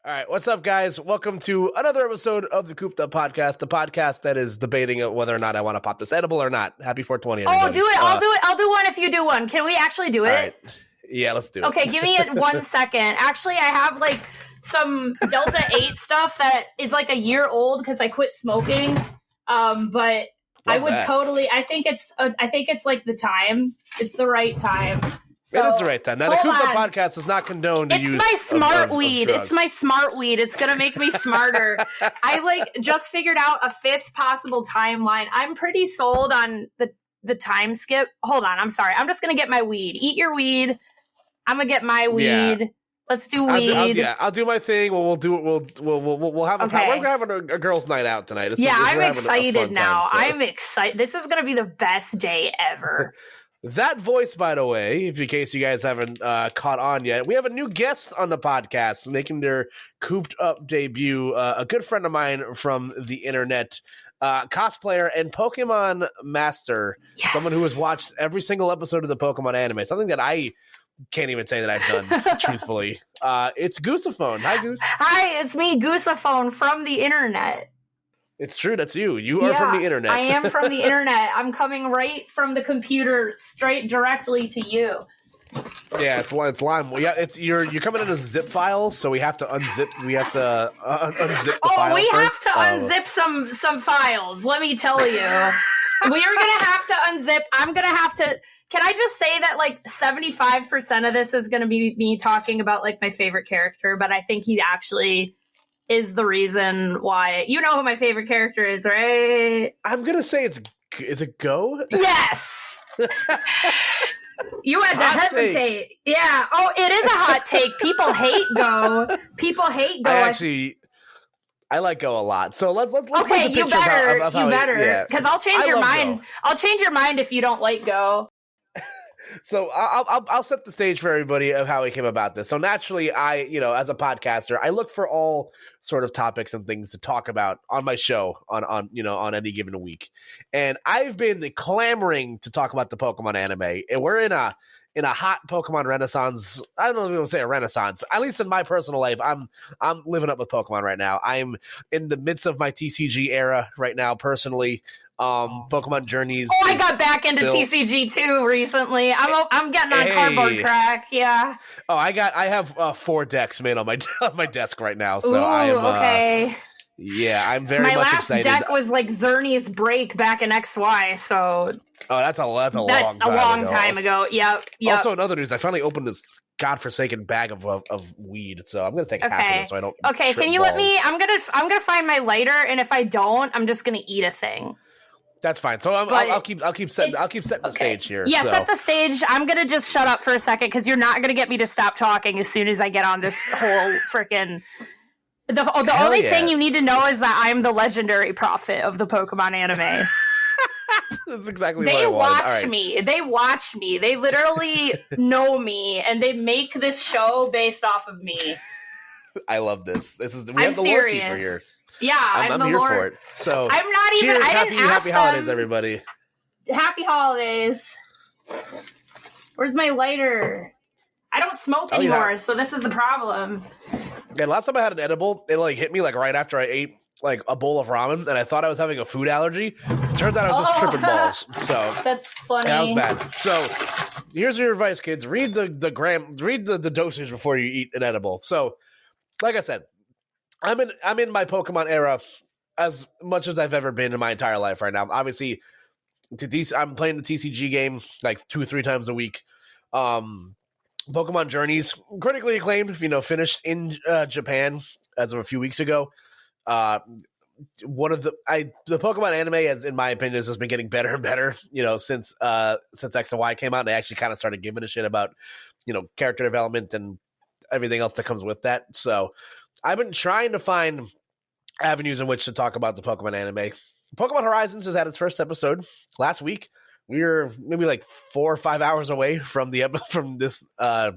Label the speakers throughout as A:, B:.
A: All right, what's up, guys? Welcome to another episode of the Koop'd Up podcast, the podcast that is debating whether or not I want to pop this edible or not. Happy 420, everybody.
B: Oh, do it. I'll do it. I'll do one if you do one. Can we actually do it?
A: All right. Yeah, let's do it.
B: Okay, give me 1 second. Actually, I have like some Delta 8 stuff that is like a year old because I quit smoking. But I would totally. I think it's like the time. It's the right time. So,
A: it is the right time. Now, the Koop'd Up podcast is not condoned to use.
B: It's my smart weed. It's my smart weed. It's going to make me smarter. I just figured out a fifth possible timeline. I'm pretty sold on the time skip. Hold on. I'm sorry. I'm just going to get my weed. Eat your weed. I'm going to get my weed. Yeah. Let's do weed.
A: I'll do my thing. We'll do it. We'll have we're having a girls' night out tonight.
B: I'm excited now. I'm excited. This is going to be the best day ever.
A: That voice, by the way, in case you guys haven't caught on yet, we have a new guest on the podcast making their Koop'd Up debut. A good friend of mine from the internet, cosplayer and Pokemon master, someone who has watched every single episode of the Pokemon anime, something that I can't even say that I've done, truthfully. It's Goosaphone. Hi, Goose.
B: Hi, it's me, Goosaphone, from the internet.
A: It's true. That's you. You are from the internet.
B: I am from the internet. I'm coming right from the computer straight directly to you.
A: Yeah, it's lime. Yeah, you're coming in as zip files, so we have to unzip. We have to unzip the file.
B: Oh, we
A: first.
B: have to unzip some files. Let me tell you, we are gonna have to unzip. I'm gonna have to. Can I just say that 75% of this is gonna be me talking about my favorite character, but I think he actually is the reason why. You know who my favorite character is, right?
A: I'm gonna say is it Go?
B: Yes. You had to hesitate. Take. Yeah. Oh, it is a hot take. People hate Go.
A: I like Go a lot. So let's
B: okay. You better because I'll change your mind.
A: Go.
B: I'll change your mind if you don't like Go.
A: So I'll set the stage for everybody of how we came about this. So naturally, as a podcaster, I look for all sort of topics and things to talk about on my show on any given week. And I've been clamoring to talk about the Pokemon anime, and we're in a hot Pokemon renaissance. I don't know if you want to say a renaissance. At least in my personal life, I'm living up with Pokemon right now. I'm in the midst of my TCG era right now, personally. Pokemon Journeys.
B: Oh, I got back into TCG too recently. I'm getting on cardboard crack. Yeah.
A: Oh, I have 4 decks made on my desk right now. So
B: okay.
A: Yeah, I'm very much excited.
B: My last deck was Zernie's Break back in XY. So.
A: Oh, that's a long time ago.
B: Yep.
A: Also, in other news, I finally opened this godforsaken bag of weed, so I'm gonna take half of this so I don't.
B: Okay, can you let me? I'm gonna find my lighter, and if I don't, I'm just gonna eat a thing.
A: That's fine. So I'll keep setting the stage here.
B: Yeah, set the stage. I'm gonna just shut up for a second because you're not gonna get me to stop talking as soon as I get on this whole freaking. The only thing you need to know is that I'm the legendary prophet of the Pokemon anime.
A: That's exactly what I wanted.
B: They watch me. They literally know me, and they make this show based off of me.
A: I love this. We have the lore keeper here.
B: Yeah,
A: I'm here for it. So
B: I'm not even.
A: Cheers,
B: I didn't ask
A: happy holidays, everybody.
B: Happy holidays. Where's my lighter? I don't smoke anymore, so this is the problem.
A: Yeah, last time I had an edible, it hit me right after I ate a bowl of ramen, and I thought I was having a food allergy. Turns out I was just tripping balls. So
B: that's funny.
A: That was bad. So here's your advice, kids: read the dosage before you eat an edible. So, like I said, I'm in my Pokemon era as much as I've ever been in my entire life right now. Obviously, I'm playing the TCG game 2 or 3 times a week. Pokemon Journeys, critically acclaimed, finished in Japan as of a few weeks ago. One of the Pokemon anime, as in my opinion, has been getting better and better, since X and Y came out, and they actually kind of started giving a shit about, character development and everything else that comes with that. So I've been trying to find avenues in which to talk about the Pokemon anime. Pokemon Horizons has had its first episode last week. We were maybe 4 or 5 hours away from this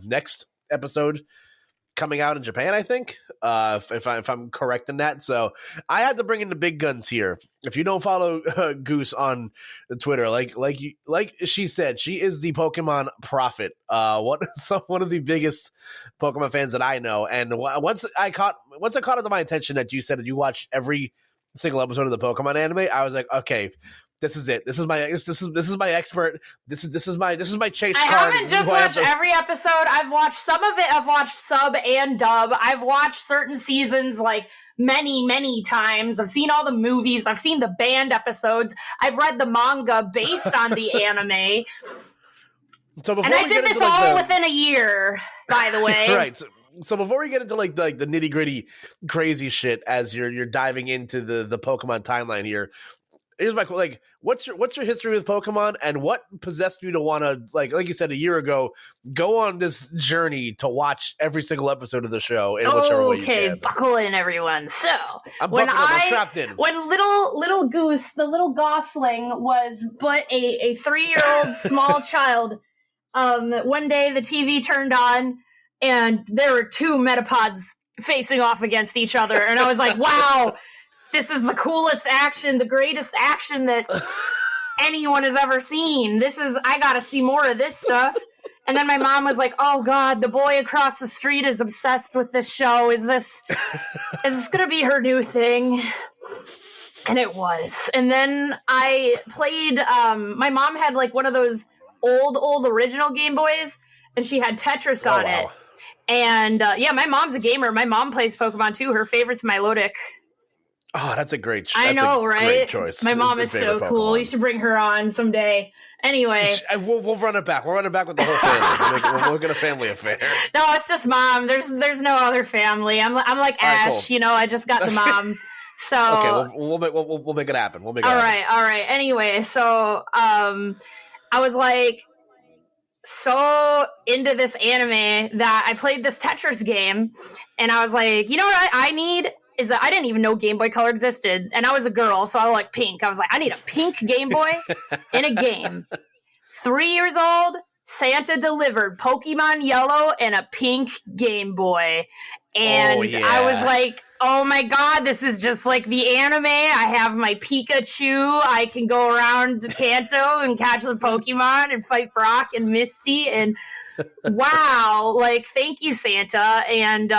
A: next episode. coming out in Japan, I think, if I'm correct in that. So I had to bring in the big guns here. If you don't follow Goose on Twitter, like she said, she is the Pokemon prophet. One of the biggest Pokemon fans that I know. And once it caught it to my attention that you said that you watched every single episode of the Pokemon anime, I was like, okay. This is it. This is my expert. This is my chase
B: I
A: card.
B: haven't just watched every episode. I've watched some of it. I've watched sub and dub. I've watched certain seasons like many times. I've seen all the movies. I've seen the banned episodes. I've read the manga based on the anime. And I did this all within a year, by the way.
A: Right. So before we get into like the nitty gritty crazy shit as you're diving into the Pokemon timeline here. Here's my what's your history with Pokemon, and what possessed you to want to like you said a year ago, go on this journey to watch every single episode of the show in whichever way you can.
B: Okay, buckle in, everyone. So
A: I'm strapped in.
B: When little Goose, the little Gosling, was but a 3-year-old small child, one day the TV turned on and there were 2 Metapods facing off against each other, and I was like, wow. This is the coolest action, the greatest action that anyone has ever seen. I gotta see more of this stuff. And then my mom was like, oh God, the boy across the street is obsessed with this show. Is this gonna be her new thing? And it was. And then I played, my mom had like one of those old original Game Boys, and she had Tetris on it. And yeah, my mom's a gamer. My mom plays Pokemon too. Her favorite's Milotic.
A: Oh, that's a great choice.
B: I know, right?
A: Great choice.
B: My mom is so cool. You should bring her on someday. Anyway.
A: We'll run it back. We'll run it back with the whole family. We'll make it a family affair.
B: No, it's just mom. There's no other family. I'm like Ash, cool. I just got the mom. So
A: okay, we'll make it happen. All
B: right. Anyway, so I was like so into this anime that I played this Tetris game, and I was like, you know what I need? Is that I didn't even know Game Boy Color existed, and I was a girl, so I like pink. I was like, I need a pink Game Boy in a game. 3 years old, Santa delivered Pokemon Yellow and a pink Game Boy. And I was like, oh my God, this is just like the anime. I have my Pikachu. I can go around Kanto and catch the Pokemon and fight Brock and Misty. And wow, like, thank you, Santa. And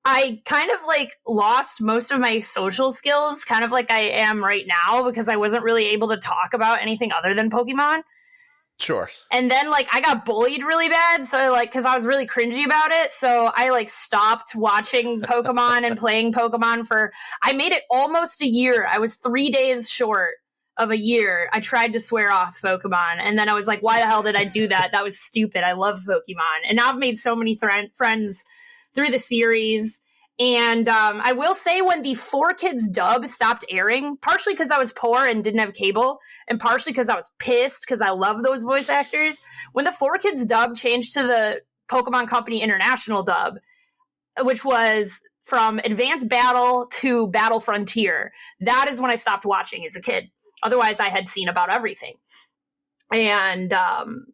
B: I kind of like lost most of my social skills, kind of like I am right now, because I wasn't really able to talk about anything other than Pokemon.
A: Sure.
B: And then like I got bullied really bad, so like because I was really cringy about it, so I like stopped watching Pokemon and playing Pokemon I made it almost a year. I was 3 days short of a year. I tried to swear off Pokemon, and then I was like, why the hell did I do that? That was stupid. I love Pokemon. And now I've made so many friends through the series. And I will say, when the 4Kids dub stopped airing, partially because I was poor and didn't have cable, and partially because I was pissed because I love those voice actors, when the 4Kids dub changed to the Pokemon Company International dub, which was from Advanced Battle to Battle Frontier, that is when I stopped watching as a kid. Otherwise, I had seen about everything. And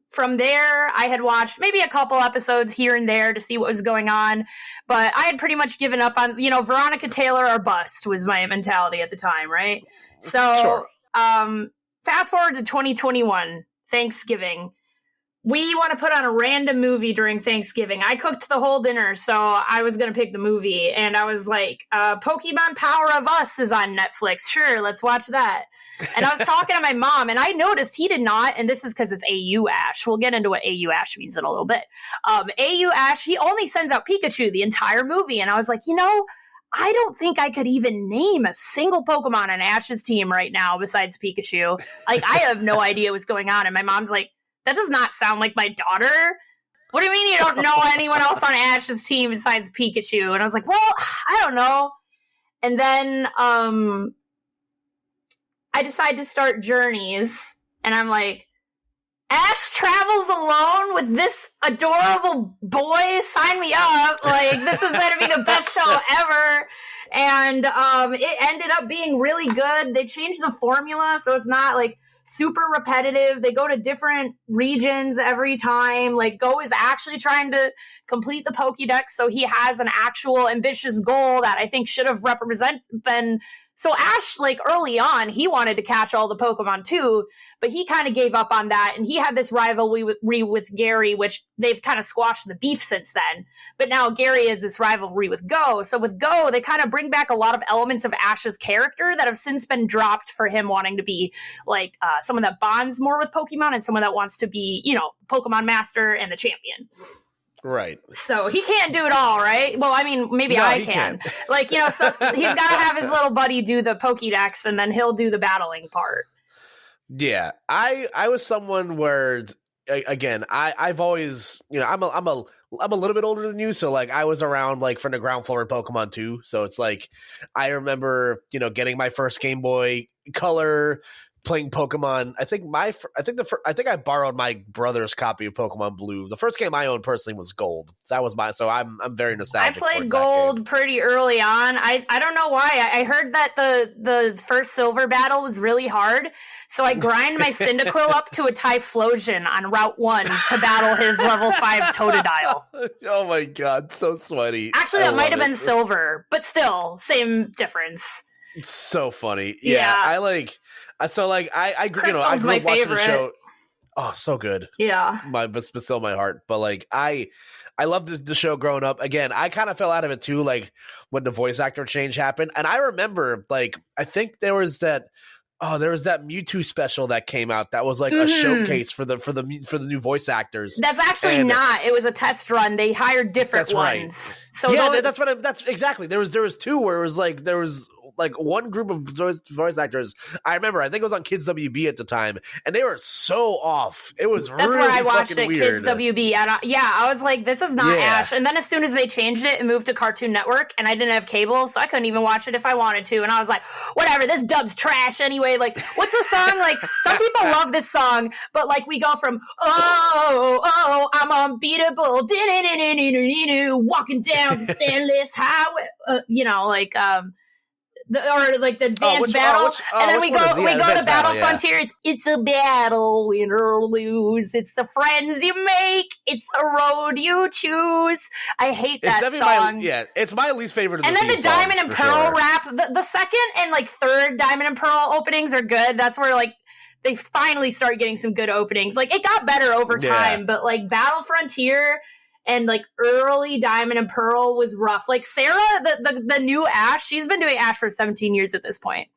B: from there, I had watched maybe a couple episodes here and there to see what was going on. But I had pretty much given up on, Veronica Taylor or bust was my mentality at the time, right? So
A: sure.
B: Fast forward to 2021, Thanksgiving. We want to put on a random movie during Thanksgiving. I cooked the whole dinner, so I was going to pick the movie. And I was like, Pokemon Power of Us is on Netflix. Sure, let's watch that. And I was talking to my mom, and I noticed he did not, and this is because it's AU Ash. We'll get into what AU Ash means in a little bit. AU Ash, he only sends out Pikachu the entire movie. And I was like, I don't think I could even name a single Pokemon on Ash's team right now besides Pikachu. Like, I have no idea what's going on. And my mom's like, that does not sound like my daughter. What do you mean you don't know anyone else on Ash's team besides Pikachu? And I was like, well, I don't know. And then I decided to start Journeys. And I'm like, Ash travels alone with this adorable boy? Sign me up. Like, this is going to be the best show ever. And it ended up being really good. They changed the formula, so it's not like super repetitive. They go to different regions every time. Like, Go is actually trying to complete the Pokédex, so he has an actual ambitious goal that I think should have been. So Ash, like, early on, he wanted to catch all the Pokemon too, but he kind of gave up on that, and he had this rivalry with Gary, which they've kind of squashed the beef since then. But now Gary is this rivalry with Go. So with Go, they kind of bring back a lot of elements of Ash's character that have since been dropped for him wanting to be, like, someone that bonds more with Pokemon and someone that wants to be, Pokemon Master and the champion.
A: Right.
B: So he can't do it all, right? Well, I mean, maybe I can. Like, so he's got to have his little buddy do the Pokédex, and then he'll do the battling part.
A: Yeah, I was someone where, again, I've always, I'm a little bit older than you, so like I was around like from the ground floor in Pokemon 2. So it's like I remember, getting my first Game Boy Color, playing Pokemon. I think I borrowed my brother's copy of Pokemon Blue. The first game I owned personally was Gold. So that was so I'm very nostalgic.
B: I played Gold pretty early on. I don't know why. I heard that the first Silver battle was really hard, so I grind my Cyndaquil up to a Typhlosion on Route 1 to battle his level 5 Totodile.
A: Oh my god, so sweaty.
B: Actually, that might have been Silver, but still, same difference.
A: It's so funny. Yeah. I grew up watching the show. Oh, so good.
B: Yeah.
A: But still my heart. But like I loved the show growing up. Again, I kind of fell out of it too, like when the voice actor change happened. And I remember, like, I think there was that Mewtwo special that came out that was like a showcase for the new voice actors.
B: That's actually not. It was a test run. They hired different ones.
A: Right.
B: So
A: yeah, that's exactly. There was two where it was like there was like one group of voice actors. I remember, I think it was on Kids WB at the time, and they were so off. It was
B: that's
A: really
B: where I watched it.
A: Weird.
B: Kids WB, and I was like, this is not Ash. And then as soon as they changed it, moved to Cartoon Network, and I didn't have cable, so I couldn't even watch it if I wanted to. And I was like, whatever, this dub's trash anyway. Like, what's the song? Like, some people love this song, but like we go from I'm unbeatable, walking down the sandless highway, the advanced battle, and then we go to Battle Frontier. It's a battle, win or lose. It's the friends you make. It's the road you choose. I hate that song.
A: It's my least favorite of
B: and then the Diamond and Pearl rap. The second and like third Diamond and Pearl openings are good. That's where like they finally start getting some good openings. Like it got better over time, but like Battle Frontier and like early Diamond and Pearl was rough. Like Sarah, the new Ash, she's been doing Ash for 17 years at this point.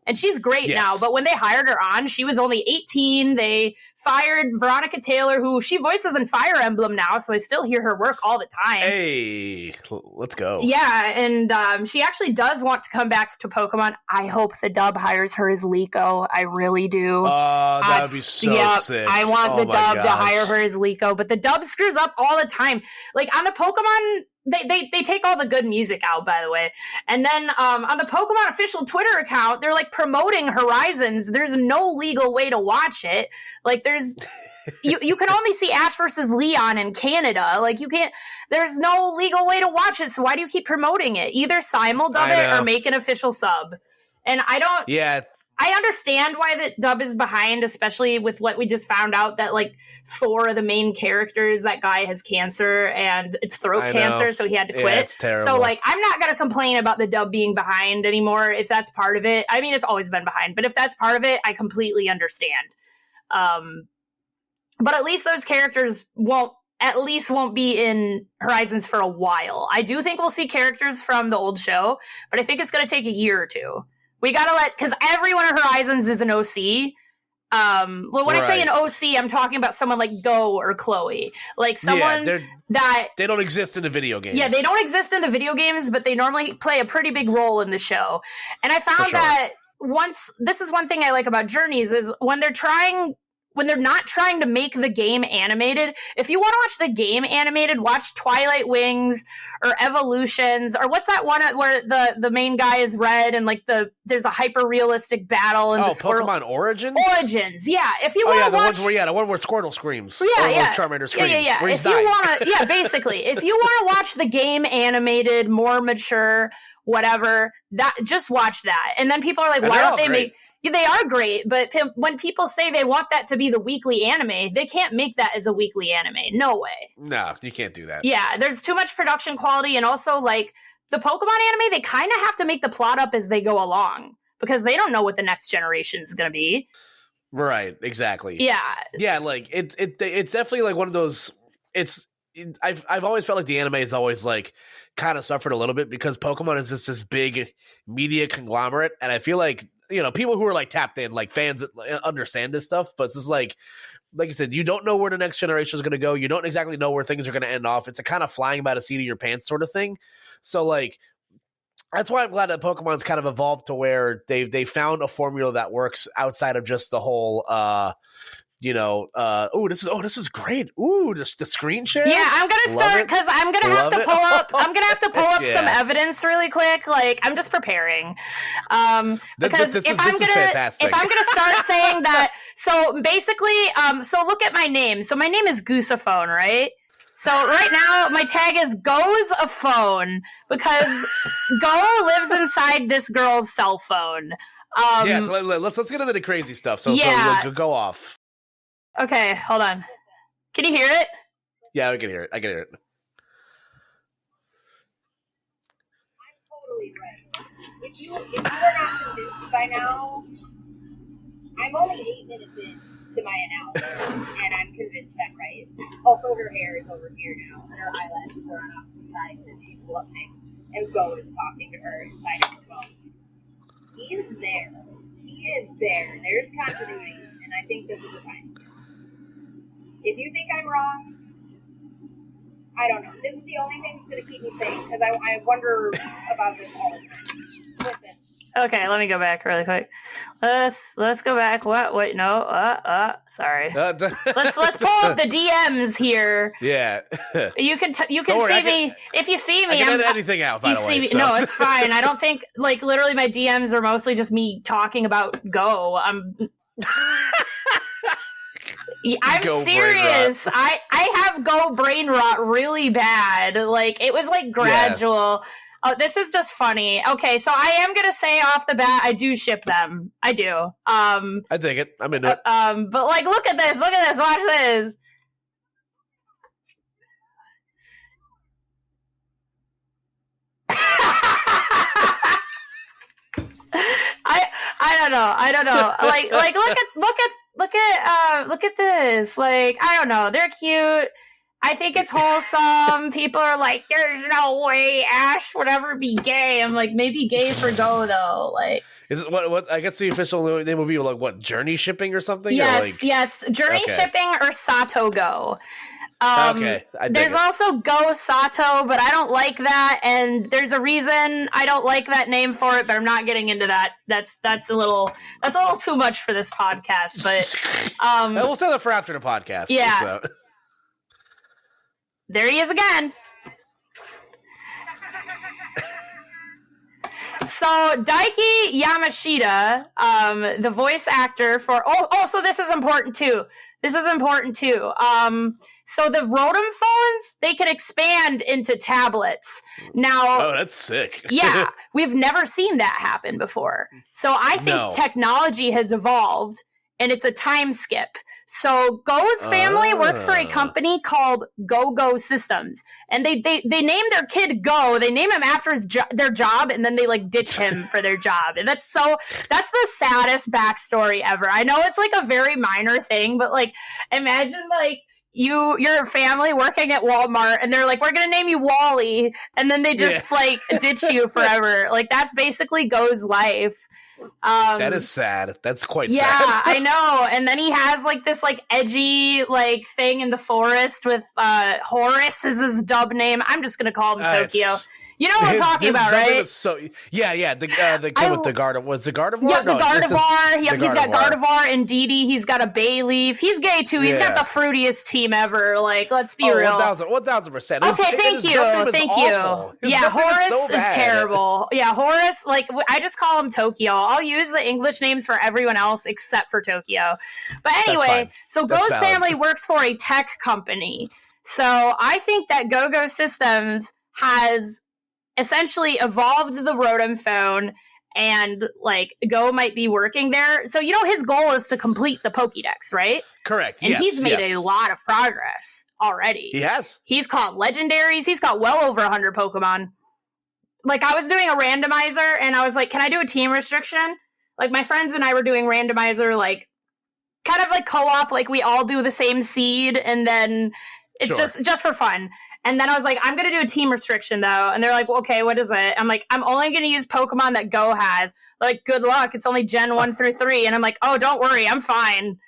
B: And she's great now, but when they hired her on, she was only 18. They fired Veronica Taylor, who she voices in Fire Emblem now, so I still hear her work all the time.
A: Hey, let's go.
B: Yeah, and she actually does want to come back to Pokemon. I hope the dub hires her as Liko. I really do.
A: That would be so sick.
B: I want the dub to hire her as Liko, but the dub screws up all the time. Like on the Pokemon... They take all the good music out, by the way. And then on the Pokemon official Twitter account, they're like promoting Horizons. There's no legal way to watch it. Like there's you can only see Ash versus Leon in Canada. Like you can't. There's no legal way to watch it. So why do you keep promoting it? Either simul-dub it or make an official sub. And I don't.
A: Yeah.
B: I understand why the dub is behind, especially with what we just found out that like 4 of the main characters, that guy has cancer and it's throat cancer, so he had to quit.
A: Yeah, it's terrible.
B: So like, I'm not going to complain about the dub being behind anymore if that's part of it. I mean, it's always been behind, but if that's part of it, I completely understand. But at least those characters won't be in Horizons for a while. I do think we'll see characters from the old show, but I think it's going to take a year or two. We gotta because everyone in Horizons is an OC. Well, when I say an OC, I'm talking about someone like Go or Chloe, like someone that
A: they don't exist in the video games.
B: Yeah, they don't exist in the video games, but they normally play a pretty big role in the show. And I found that this is one thing I like about Journeys is when they're not trying to make the game animated. If you want to watch the game animated, watch Twilight Wings or Evolutions, or what's that one where the main guy is red and like there's a hyper realistic battle and the squirrel.
A: Pokemon Origins?
B: Origins, yeah. If you want to watch
A: the one where Squirtle screams.
B: Yeah.
A: Charmander screams.
B: Yeah. If you want to basically, if you want to watch the game animated, more mature, whatever. That just watch that. And then people are like, why don't they make? Yeah, they are great, but when people say they want that to be the weekly anime, they can't make that as a weekly anime. No way.
A: No, you can't do that.
B: Yeah, there's too much production quality, and also like the Pokemon anime, they kind of have to make the plot up as they go along because they don't know what the next generation is going to be.
A: Right, exactly.
B: Yeah,
A: like it's definitely like one of those. I've always felt like the anime has always like kind of suffered a little bit because Pokemon is just this big media conglomerate, and I feel like people who are like tapped in, like fans that understand this stuff, but it's just like you said, you don't know where the next generation is going to go. You don't exactly know where things are going to end off. It's a kind of flying by the seat of your pants sort of thing. So like. That's why I'm glad that Pokemon's kind of evolved to where they found a formula that works outside of just the whole this is great. Ooh, the screen share.
B: Yeah, I'm gonna start because I'm gonna have to pull up some evidence really quick. Like I'm just preparing. Because if I'm gonna start saying that, so basically, so look at my name. So my name is Goosaphone, right? So right now, my tag is Goosaphones because Go lives inside this girl's cell phone.
A: So let's get into the crazy stuff. So go off.
B: Okay, hold on. Can you hear it?
A: Yeah, I can hear it.
C: I'm totally right. If you are not convinced by now, I'm only 8 minutes in to my analysis, and I'm convinced I'm right. Also, her hair is over here now, and her eyelashes are on opposite sides, and she's blushing. And Go is talking to her inside of her phone. He's there. He is there. There's continuity, and I think this is a time skip. If you think I'm wrong, I don't know. This is the only thing that's going to keep me sane, because I wonder about this all the time. Listen.
B: Okay, let me go back really quick. Let's go back. What? Wait, no. Sorry. Let's pull up the DMs here.
A: Yeah.
B: You can see me if you see me.
A: I can edit anything out. By the way,
B: so. No, it's fine. I don't think like literally my DMs are mostly just me talking about Go. I'm Go serious. I have Go brain rot really bad. Like it was like gradual. Yeah. Oh, this is just funny. Okay, so I am gonna say off the bat, I do ship them. I do.
A: I dig it. I'm into it.
B: But like, look at this. Watch this. I don't know. Like look at this. Like I don't know. They're cute. I think it's wholesome. People are like, "There's no way Ash would ever be gay." I'm like, maybe gay for Go though. Like,
A: is it what? I guess the official name would be like what? Journey shipping or something?
B: Yes. Journey shipping or Sato Go.
A: Okay.
B: There's also Go Sato, but I don't like that, and there's a reason I don't like that name for it. But I'm not getting into that. That's a little too much for this podcast. But
A: we'll save that for after the podcast.
B: Yeah.
A: So.
B: There he is again. So Daiki Yamashita, the voice actor for so this is important too. So the Rotom phones, they can expand into tablets. Now,
A: that's sick.
B: Yeah, we've never seen that happen before. So I think technology has evolved and it's a time skip. So Go's family works for a company called Go Systems, and they name their kid Go. They name him after their job, and then they like ditch him for their job. And that's the saddest backstory ever. I know it's like a very minor thing, but like imagine like your family working at Walmart, and they're like, "We're gonna name you Wally," and then they just like ditch you forever. Like that's basically Go's life.
A: That is sad. That's quite sad.
B: Yeah, I know. And then he has like this like edgy like thing in the forest with Horace is his dub name. I'm just gonna call him Tokyo. You know what I'm talking about, right?
A: The kid with the Gardevoir. Was the Gardevoir?
B: Yeah, the Gardevoir. He's got Gardevoir and Didi. He's got a Bayleaf. He's gay too. He's got the fruitiest team ever. Like, let's be real.
A: 1,000%.
B: Okay, thank you. Yeah, Horace is terrible. Yeah, Horace, like, I just call him Tokyo. I'll use the English names for everyone else except for Tokyo. But anyway, so Go's family works for a tech company. So I think that Go Systems has essentially evolved the Rotom phone, and like Go might be working there. So his goal is to complete the Pokédex, right?
A: Correct.
B: And he's made a lot of progress already.
A: He has.
B: He's caught legendaries. He's got well over 100 Pokemon. Like, I was doing a randomizer, and I was like, can I do a team restriction? Like, my friends and I were doing randomizer, like, kind of like co-op, like, we all do the same seed, and then it's just for fun. And then I was like, I'm going to do a team restriction, though. And they're like, well, okay, what is it? I'm like, I'm only going to use Pokemon that Go has. Like, good luck. It's only Gen 1 through 3. And I'm like, oh, don't worry. I'm fine.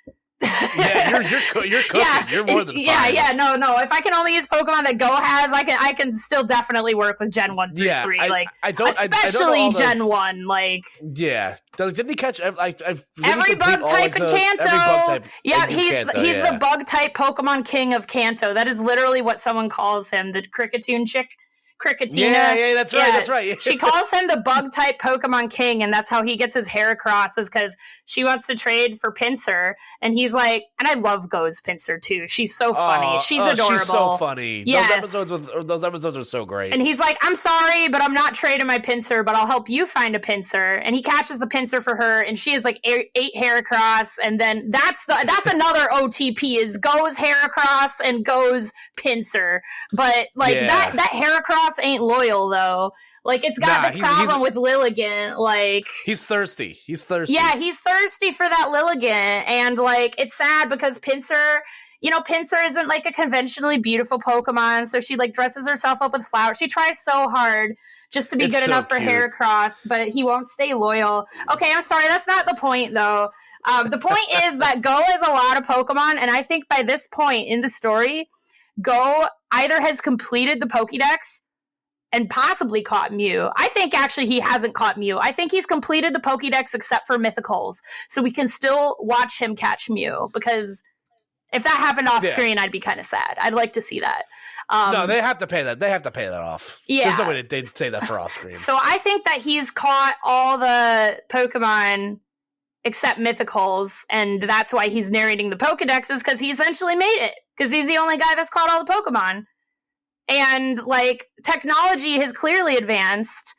A: Yeah, you're cooking.
B: Yeah,
A: you're more than fine.
B: Yeah. No. If I can only use Pokemon that Go has, I can still definitely work with Gen 1 through 3. Especially Gen 1. Like,
A: yeah. Didn't he catch
B: every bug type in Kanto? Yeah, he's the bug type Pokemon king of Kanto. That is literally what someone calls him. The Cricketune chick. Cricketina.
A: Yeah, that's right. That's right.
B: She calls him the bug type Pokemon king, and that's how he gets his hair across, is because she wants to trade for Pinsir, and he's like, and I love Go's Pinsir too. She's so funny. She's adorable.
A: She's so funny.
B: Yes.
A: Those episodes are so great.
B: And he's like, I'm sorry, but I'm not trading my Pinsir, but I'll help you find a Pinsir. And he catches the Pinsir for her, and she is like 8 hair across, and then that's another OTP is Go's hair across and Go's Pinsir. But like that hair across ain't loyal though. Like, it's got this problem with Lilligant. Like,
A: he's thirsty.
B: Yeah, he's thirsty for that Lilligant, and like, it's sad because Pinsir isn't like a conventionally beautiful Pokemon, so she like dresses herself up with flowers. She tries so hard just to be good enough for Heracross, but he won't stay loyal. Okay, I'm sorry, that's not the point though. The point is that Go has a lot of Pokemon, and I think by this point in the story, Go either has completed the Pokédex and possibly caught Mew. I think actually he hasn't caught Mew. I think he's completed the Pokédex except for Mythicals. So we can still watch him catch Mew, because if that happened off screen, I'd be kind of sad. I'd like to see that.
A: No, they have to pay that. They have to pay that off.
B: Yeah.
A: There's no way they'd say that for off screen.
B: So I think that he's caught all the Pokemon except Mythicals, and that's why he's narrating the Pokédex, is because he essentially made it. Because he's the only guy that's caught all the Pokemon. And, like, technology has clearly advanced.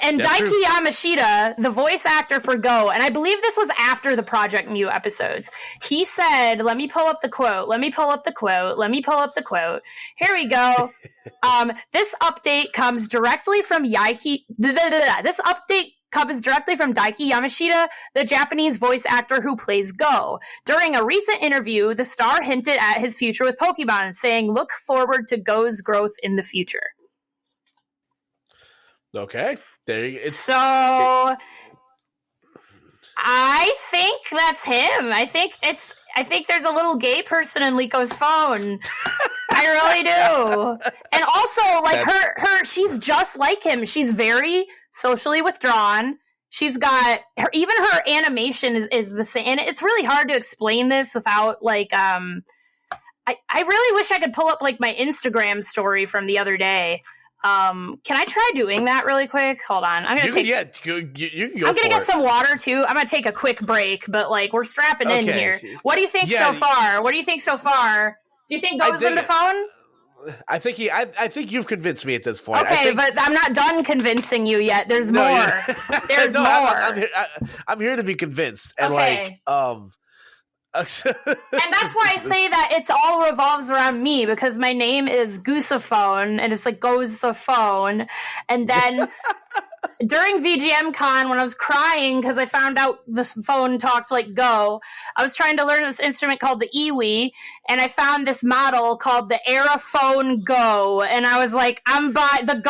B: And Daiki Yamashita, the voice actor for Go, and I believe this was after the Project Mew episodes, he said, let me pull up the quote. Here we go. This update comes directly from Daiki Yamashita, the Japanese voice actor who plays Go. During a recent interview, the star hinted at his future with Pokemon, saying, look forward to Go's growth in the future.
A: Okay.
B: So, I think that's him. I think there's a little gay person in Liko's phone. I really do. And also, like, she's just like him. She's very socially withdrawn. She's got even her animation is the same. And it's really hard to explain this without, like, I really wish I could pull up, like, my Instagram story from the other day. Can I try doing that really quick? Hold on. I'm gonna get some water too. I'm gonna take a quick break, but like, we're strapping in here. What do you think so far? Do you think Go's in the phone?
A: I think you've convinced me at this point.
B: Okay, but I'm not done convincing you yet. There's more. There's more.
A: I'm here to be convinced, and okay.
B: And that's why I say that it's all revolves around me, because my name is Goosaphone, and it's like Goosaphones. And then during VGM Con, when I was crying because I found out this phone talked like Go, I was trying to learn this instrument called the Iwi, and I found this model called the Aerophone Go, and I was like, I'm buying the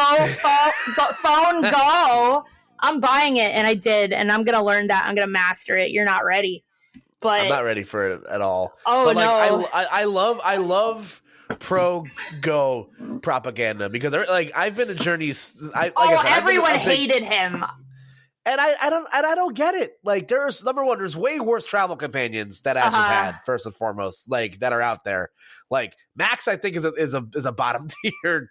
B: phone Go. I'm buying it, and I did, and I'm gonna learn that. I'm gonna master it. You're not ready. But
A: I'm not ready for it at all.
B: Oh,
A: but, like,
B: no.
A: I love pro Go propaganda, because like I've been to journeys.
B: Everyone hated him,
A: and I don't get it. Like, there's there's way worse travel companions that Ash has had, first and foremost, like, that are out there. Like Max, I think is a bottom tier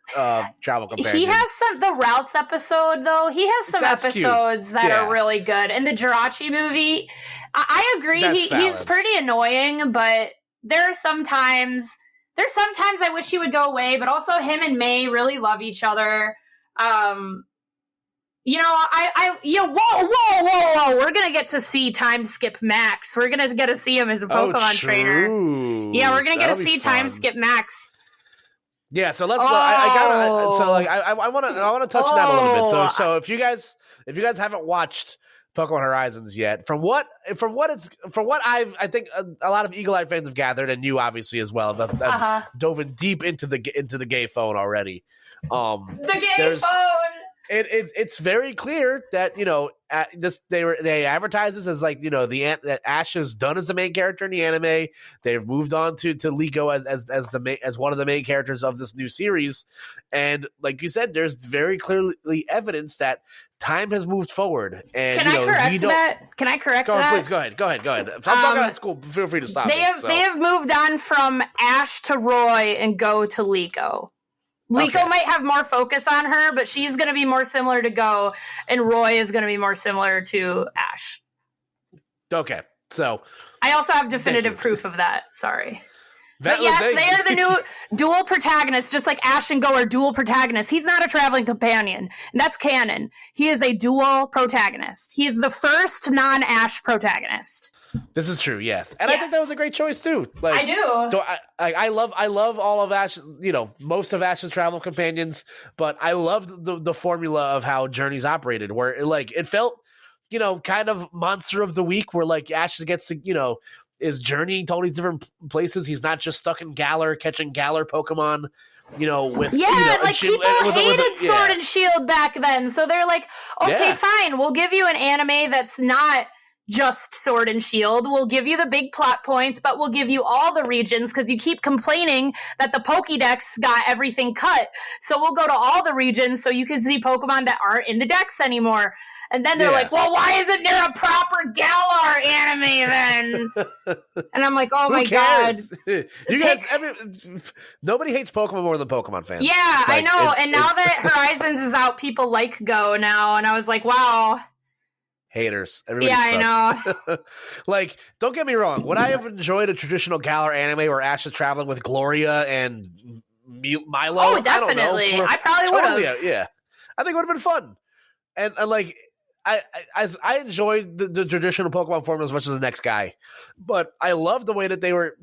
A: travel companion.
B: He has the routes episode though. He has some episodes that are really good. And the Jirachi movie, I agree. He's pretty annoying, but there are some times there's sometimes I wish he would go away, but also him and May really love each other. Whoa. We're going to get to see Time Skip Max. We're going to get to see him as a Pokemon trainer. Yeah, we're going to get to see Time Skip Max.
A: Yeah, so let's. I want to touch on that a little bit. So if you guys haven't watched Pokemon Horizons yet, from what I think a lot of Eagle Eye fans have gathered, and you obviously as well, have dove in deep into the gay phone already.
B: The gay phone.
A: It's very clear that they advertise this as like that Ash is done as the main character in the anime. They've moved on to Liko as one of the main characters of this new series, and like you said, there's very clearly evidence that time has moved forward. And
B: Can I correct that?
A: Please go ahead. If I'm talking about school, feel free to stop.
B: They have moved on from Ash to Roy and Go to Liko. Liko might have more focus on her, but she's going to be more similar to Go, and Roy is going to be more similar to Ash.
A: Okay, so
B: I also have definitive proof of that. Sorry. But yes, they are the new dual protagonists, just like Ash and Go are dual protagonists. He's not a traveling companion, and that's canon. He is a dual protagonist. He is the first non-Ash protagonist.
A: This is true, yes, and I think that was a great choice too. Like,
B: I do.
A: I love all of Ash. Most of Ash's travel companions, but I loved the formula of how Journeys operated, where it felt, kind of Monster of the Week, where like Ash gets to is journeying to all these different places. He's not just stuck in Galar catching Galar Pokemon. With
B: people hated Sword and Shield back then, so they're like, okay, fine, we'll give you an anime that's not just Sword and Shield. We'll give you the big plot points, but we'll give you all the regions because you keep complaining that the Pokédex got everything cut. So we'll go to all the regions so you can see Pokemon that aren't in the Dex anymore. And then they're like, well, why isn't there a proper Galar anime then? And I'm like, oh my God.
A: You guys, nobody hates Pokemon more than Pokemon fans.
B: Yeah, I know. And now that Horizons is out, people like Go now. And I was like, wow.
A: Haters. Everybody sucks.
B: I know.
A: Like, don't get me wrong. Would I have enjoyed a traditional Galar anime where Ash is traveling with Gloria and Milo?
B: Oh, definitely. I probably would have.
A: Yeah. I think it would have been fun. And like, I enjoyed the traditional Pokemon form as much as the next guy, but I love the way that they were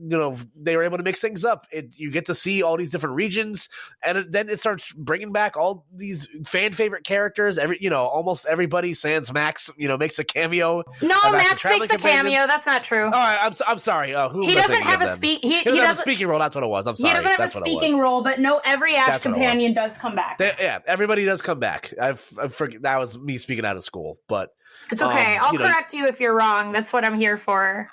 A: able to mix things up. You get to see all these different regions, and then it starts bringing back all these fan favorite characters. Almost everybody, sans Max, makes a cameo.
B: No, Max makes a cameo. That's not true.
A: All right, I'm sorry.
B: He doesn't have a
A: He doesn't have a speaking role. That's what it was. I'm sorry.
B: He doesn't have a speaking role, but no, every Ash companion does come back.
A: Everybody does come back. I forget that was me speaking out of school. But
B: it's okay. I'll correct you if you're wrong. That's what I'm here for.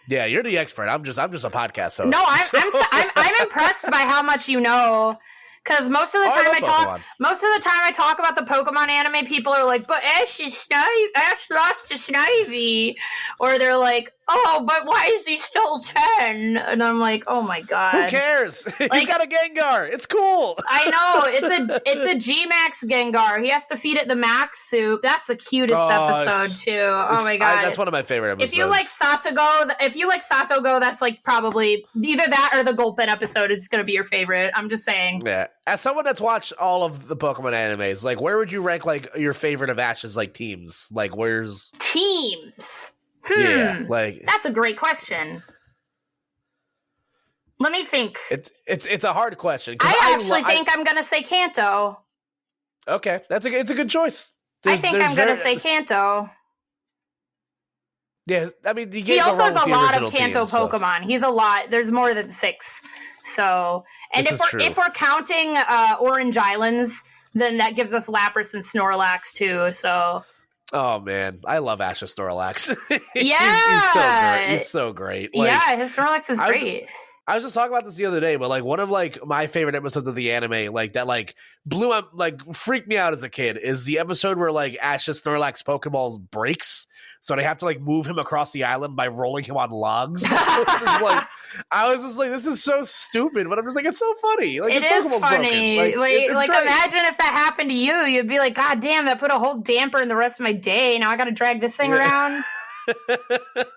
A: Yeah, you're the expert. I'm just a podcast host.
B: No, I'm impressed by how much you know. Because most of the time I talk about the Pokemon anime, people are like, "But Ash lost to Snivy," or they're like, "Oh, but why is he still 10?" And I'm like, "Oh my God,
A: who cares? He's got a Gengar. It's cool."
B: I know it's a G-Max Gengar. He has to feed it the Max soup. That's the cutest episode too. Oh my God,
A: that's one of my favorite episodes.
B: If you like Satogo, that's like probably either that or the Gulpin episode is going to be your favorite. I'm just saying.
A: Yeah. As someone that's watched all of the Pokemon animes, like, where would you rank like your favorite of Ash's like teams? Like, where's
B: teams?
A: Yeah, like
B: that's a great question. Let me think.
A: It's a hard question.
B: I actually think I'm going to say Kanto.
A: Okay, it's a good choice.
B: I think I'm going to say Kanto.
A: Yeah, I mean,
B: he also has a lot of Kanto Pokemon. He's a lot. There's more than 6. So, and if we're counting Orange Islands, then that gives us Lapras and Snorlax too. So,
A: oh man, I love Ash's Snorlax.
B: Yeah,
A: he's so great.
B: Like, yeah, his Snorlax is great.
A: I was just talking about this the other day, but like one of like my favorite episodes of the anime, like that, like blew up, like freaked me out as a kid, is the episode where like Ash's Snorlax Pokeballs breaks, so they have to like move him across the island by rolling him on logs. I was just like, this is so stupid, but I'm just like, it's so funny. Like,
B: it is funny. Like imagine if that happened to you, you'd be like, God damn, that put a whole damper in the rest of my day. Now I got to drag this thing around.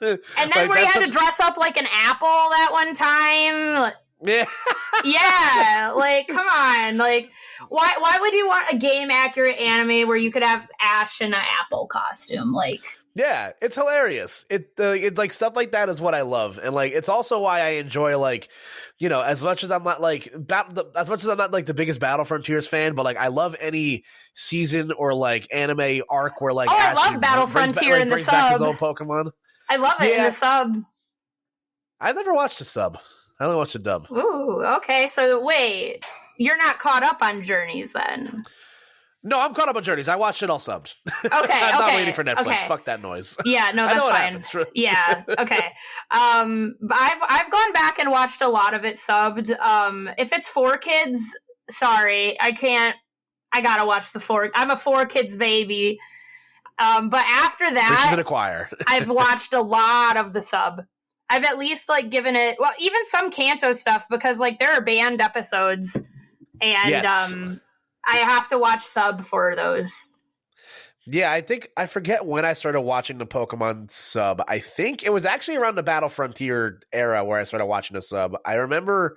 B: And then where you had to dress up like an apple that one time.
A: Yeah.
B: Yeah, like come on, like why would you want a game accurate anime where you could have Ash in an apple costume? Like,
A: Yeah, it's hilarious. It like stuff like that is what I love, and like it's also why I enjoy like, as much as I'm not like as much as I'm not like the biggest Battle Frontiers fan, but like I love any season or like anime arc where like
B: I
A: Ash
B: love Battle Frontier in the
A: brings back his
B: sub.
A: own Pokemon.
B: I love it in the sub.
A: I've never watched the sub. I only watched the dub.
B: Ooh, okay. So wait, you're not caught up on Journeys then?
A: No, I'm caught up on Journeys. I watched it all subbed.
B: Okay,
A: I'm not waiting for Netflix.
B: Okay.
A: Fuck that noise.
B: Yeah, no, that's fine. Yeah, okay. I've gone back and watched a lot of it subbed. If it's 4Kids, sorry, I can't. I gotta watch the 4. I'm a 4Kids baby. But after that,
A: Preaching to the choir.
B: I've watched a lot of the sub. I've at least like given it, well, even some Kanto stuff, because like there are banned episodes, and
A: Yes.
B: I have to watch sub for those.
A: Yeah, I forget when I started watching the Pokemon sub. I think it was actually around the Battle Frontier era where I started watching the sub. I remember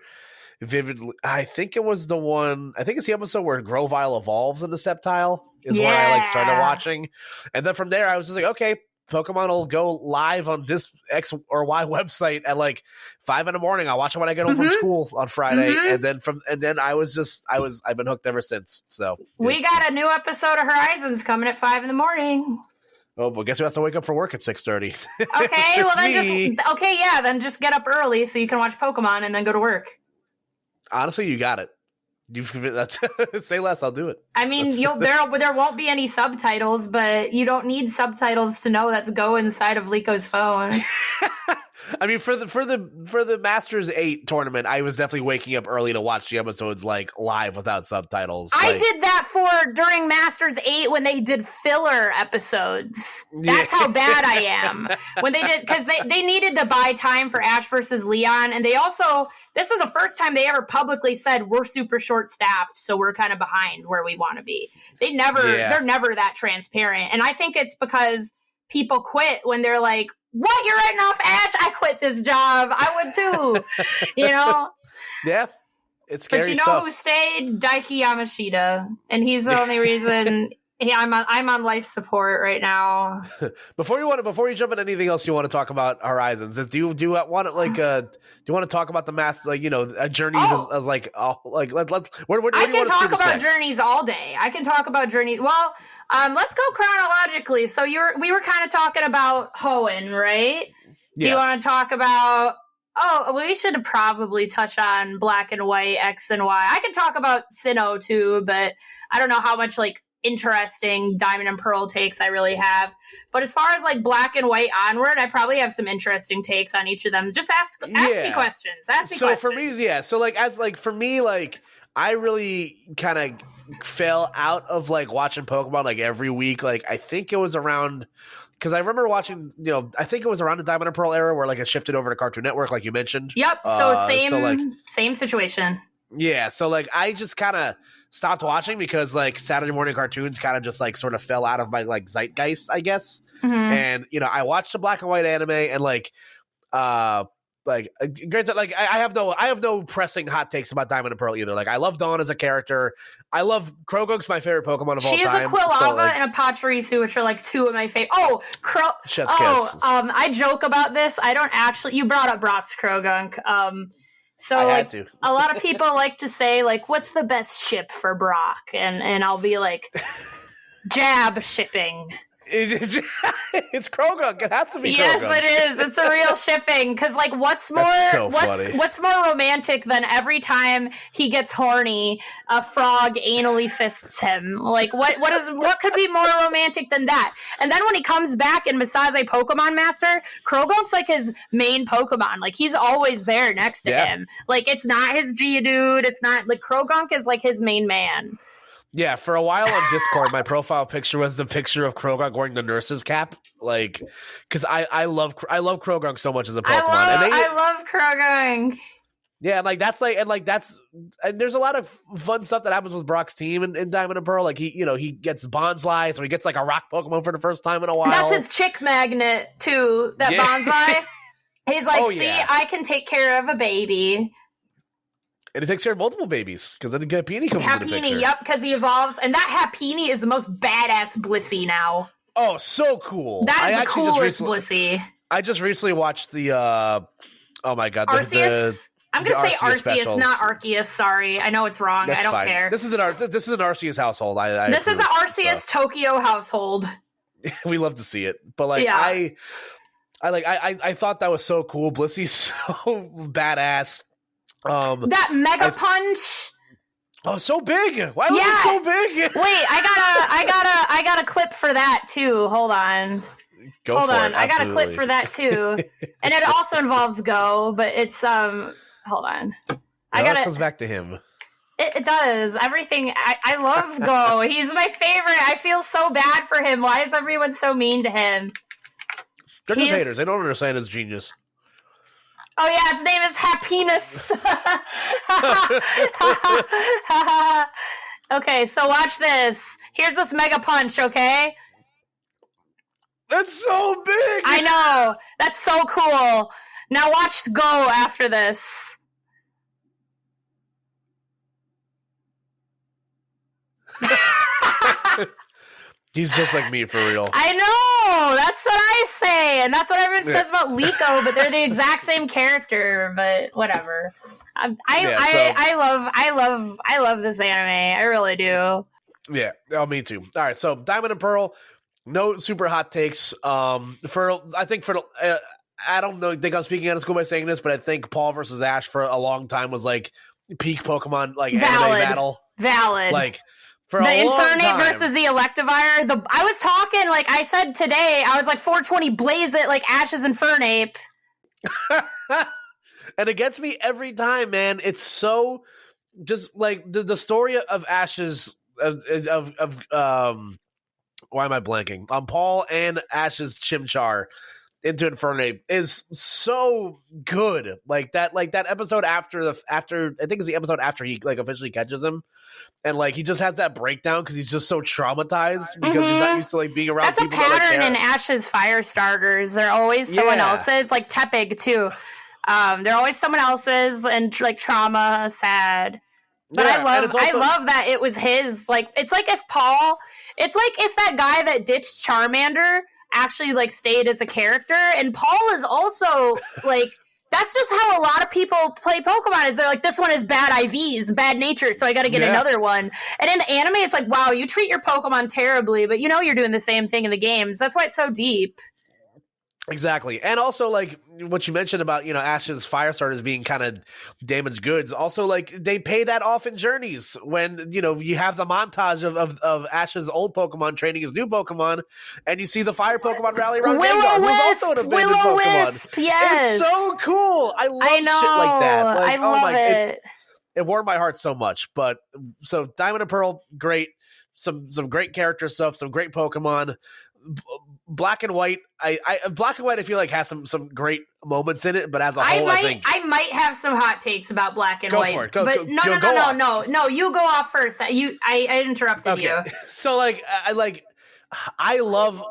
A: vividly. I think it was it's the episode where Grovyle evolves in the Sceptile is where I like started watching. And then from there I was just like, okay, Pokemon will go live on this X or Y website at like 5 a.m. I'll watch it when I get home from school on Friday, and then I've been hooked ever since. So
B: we got a new episode of Horizons coming at 5 a.m.
A: Oh, well, guess who has to wake up for work at 6:30?
B: Okay, well then then just get up early so you can watch Pokemon and then go to work.
A: Honestly, you got it. Say less, I'll do it.
B: I mean, there won't be any subtitles, but you don't need subtitles to know that's Go inside of Lico's phone.
A: I mean, for the Masters 8 tournament, I was definitely waking up early to watch the episodes like live without subtitles.
B: I did that during Masters 8 when they did filler episodes. That's how bad I am. When they did, because they needed to buy time for Ash versus Leon, and they also, this is the first time they ever publicly said we're super short staffed, so we're kind of behind where we want to be. They're never that transparent, and I think it's because people quit when they're like, what, you're writing off Ash? I quit this job. I would too.
A: Yeah, it's scary.
B: But
A: stuff.
B: Who stayed? Daiki Yamashita, and he's the only reason. I'm on life support right now.
A: Before you jump into anything else you want to talk about Horizons, do you want to talk about the mass Journeys as like let's where
B: I can talk about Journeys all day. I can talk about Journeys. Well, let's go chronologically. So we were kind of talking about Hoenn, right? Do you want to talk about? Oh, we should probably touch on Black and White, X and Y. I can talk about Sinnoh too, but I don't know how much like interesting Diamond and Pearl takes I really have. But as far as like Black and White onward, I probably have some interesting takes on each of them. Just ask me questions.
A: For me, I really kind of fell out of like watching Pokemon like every week. Like I think it was around, because I remember watching, I think it was around the Diamond and Pearl era where like it shifted over to Cartoon Network, like you mentioned.
B: Yep. Same situation.
A: Yeah, so like I just kind of stopped watching because like Saturday morning cartoons kind of just like sort of fell out of my like zeitgeist, I guess.
B: Mm-hmm.
A: And I watched the Black and White anime, and granted, like I have no pressing hot takes about Diamond and Pearl either. Like I love Dawn as a character. I love Krogunk's my favorite Pokemon of all time.
B: She is a Quilava and a Pachirisu, which are like two of my favorite. Oh,
A: Chef's kiss.
B: I joke about this. I don't actually. You brought up Brock's Krogunk. So like a lot of people like to say like, what's the best ship for Brock? And I'll be like, jab shipping.
A: It's Krogunk. It has to be.
B: Yes,
A: Krogunk.
B: it is. It's a real shipping. Because like, what's more romantic than every time he gets horny, a frog anally fists him? Like, what could be more romantic than that? And then when he comes back in Masaze Pokemon Master, Krogunk's like his main Pokemon. Like he's always there next to him. Like it's not his Geodude. It's not like Krogunk is like his main man.
A: Yeah, for a while on Discord, my profile picture was the picture of Krogunk wearing the nurse's cap. Like, because I love Krogunk so much as a Pokemon.
B: I love Krogunk.
A: Yeah, and there's a lot of fun stuff that happens with Brock's team in Diamond and Pearl. Like he gets Bonsai, so he gets like a rock Pokemon for the first time in a while.
B: That's his chick magnet too. That Bonsai. He's like, I can take care of a baby.
A: And he takes care of multiple babies because then the Happini comes into the
B: Happini,
A: picture.
B: yep, because he evolves, and that Happini is the most badass Blissey now.
A: Oh, so cool!
B: That is the coolest Blissey.
A: I just recently watched the. Oh my god,
B: Arceus. I'm gonna say Arceus,
A: specials.
B: not Arceus. Sorry, I know it's wrong.
A: That's
B: I don't
A: fine.
B: care.
A: This is an Arceus household.
B: This is an Arceus Tokyo household.
A: We love to see it, but like I thought that was so cool. Blissey's so badass.
B: That Mega Punch.
A: Oh, so big! Why was it so big?
B: Wait, I got a clip for that too. Hold on. Hold on. I got a clip for that too. And it also involves Go, but it's hold on.
A: It comes back to him.
B: It does. Everything I love Go. He's my favorite. I feel so bad for him. Why is everyone so mean to him?
A: They're just haters. They don't understand his genius.
B: Oh yeah, its name is Happiness. Okay, so watch this. Here's this Mega Punch, okay?
A: That's so big!
B: I know! That's so cool. Now watch Go after this.
A: He's just like me, for real.
B: I know! That's what I say! And that's what everyone says about Liko, but they're the exact same character, but whatever. I love this anime. I really do.
A: Yeah, oh, me too. All right, so Diamond and Pearl, no super hot takes. I don't know. I think I'm speaking out of school by saying this, but I think Paul versus Ash for a long time was like peak Pokemon anime battle.
B: Valid.
A: Like for
B: the
A: a long
B: Infernape
A: time.
B: versus the Electivire. I was talking like I said today. I was like 420 blaze it like Ash's Infernape.
A: And it gets me every time, man. It's so just like the story of Ash's why am I blanking? Paul and Ash's Chimchar into Infernape is so good. Like that episode after I think it's the episode after he like officially catches him, and like he just has that breakdown because he's just so traumatized because he's not used to like being around.
B: That's
A: people
B: a pattern
A: that, like,
B: in Ash's fire starters. They're always someone else's, like Tepig too. They're always someone else's and like trauma, sad. But I love that it was his. Like it's like if that guy that ditched Charmander actually like stayed as a character, and Paul is also like that's just how a lot of people play Pokemon. Is they're like, this one is bad IVs, bad nature, so I got to get another one. And in the anime, it's like, wow, you treat your Pokemon terribly, but you know you're doing the same thing in the games. That's why it's so deep.
A: Exactly. And also like what you mentioned about, Ash's fire starters being kind of damaged goods. Also, like they pay that off in Journeys when, you have the montage of Ash's old Pokemon training his new Pokemon, and you see the fire Pokemon rally around Gengar, who's also an abandoned Pokemon.
B: Yes.
A: It's so cool. I love shit like that. Like,
B: I love it.
A: It warmed my heart so much. But so Diamond and Pearl, great. Some great character stuff, some great Pokemon. Black and White, Black and White, I feel like has some great moments in it, but as a whole,
B: I might have some hot takes about Black and White.
A: Go for it.
B: No, you go off first. I interrupted you.
A: So like, I love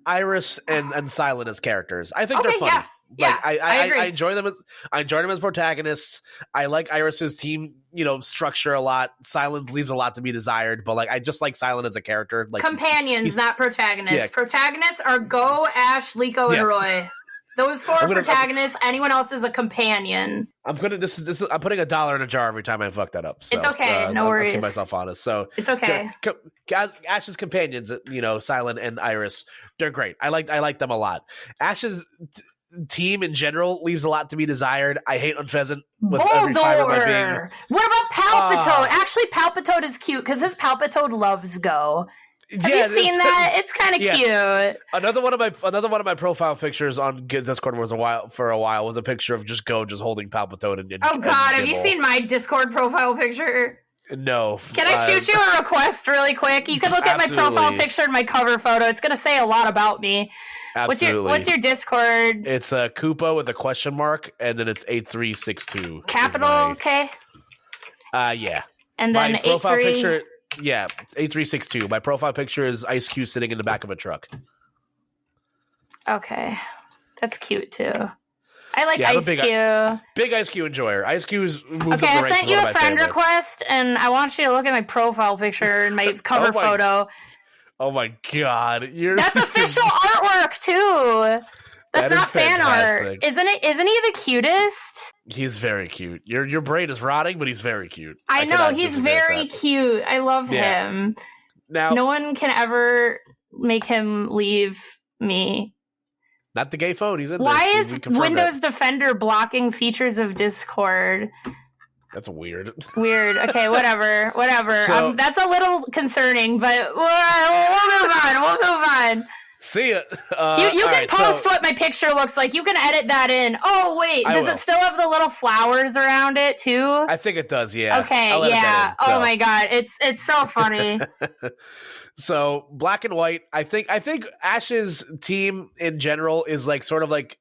A: Iris and Silent as characters. I think they're funny.
B: Yeah.
A: Like
B: I agree.
A: I enjoy them as protagonists. I like Iris's team, structure a lot. Silence leaves a lot to be desired, but like I just like Silent as a character. Like
B: companions, not protagonists. Yeah. Protagonists are Go, Ash, Liko, and Roy. Those four protagonists. Anyone else is a companion.
A: I'm putting $1 in a jar every time I fuck that up. So,
B: it's okay. No worries.
A: I'll keep myself honest. So
B: it's okay.
A: Ash's companions, Silent and Iris, they're great. I like them a lot. Ash's team in general leaves a lot to be desired. I hate Unpheasant with every fiber of my being.
B: What about Palpitoad? Actually, Palpitoad is cute because his Palpitoad loves Go. Have you seen that? It's kind of cute.
A: Another one of my profile pictures on Discord was a picture of just Go just holding Palpitoad and
B: oh god, have you seen my Discord profile picture?
A: No.
B: Can I shoot you a request really quick? You can look at my profile picture and my cover photo. It's going to say a lot about me.
A: Absolutely.
B: What's your Discord?
A: It's a Koopa with a question mark, and then it's 8362.
B: Capital K?
A: Yeah.
B: And then
A: my profile picture, yeah, 8362. My profile picture is Ice Cube sitting in the back of a truck.
B: Okay. That's cute, too. I like Ice Cube.
A: Big Ice Cube enjoyer. Ice Cube's moved
B: Okay,
A: up the
B: I
A: ranks
B: sent you
A: as
B: a
A: one of my
B: friend
A: favorites.
B: request, and I want you to look at my profile picture and my cover photo.
A: Oh my god,
B: That's official artwork too. That's not fan
A: fantastic.
B: art, isn't it? Isn't he the cutest?
A: He's very cute. Your brain is rotting, but he's very cute.
B: I know he's very cute. I love him.
A: Now,
B: no one can ever make him leave me.
A: Not the gay phone. He's in
B: Why
A: this.
B: is Windows Defender blocking features of Discord?
A: That's weird.
B: Weird. Okay, whatever.
A: So,
B: that's a little concerning, but we'll move on.
A: See ya.
B: You can post what my picture looks like. You can edit that in. Oh, wait. Does it still have the little flowers around it, too?
A: I think it does, yeah.
B: Okay, yeah. Oh, my God. It's so funny.
A: So, Black and White, I think Ash's team in general is like sort of like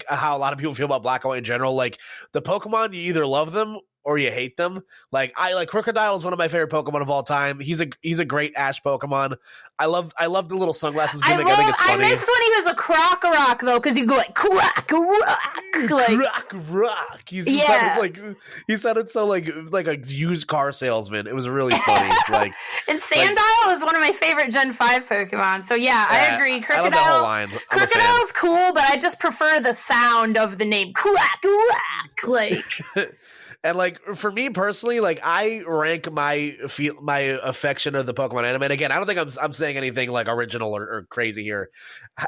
A: how a lot of people feel about Black and White in general. Like, the Pokemon, you either love them or you hate them. Like, I like Crocodile is one of my favorite Pokemon of all time. He's a great Ash Pokemon. I love the little sunglasses gimmick. I think it's funny.
B: I miss when he was a Crocorock though, because you go like Croc, like
A: Rock. He sounded so like a used car salesman. It was really funny. Like,
B: and Sandile is one of my favorite Gen 5 Pokemon. So yeah, I agree. Crocodile,
A: I love that whole line.
B: Crocodile's cool, but I just prefer the sound of the name Croc, like.
A: And like for me personally, like I rank my affection of the Pokemon anime. And again, I don't think I'm saying anything like original or crazy here.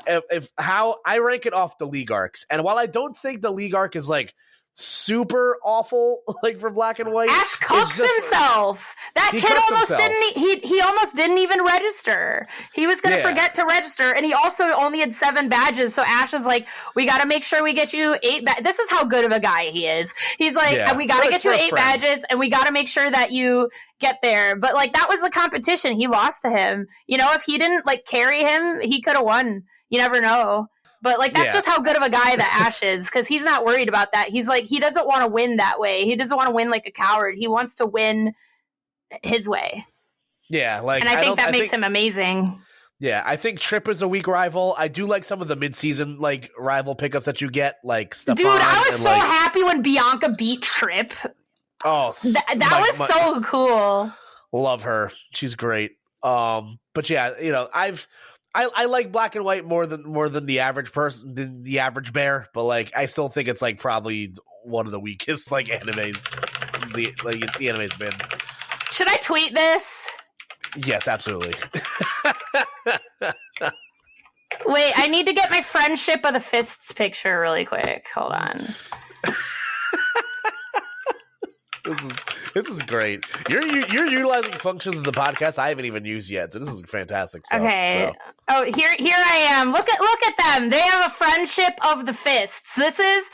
A: If how I rank it off the League arcs, and while I don't think the League arc is like super awful, like for Black and White,
B: Ash cooks himself. That kid almost didn't. He almost didn't even register. He was going to forget to register, and he also only had 7 badges. So Ash is like, "We got to make sure we get you 8. This is how good of a guy he is. He's like, "We got to get you 8 badges, and we got to make sure that you get there." But like that was the competition. He lost to him. You know, if he didn't like carry him, he could have won. You never know. But, like, that's just how good of a guy that Ash is, because he's not worried about that. He's like, he doesn't want to win that way. He doesn't want to win like a coward. He wants to win his way.
A: Yeah, like,
B: and I think that makes him amazing.
A: Yeah, I think Trip is a weak rival. I do like some of the mid-season, like, rival pickups that you get, like, stuff.
B: Dude, I was so happy when Bianca beat Trip.
A: Oh,
B: that was so cool.
A: Love her. She's great. But, yeah, you know, I like Black and White more than the average person, the average bear, but like I still think it's like probably one of the weakest like animes the anime's been.
B: Should I tweet this?
A: Yes, absolutely.
B: Wait, I need to get my Friendship of the Fists picture really quick. Hold on.
A: This is great. You're utilizing functions of the podcast I haven't even used yet, so this is fantastic stuff.
B: Okay. So. Oh, here I am. Look at them. They have a Friendship of the Fists. This is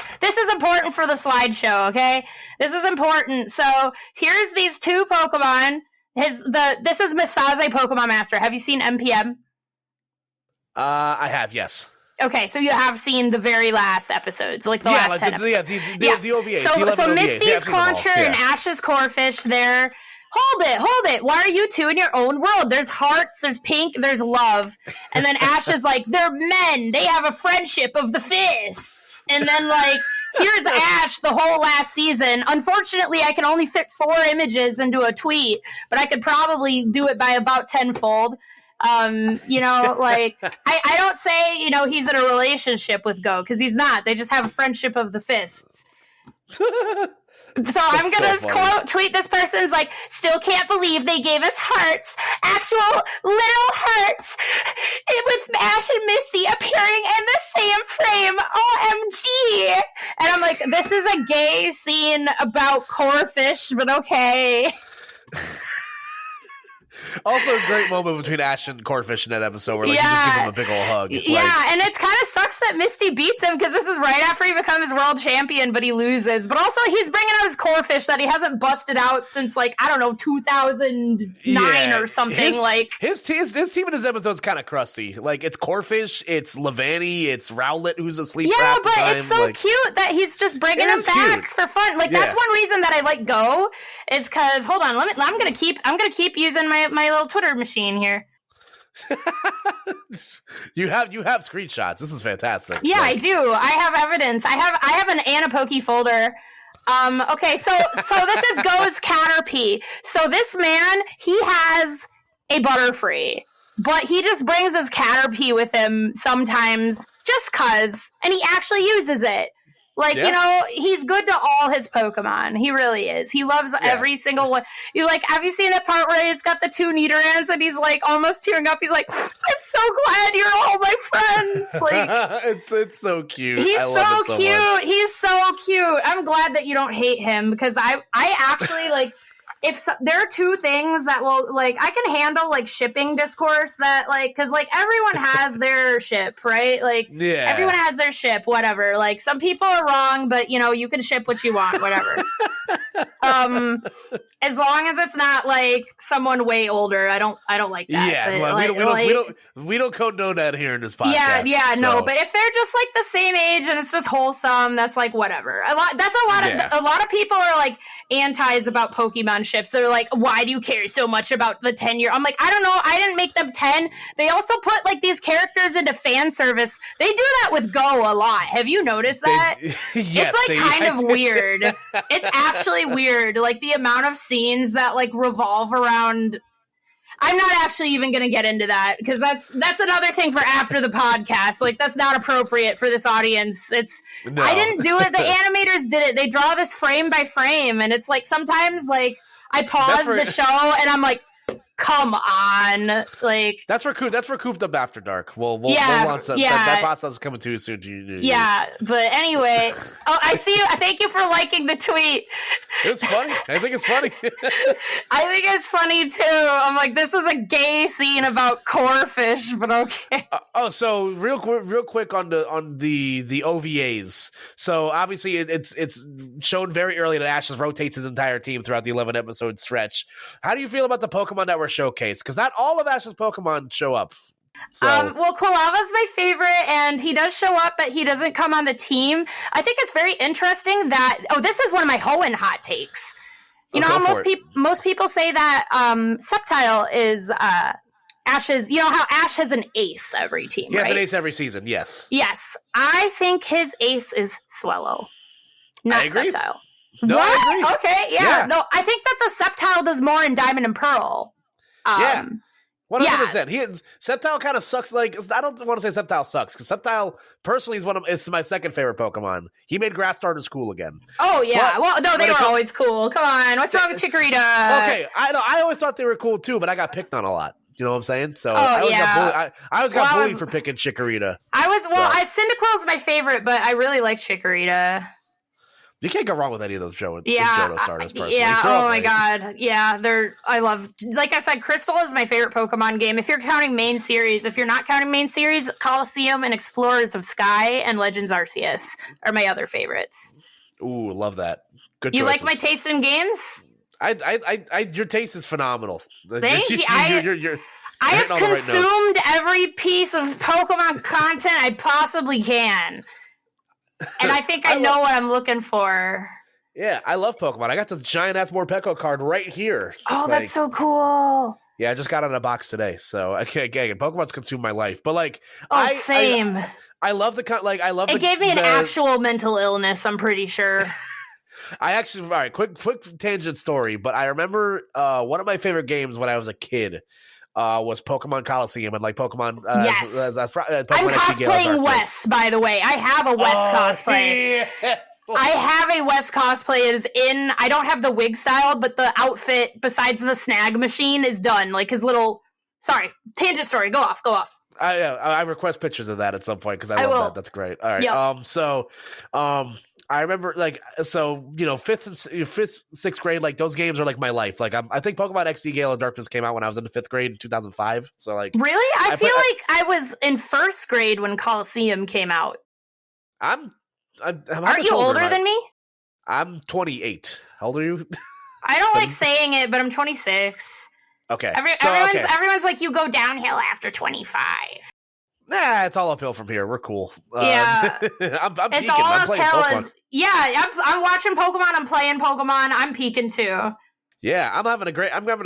B: important for the slideshow. Okay, this is important. So here's these 2 Pokemon. This is Misaze Pokemon Master. Have you seen MPM?
A: I have, yes.
B: Okay, so you have seen the very last episodes, like the last 10 episodes.
A: The OVAs.
B: So Misty's Concher and Ash's Corphish, they're... Hold it. Why are you 2 in your own world? There's hearts, there's pink, there's love. And then Ash is like, they're men. They have a Friendship of the Fists. And then, like, here's Ash the whole last season. Unfortunately, I can only fit 4 images into a tweet, but I could probably do it by about 10-fold. You know, like I don't say, you know, he's in a relationship with Go, because he's not. They just have a Friendship of the Fists. So I'm gonna tweet this person's like, still can't believe they gave us hearts, actual literal hearts, with Ash and Misty appearing in the same frame. OMG! And I'm like, this is a gay scene about Corphish, but okay.
A: Also, a great moment between Ash and Corphish in that episode where like, he just gives him a big old hug.
B: Yeah, and it kind of sucks that Misty beats him because this is right after he becomes world champion, but he loses. But also, he's bringing out his Corphish that he hasn't busted out since, like, I don't know, 2009 or something.
A: His team in his episode's kind of crusty. Like, it's Corphish, it's Levani, it's Rowlet, who's asleep.
B: Yeah, but it's so cute that he's just bringing him back for fun. Like, that's one reason that I like Go, is because, hold on, I'm gonna keep using my little Twitter machine here.
A: You have screenshots. This is fantastic.
B: Yeah, I do. I have evidence. I have an Anapoke folder. Okay, so this is Go's Caterpie. So this man, he has a Butterfree, but he just brings his Caterpie with him sometimes just cuz, and he actually uses it. Like, you know, he's good to all his Pokemon. He really is. He loves every single one. You like, have you seen that part where he's got the 2 Nidorans and he's like almost tearing up? He's like, I'm so glad you're all my friends. Like,
A: it's so cute.
B: He's so cute.
A: Much.
B: He's so cute. I'm glad that you don't hate him because I actually like. There are 2 things that will, like, I can handle, like, shipping discourse that, like, because, like, everyone has their ship, right? Like, everyone has their ship, whatever. Like, some people are wrong, but, you know, you can ship what you want, whatever. As long as it's not, like, someone way older, I don't like that.
A: Yeah,
B: but,
A: well, we don't condone that here in this podcast.
B: No, but if they're just, like, the same age and it's just wholesome, that's, like, whatever. A lot of people are, like, antis about Pokemon ships. They're like, why do you care so much about the 10-year? I'm like, I don't know. I didn't make them 10. They also put like these characters into fan service. They do that with Go a lot. Have you noticed that? It's like kind of weird. It's actually weird. Like the amount of scenes that like revolve around. I'm not actually even going to get into that because that's another thing for after the podcast. Like that's not appropriate for this audience. I didn't do it. The animators did it. They draw this frame by frame, and it's like sometimes like I pause the show and I'm like, come on, like
A: that's for Koop'd Up After Dark. We'll launch that. That process is coming too soon.
B: But anyway, I see you. Thank you for liking the tweet.
A: It's funny. I think it's funny.
B: I think it's funny too. I'm like, this is a gay scene about Corphish, but okay.
A: So real quick on the OVAs. So obviously it's shown very early that Ash rotates his entire team throughout the 11 episode stretch. How do you feel about the Pokemon Network showcase? Because not all of Ash's Pokemon show up. So.
B: Well, Quilava's my favorite, and he does show up, but he doesn't come on the team. I think it's very interesting that. Oh, this is one of my Hoenn hot takes. You know how most people say that Sceptile is Ash's. You know how Ash has an ace every team.
A: He has
B: right?
A: an ace every season. Yes.
B: Yes, I think his ace is Swellow, not Sceptile.
A: No,
B: what?
A: I agree.
B: Okay, yeah. No, I think that the Sceptile does more in Diamond and Pearl.
A: 100%. Sceptile kind of sucks. Like I don't want to say Sceptile sucks because Sceptile personally is my second favorite Pokemon. He made grass starters cool again.
B: Oh yeah, they were always cool. Come on, what's wrong with Chikorita?
A: Okay, I know. I always thought they were cool too, but I got picked on a lot. You know what I'm saying? So I always got bullied for picking Chikorita.
B: Cyndaquil's my favorite, but I really like Chikorita.
A: You can't go wrong with any of those Johto starters.
B: Yeah. Oh my god. Yeah. Like I said, Crystal is my favorite Pokemon game. If you're counting main series, if you're not counting main series, Colosseum and Explorers of Sky and Legends Arceus are my other favorites.
A: Ooh, love that. Good.
B: You
A: choices.
B: like my taste in games?
A: Your taste is phenomenal.
B: Thank you. I have consumed every piece of Pokemon content I possibly can. And I think I know what I'm looking for.
A: Yeah, I love Pokemon. I got this giant-ass Morpeko card right here.
B: Oh, that's so cool.
A: Yeah, I just got it in a box today. So, Pokemon's consumed my life. But, like...
B: same.
A: I love the... It
B: gave me an actual mental illness, I'm pretty sure.
A: All right, quick tangent story. But I remember one of my favorite games when I was a kid was Pokemon Colosseum and like Pokemon.
B: Yes,
A: Pokemon
B: I'm cosplaying Wes. By the way, I have a Wes cosplay. Yes. I have a Wes cosplay. It is in. I don't have the wig style, but the outfit besides the snag machine is done. Like his little. Sorry, tangent story. Go off.
A: I request pictures of that at some point because I love that. That's great. All right. Yep. I remember, fifth, sixth grade, like those games are like my life. Like I think Pokemon XD Gale of Darkness came out when I was in the 5th grade in 2005. So like,
B: really, I feel like I was in 1st grade when Colosseum came out.
A: Aren't
B: you older than me?
A: I'm 28. How old are you?
B: I don't like saying it, but I'm 26.
A: Okay.
B: Everyone's like, you go downhill after 25.
A: Nah, it's all uphill from here. We're cool.
B: Yeah.
A: I'm
B: it's
A: peaking.
B: all
A: I'm playing
B: uphill.
A: Pokemon.
B: I'm watching Pokemon. I'm playing Pokemon. I'm peaking too.
A: Yeah, I'm having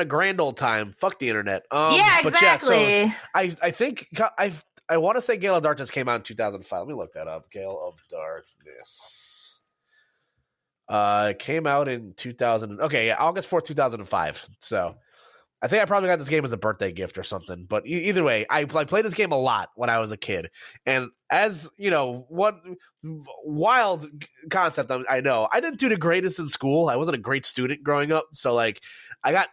A: a grand old time. Fuck the internet.
B: Yeah,
A: but
B: exactly.
A: Yeah, so I think I want to say Gale of Darkness came out in 2005. Let me look that up. Gale of Darkness. It came out in 2000. Okay, yeah, August 4th, 2005. So I think I probably got this game as a birthday gift or something. But either way, I played this game a lot when I was a kid. And as, you know, what wild concept I know. I didn't do the greatest in school. I wasn't a great student growing up. So, like, I got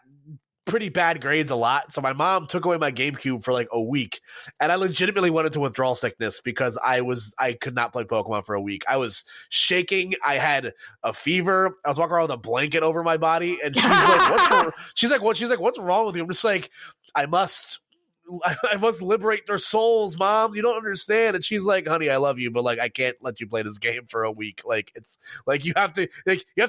A: pretty bad grades a lot. So my mom took away my GameCube for like a week. And I legitimately went into withdrawal sickness because I could not play Pokemon for a week. I was shaking. I had a fever. I was walking around with a blanket over my body. And she's like, what's wrong? She's like, what's wrong with you? I'm just like, I must liberate their souls, Mom. You don't understand. And she's like, honey, I love you, but like I can't let you play this game for a week. Like it's like you have to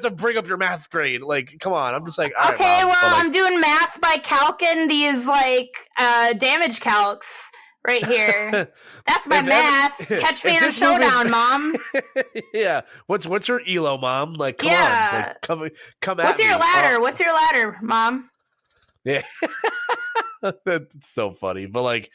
A: bring up your math grade. Like, come on. I'm just like, all
B: okay,
A: right, Mom.
B: well,
A: like,
B: I'm doing math by calcing these like damage calcs right here. That's my math. Catch me in a showdown, Mom.
A: Yeah. What's your elo, Mom? Like, come
B: Yeah.
A: on. Like, come at
B: What's
A: me.
B: your ladder? What's your ladder, Mom?
A: Yeah. That's so funny. But like,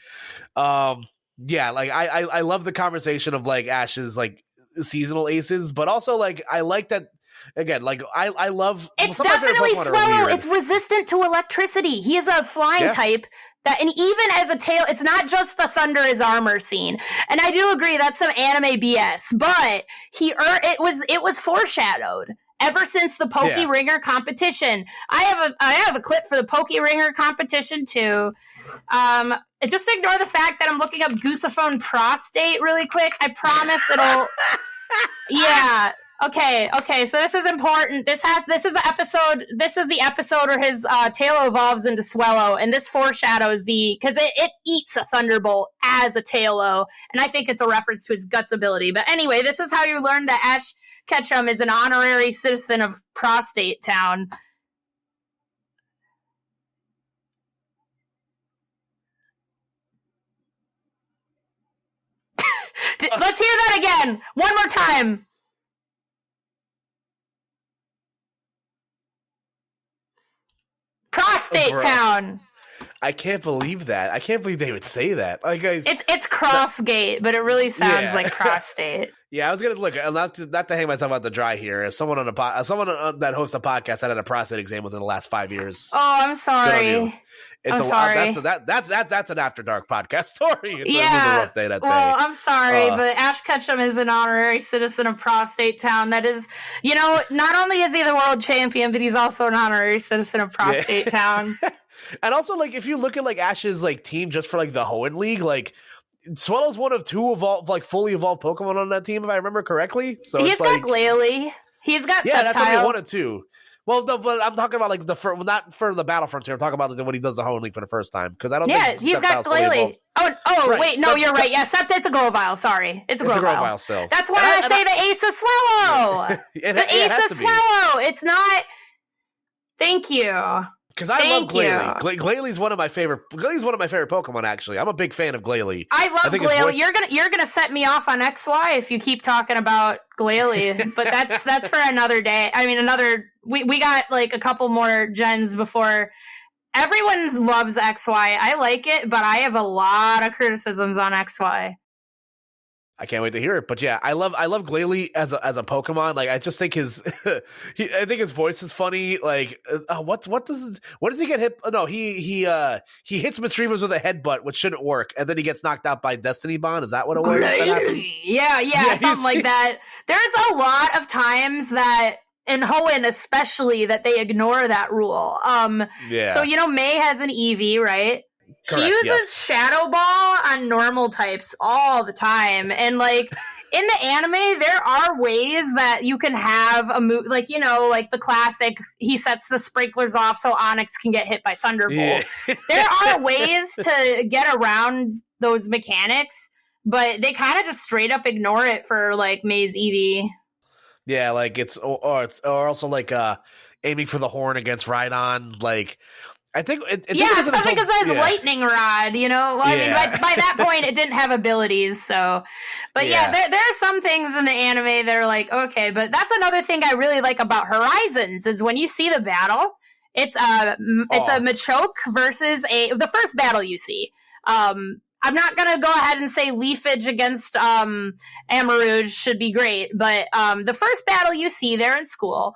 A: yeah, like I love the conversation of like Ash's like seasonal aces, but also like I like that again, like I love
B: it's definitely Swallow. It's resistant to electricity. He is a flying type. That, and even as a tail, it's not just the thunder is armor scene. And I do agree that's some anime BS, but it was foreshadowed ever since the Poke Ringer competition. I have a clip for the Poke Ringer competition too. Just ignore the fact that I'm looking up Goosaphone prostate really quick. I promise it'll. Yeah. Okay, so this is important. This is the episode where his tail evolves into Swellow, and this foreshadows because it eats a Thunderbolt as a Tailo, and I think it's a reference to his Guts ability. But anyway, this is how you learn that Ash Ketchum is an honorary citizen of Prostate Town. Let's hear that again! One more time! Prostate Town.
A: I can't believe that. I can't believe they would say that. Like,
B: it's Crossgate, but it really sounds like prostate.
A: Yeah, I was gonna look. Not to hang myself out to dry here. As someone that hosts a podcast that had a prostate exam within the last 5 years.
B: Oh, I'm sorry.
A: I'm sorry. That's an After Dark podcast story. It's a rough day that day.
B: Well, I'm sorry, but Ash Ketchum is an honorary citizen of Prostate Town. That is, not only is he the world champion, but he's also an honorary citizen of Prostate Town.
A: And also, like, if you look at like Ash's like team just for like the Hoenn League, like Swellow's one of two fully evolved Pokemon on that team, if I remember correctly. So
B: he's got Glalie. He's got Sceptile.
A: That's only one of two. Well, no, but I'm talking about like not for the Battle Frontier. I'm talking about when he does the Hoenn League for the first time because I don't. Yeah,
B: he's got Glalie. Oh, right. Wait, no, you're right. Yeah, it's a Grovyle. Sorry, it's a Grovyle
A: still.
B: That's why I say the Ace of Swallow. The Ace of Swallow. It's not. Thank you.
A: Because I love Glalie. Glalie one of my favorite. Glalie one of my favorite Pokemon. Actually, I'm a big fan of Glalie.
B: I love Glalie. You're gonna set me off on XY if you keep talking about Glalie. But that's for another day. I mean, we got like a couple more gens before. Everyone loves XY. I like it, but I have a lot of criticisms on XY.
A: I can't wait to hear it. But yeah, I love Glalie as a Pokemon. Like, I just think his voice is funny. Like, what does he get hit? No, he hits Misdreavus with a headbutt, which shouldn't work, and then he gets knocked out by Destiny Bond. Is that what it was?
B: Yeah, something like that. There's a lot of times that in Hoenn especially that they ignore that rule. So May has an Eevee, right? Correct, she uses Shadow Ball on normal types all the time. And, like, in the anime, there are ways that you can have a move, like, like the classic, he sets the sprinklers off so Onyx can get hit by Thunderbolt. Yeah. There are ways to get around those mechanics, but they kind of just straight up ignore it for, like, May's Eevee.
A: Yeah, like, it's also, like, aiming for the horn against Rhydon, like... I think
B: especially because it has lightning rod, Well, I mean, by that point, it didn't have abilities, so. But there are some things in the anime that are like, okay, but that's another thing I really like about Horizons is when you see the battle, It's a Machoke versus the first battle you see. I'm not gonna go ahead and say Leafage against Amarouge should be great, but the first battle you see, they're in school,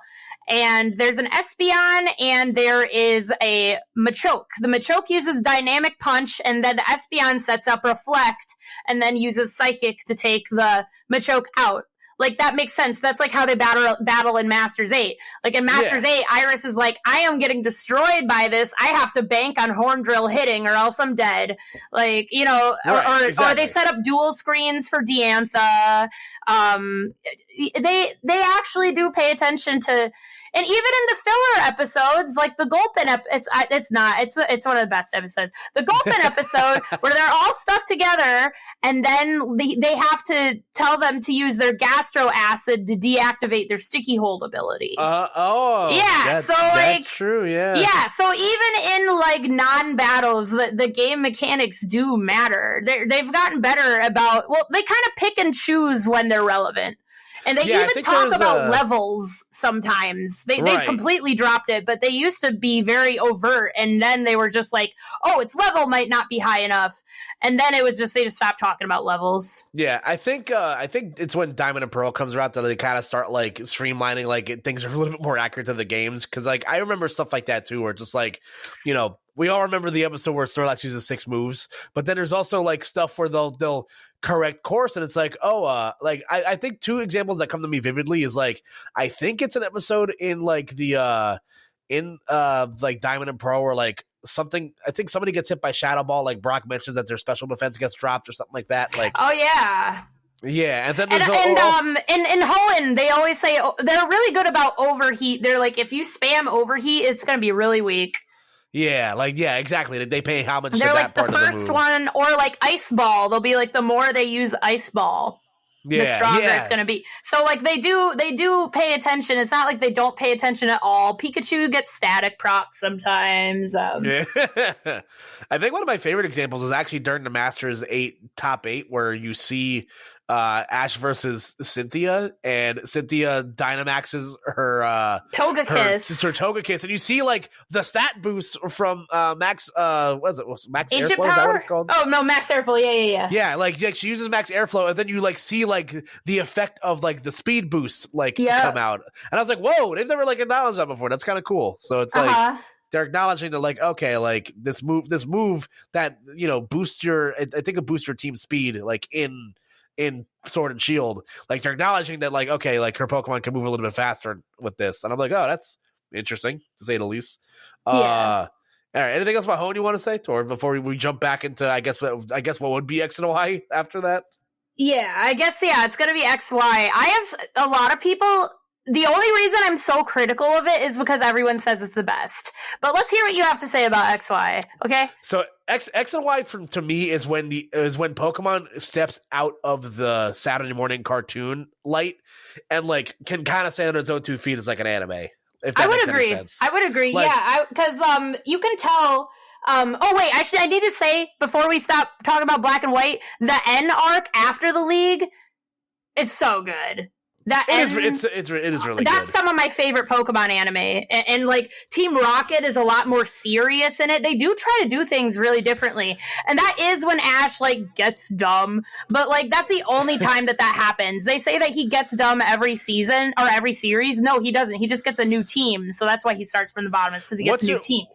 B: and there's an Espeon and there is a Machoke. The Machoke uses Dynamic Punch, and then the Espeon sets up Reflect, and then uses Psychic to take the Machoke out. Like, that makes sense. That's like how they battle in Masters 8. Like, in Masters 8, Iris is like, I am getting destroyed by this. I have to bank on Horn Drill hitting or else I'm dead. Like, you know, or they set up dual screens for Diantha. They actually do pay attention to... And even in the filler episodes, like the Gulpin it's one of the best episodes. The Gulpin episode where they're all stuck together, and then they have to tell them to use their gastro acid to deactivate their sticky hold ability. That's true. Yeah. So even in like non-battles, the game mechanics do matter. They've gotten better about. Well, they kind of pick and choose when they're relevant. And they even talk about levels sometimes. They completely dropped it, but they used to be very overt, and then they were just like, oh, its level might not be high enough. And then it was just, they just stopped talking about levels.
A: Yeah, I think it's when Diamond and Pearl comes around that they kind of start like streamlining, like things are a little bit more accurate to the games. Because like I remember stuff like that too, where it's just like, you know, we all remember the episode where Snorlax uses 6 moves, but then there's also like stuff where they'll correct course, and it's like, like I think 2 examples that come to me vividly is like, I think it's an episode in like the like Diamond and Pearl where like something, I think somebody gets hit by Shadow Ball, like Brock mentions that their special defense gets dropped or something like that. Like,
B: oh yeah.
A: Yeah, and then there's
B: in Hoenn, they always say they're really good about overheat. They're like, if you spam overheat, it's going to be really weak.
A: Yeah, like, yeah, exactly. They pay how much.
B: They're like
A: that
B: the first one, or like Ice Ball. They'll be like, the more they use Ice Ball, the stronger it's going to be. So like they do pay attention. It's not like they don't pay attention at all. Pikachu gets static procs sometimes.
A: Yeah. I think one of my favorite examples is actually during the Masters 8 top 8, where you see Ash versus Cynthia, and Cynthia Dynamaxes her
B: Togekiss.
A: Her Togekiss, and you see like the stat boost from Max. What is it? Max
B: Ancient
A: Airflow?
B: Power?
A: Is that what it's called?
B: Oh no, Max Airflow. Yeah.
A: Yeah, like she uses Max Airflow, and then you like see like the effect of like the speed boosts like come out, and I was like, whoa, they've never like acknowledged that before. That's kind of cool. So it's like. They're acknowledging that, like, okay, like this move that, you know, boosts your, I think it boosts your team speed, like in Sword and Shield. Like, they're acknowledging that, like, okay, like her Pokemon can move a little bit faster with this, and I'm like, oh, that's interesting to say the least. All right, anything else about Hoenn you want to say, Tor, before we jump back into I guess what would be X and Y after that?
B: Yeah, I guess it's gonna be XY. I have a lot of people. The only reason I'm so critical of it is because everyone says it's the best. But let's hear what you have to say about XY, okay?
A: So X and Y to me is when Pokemon steps out of the Saturday morning cartoon light and like can kind of stand on its own 2 feet as like an anime. If that makes any sense.
B: I would agree.
A: Like,
B: yeah, because you can tell. Oh wait, I need to say before we stop talking about Black and White, the N arc after the League is so good. It is really that's good. Some of my favorite Pokemon anime, and like Team Rocket is a lot more serious in it. They do try to do things really differently, and that is when Ash like gets dumb, but like that's the only time that happens. They say that he gets dumb every season or every series. No, he doesn't. He just gets a new team, so that's why he starts from the bottom, is because he gets a new team.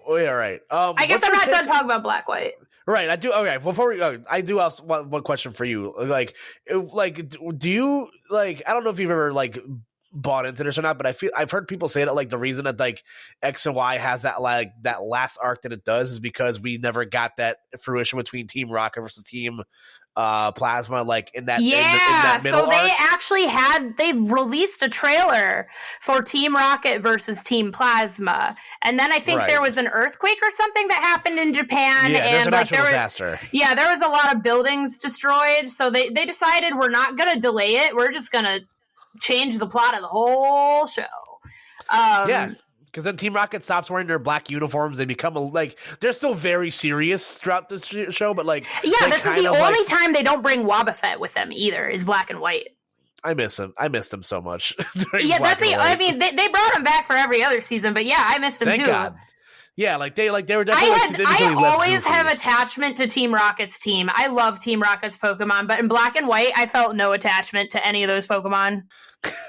A: Oh yeah, right.
B: I guess I'm not done talking about Black White.
A: Right, I do. Okay, before we, I do also one question for you. Like, do you like? I don't know if you've ever like bought into this or not, but I've heard people say that like the reason that like X and Y has that like that last arc that it does is because we never got that fruition between Team Rocket versus Team Plasma, like in that in that middle
B: so they
A: arc.
B: actually they released a trailer for Team Rocket versus Team Plasma, and then I think there was an earthquake or something that happened in Japan, and like
A: disaster.
B: There was a lot of buildings destroyed, so they decided, we're not gonna delay it, we're just gonna change the plot of the whole show.
A: Because then Team Rocket stops wearing their black uniforms. They become they're still very serious throughout this show, but like,
B: this is the only time they don't bring Wobbuffet with them either, is Black and White.
A: I miss him. I missed him so much. during
B: Yeah,
A: Black
B: that's
A: and
B: the. I
A: White.
B: mean, they brought him back for every other season, but yeah, I missed him
A: Thank
B: too.
A: God. Yeah, they were definitely
B: I
A: less
B: always
A: goofy.
B: have attachment to Team Rocket's team. I love Team Rocket's Pokemon, but in Black and White, I felt no attachment to any of those Pokemon.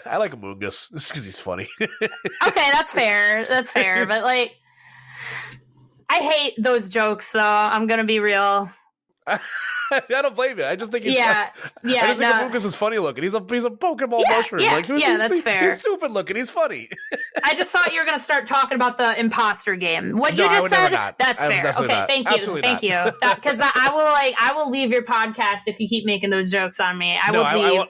A: I like Amoonguss just because he's funny.
B: Okay, that's fair. That's fair. But like, I hate those jokes, though. I'm gonna be real.
A: I don't blame you. I just think he's
B: Yeah, yeah.
A: I just think Amoonguss is funny looking. He's a Pokeball
B: Yeah,
A: mushroom.
B: yeah,
A: Like,
B: yeah, that's fair.
A: He's stupid looking. He's funny.
B: I just thought you were gonna start talking about the imposter game. What
A: No,
B: you
A: I
B: just
A: would never
B: said,
A: not.
B: that's
A: I would
B: fair.
A: definitely
B: Okay,
A: not.
B: thank you,
A: Absolutely
B: thank
A: not.
B: you. Because I will leave your podcast if you keep making those jokes on me. I will leave.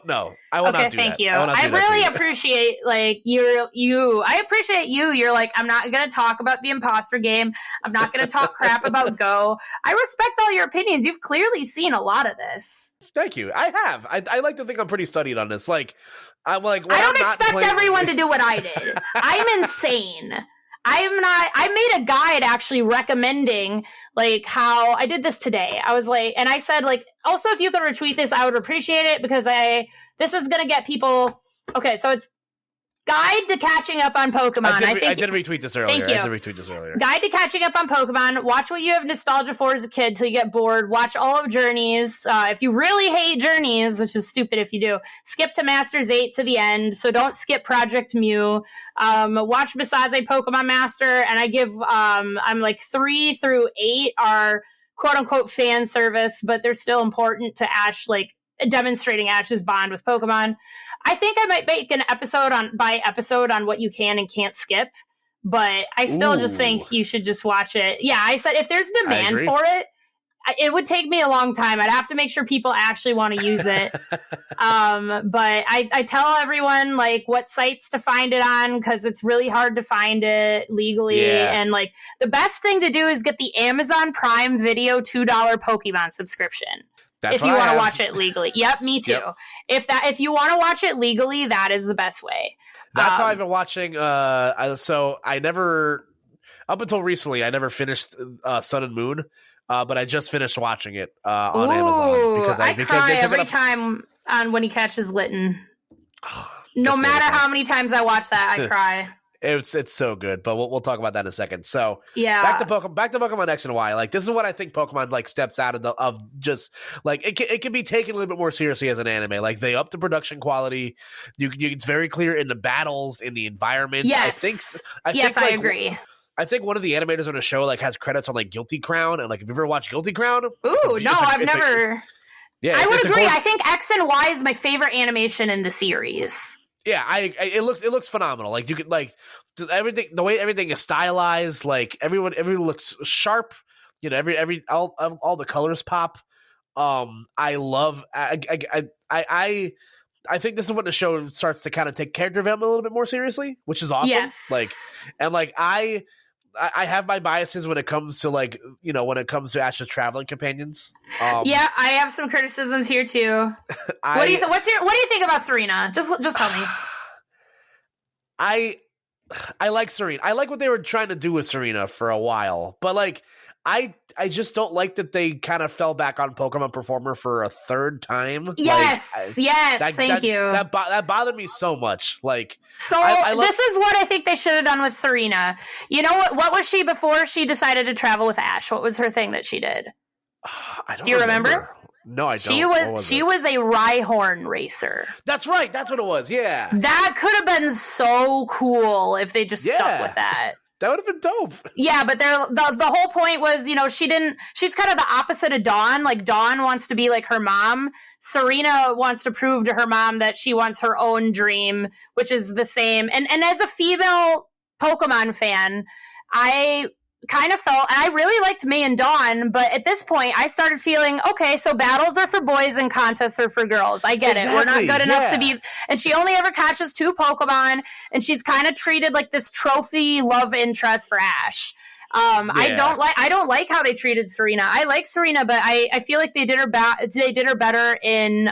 A: I will
B: Okay,
A: not do
B: thank
A: that.
B: you.
A: I will not do
B: I
A: that to
B: really
A: you.
B: appreciate like I appreciate you. You're like, I'm not gonna talk about the imposter game. I'm not gonna talk crap about Go. I respect all your opinions. You've clearly seen a lot of this.
A: Thank you. I have. I like to think I'm pretty studied on this. Like, I'm like.
B: I don't expect everyone to do what I did. I'm insane. I'm not. I made a guide actually recommending like how I did this today. I was like, and I said like, also if you could retweet this, I would appreciate it because this is gonna get people. Okay, so it's Guide to Catching Up on Pokemon.
A: I did retweet this earlier.
B: Thank you.
A: I did retweet this earlier.
B: Guide to Catching Up on Pokemon. Watch what you have nostalgia for as a kid till you get bored. Watch all of Journeys. If you really hate Journeys, which is stupid if you do, skip to Masters 8 to the end. So don't skip Project Mew. Watch Besize Pokemon Master. And I give, I'm like 3 through 8 are quote unquote fan service, but they're still important to Ash, like demonstrating Ash's bond with Pokemon. I think I might make an episode on what you can and can't skip, but I still just think you should just watch it. Yeah, I said if there's demand for it, it would take me a long time. I'd have to make sure people actually want to use it. But I tell everyone like what sites to find it on because it's really hard to find it legally. Yeah. And like the best thing to do is get the Amazon Prime Video $2 Pokemon subscription. If you want to watch it legally. Yep, me too. Yep. If you want to watch it legally, that is the best way.
A: That's how I've been watching. So I never, up until recently, I never finished Sun and Moon, but I just finished watching it on Amazon because I
B: cry every time on when he catches Litten. No matter how many times I watch that, I cry.
A: It's so good, but we'll talk about that in a second. So
B: yeah,
A: back to Pokemon X and Y. Like this is what I think Pokemon like steps out of just like it can be taken a little bit more seriously as an anime. Like they up the production quality. It's very clear in the battles, in the environments.
B: Yes,
A: I
B: agree.
A: I think one of the animators on the show like has credits on like Guilty Crown, and like if you ever watched Guilty Crown,
B: I've never.
A: Yeah,
B: I would agree. I think X and Y is my favorite animation in the series.
A: Yeah, it looks phenomenal. Like you could like everything, the way everything is stylized. Like everyone looks sharp. You know, all the colors pop. I love. I think this is when the show starts to kind of take character development a little bit more seriously, which is awesome.
B: Yes.
A: I have my biases when it comes to when it comes to Ash's traveling companions.
B: Yeah, I have some criticisms here too. What do you think about Serena? Just tell me.
A: I like Serena. I like what they were trying to do with Serena for a while, but like I just don't like that they kind of fell back on Pokemon Performer for a third time.
B: Yes, thank you.
A: That bothered me so much. Like,
B: so this is what I think they should have done with Serena. You know what? What was she before she decided to travel with Ash? What was her thing that she did?
A: Do you remember? No, I don't.
B: She was a Rhyhorn racer.
A: That's right. That's what it was. Yeah.
B: That could have been so cool if they just stuck with that.
A: That would have been dope.
B: Yeah, but the whole point was, she's kind of the opposite of Dawn. Like, Dawn wants to be like her mom. Serena wants to prove to her mom that she wants her own dream, which is the same. And as a female Pokemon fan, I kind of felt, and I really liked May and Dawn, but at this point, I started feeling, okay, so battles are for boys and contests are for girls. I get it. We're not good enough to be, and she only ever catches 2 Pokemon, and she's kind of treated like this trophy love interest for Ash. I don't like how they treated Serena. I like Serena, but I feel like they did her better in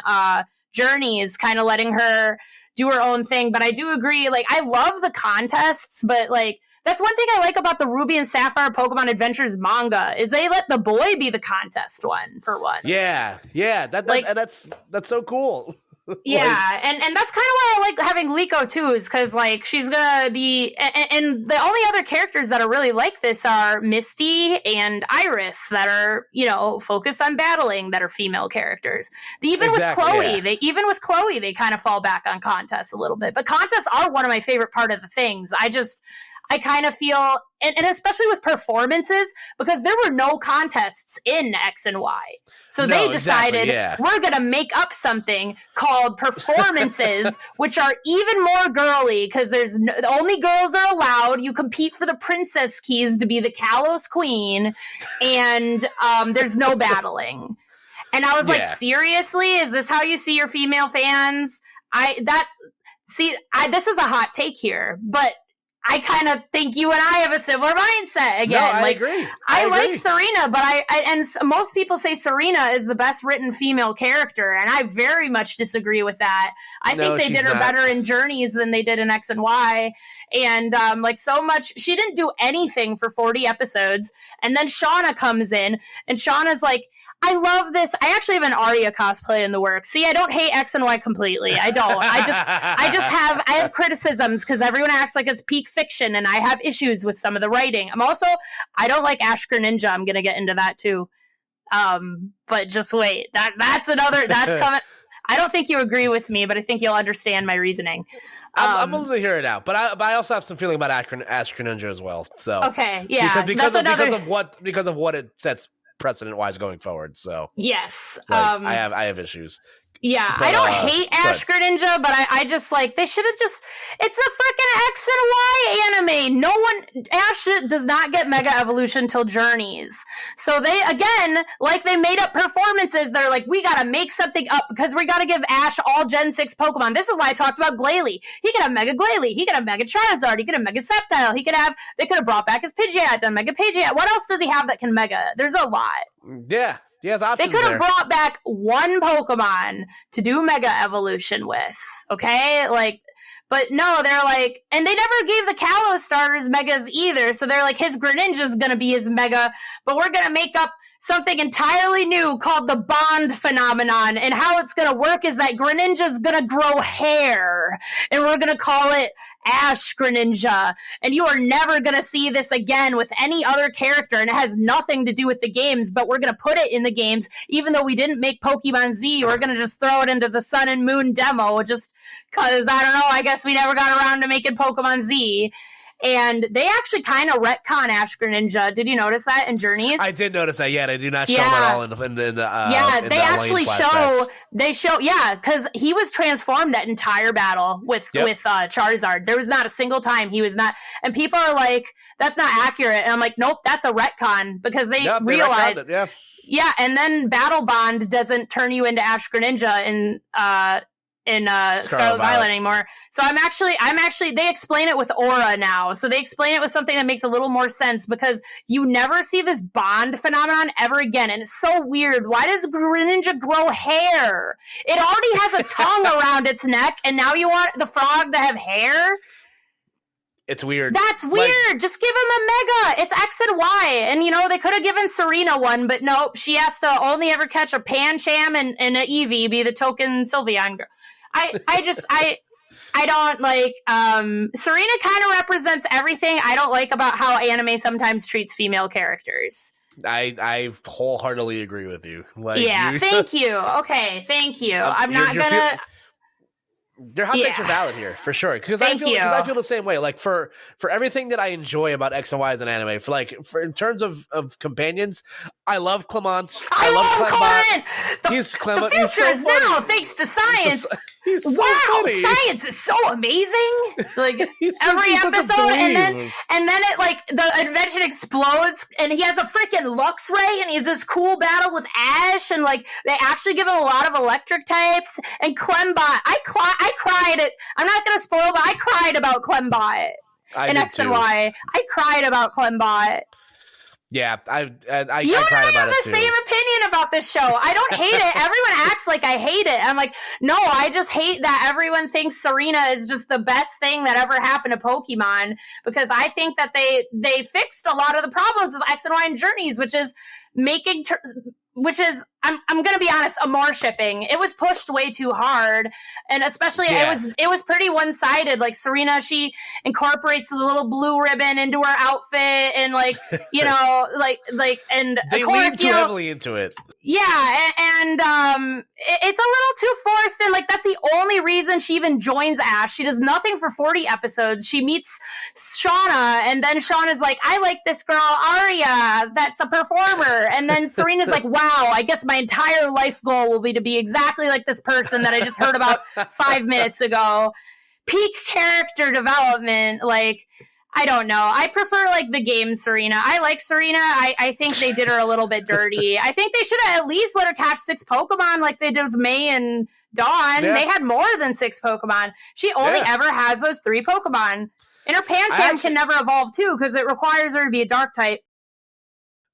B: Journeys, kind of letting her do her own thing. But I do agree, like, I love the contests, but like, that's one thing I like about the Ruby and Sapphire Pokemon Adventures manga is they let the boy be the contest one for once.
A: Yeah, that's so cool.
B: Yeah, and that's kind of why I like having Liko too, is because like she's gonna be, and the only other characters that are really like this are Misty and Iris, that are focused on battling, that are female characters. Even with Chloe, they kind of fall back on contests a little bit, but contests are one of my favorite part of the things. I kind of feel, and especially with performances, because there were no contests in X and Y. So they decided, we're going to make up something called performances, which are even more girly, because only girls are allowed. You compete for the princess keys to be the Kalos queen, and there's no battling. And I was like, seriously? Is this how you see your female fans? This is a hot take here, but I kind of think you and I have a similar mindset again. No,
A: I agree.
B: I like Serena, but and most people say Serena is the best written female character, and I very much disagree with that. I think they did her better in Journeys than they did in X and Y, and so much. She didn't do anything for 40 episodes, and then Shauna comes in, and Shauna's like, I love this. I actually have an Arya cosplay in the works. See, I don't hate X and Y completely. I don't. I have criticisms because everyone acts like it's peak fiction, and I have issues with some of the writing. I don't like Ash Greninja. I'm going to get into that too. But just wait. That's coming. I don't think you agree with me, but I think you'll understand my reasoning.
A: I'm willing to hear it out, but I also have some feeling about Ash Greninja as well. So
B: okay, yeah,
A: because of what it sets precedent-wise going forward. So
B: yes,
A: I have issues.
B: Yeah, but, I don't hate Ash Greninja, but I just they should have just. It's a freaking X and Y anime. Ash does not get Mega Evolution till Journeys. So they made up performances. They're like, we gotta make something up because we gotta give Ash all Gen 6 Pokemon. This is why I talked about Glalie. He could have Mega Glalie. He could have Mega Charizard. He could have Mega Sceptile. They could have brought back his Pidgeot, done Mega Pidgeot. What else does he have that can Mega? There's a lot.
A: Yeah. They
B: could have brought back one Pokemon to do Mega Evolution with, okay? But no, they're like, and they never gave the Kalos starters Megas either, so they're like, his Greninja's gonna be his Mega, but we're gonna make up something entirely new called the bond phenomenon, and how it's gonna work is that Greninja's gonna grow hair, and we're gonna call it Ash Greninja, and you are never gonna see this again with any other character, and it has nothing to do with the games, but we're gonna put it in the games, even though we didn't make Pokemon Z. We're gonna just throw it into the Sun and Moon demo, just because, I don't know, I guess we never got around to making Pokemon Z. And they actually kind of retcon Ash Greninja. Did you notice that in Journeys?
A: I did notice that. Yeah, they do not show him at all in the
B: they actually show. Yeah, because he was transformed that entire battle with Charizard. There was not a single time he was not. And people are like, "That's not accurate." And I'm like, "Nope, that's a retcon," because they realized. Yeah, and then Battle Bond doesn't turn you into Ash Greninja in Scarlet Violet anymore. So I'm actually they explain it with Aura now. So they explain it with something that makes a little more sense, because you never see this bond phenomenon ever again. And it's so weird. Why does Greninja grow hair? It already has a tongue around its neck, and now you want the frog to have hair?
A: It's weird.
B: That's weird. Just give him a Mega. It's X and Y. And, they could have given Serena one, but nope. She has to only ever catch a Pancham and an Eevee, be the token Sylveon girl. I don't like, Serena kind of represents everything I don't like about how anime sometimes treats female characters.
A: I wholeheartedly agree with you.
B: Thank you. Okay, thank you. I'm not gonna...
A: Your hot takes are valid here, for sure. Because I feel the same way. Like, for everything that I enjoy about X and Y as an anime, for in terms of companions, I love Clement.
B: I love Clement!
A: He's Clement.
B: The future
A: he's so
B: is now, thanks to science.
A: He's so
B: wow,
A: funny.
B: Science is so amazing. Like every episode, and then it the invention explodes, and he has a freaking Lux Ray, and he has this cool battle with Ash, and they actually give him a lot of electric types. And Clembot, I cried at. I'm not gonna spoil, but I cried about Clembot in X and Y. I cried about Clembot.
A: Yeah, I
B: cried about it too. You and I have the same opinion about this show. I don't hate it. Everyone acts like I hate it. I'm like, no, I just hate that everyone thinks Serena is just the best thing that ever happened to Pokemon, because I think that they fixed a lot of the problems with X and Y and Journeys, which is making which is, I'm gonna be honest, Amor shipping. It was pushed way too hard, and especially it was pretty one sided. Like Serena, she incorporates the little blue ribbon into her outfit, and like and
A: they
B: of course,
A: lean too heavily into it.
B: Yeah, and it's a little too forced, and like that's the only reason she even joins Ash. She does nothing for 40 episodes. She meets Shauna, and then Shauna's like, I like this girl, Arya, that's a performer. And then Serena's like, wow, I guess my entire life goal will be to be exactly like this person that I just heard about 5 minutes ago. Peak character development, like, I don't know. I prefer like the game Serena. I like Serena. I think they did her a little bit dirty. I think they should have at least let her catch 6 Pokemon like they did with May and Dawn. Yeah. They had more than 6 Pokemon. She only ever has those 3 Pokemon. And her Pancham can never evolve too because it requires her to be a dark type.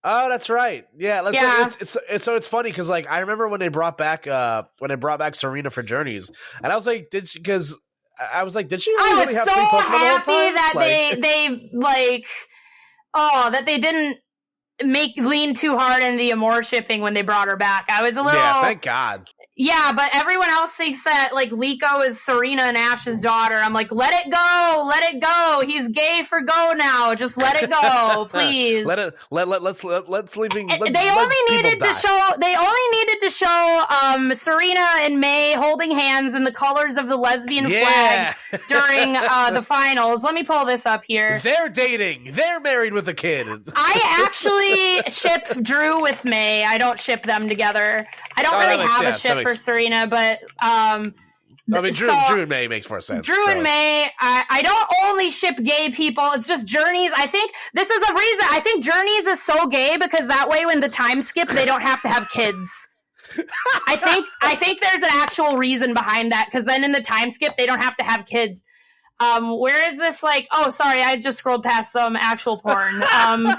A: Oh, that's right. Yeah, it's funny because like I remember when they brought back Serena for Journeys, and I was like, did she? Because I was like, did she really have 3 Pokemon
B: happy
A: the whole time?
B: That they like, that they didn't lean too hard in the Amor shipping when they brought her back. I was a little,
A: thank God.
B: Yeah, but everyone else thinks that like Liko is Serena and Ash's daughter. I'm like, let it go. He's gay for go now. Just let it go, please.
A: let's leave.
B: They only needed to show Serena and May holding hands in the colors of the lesbian flag during the finals. Let me pull this up here.
A: They're dating. They're married with a kid.
B: I actually ship Drew with May. I don't ship them together. I don't really have a ship for Serena, but
A: Drew and May makes more sense.
B: Drew and May, I don't only ship gay people. It's just Journeys. I think this is a reason. I think Journeys is so gay because that way when the time skip, they don't have to have kids. I think there's an actual reason behind that because then in the time skip, they don't have to have kids. Where is this? Like, oh, sorry, I just scrolled past some actual porn. I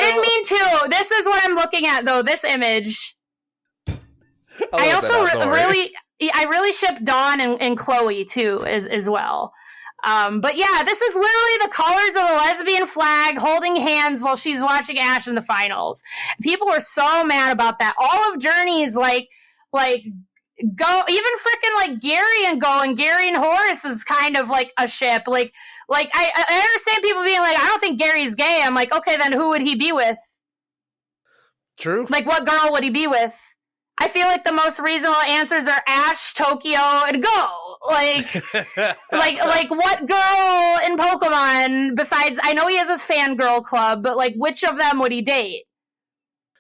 B: didn't mean to. This is what I'm looking at, though. This image. I also really ship Dawn and Chloe too as well. But yeah, this is literally the colors of the lesbian flag holding hands while she's watching Ash in the finals. People were so mad about that. All of Journeys like go, even freaking like Gary and Horace is kind of like a ship. Like I understand people being like, I don't think Gary's gay. I'm like, okay, then who would he be with?
A: True.
B: Like what girl would he be with? I feel like the most reasonable answers are Ash, Tokyo, and Go. Like what girl in Pokemon besides? I know he has his fangirl club, but like, which of them would he date?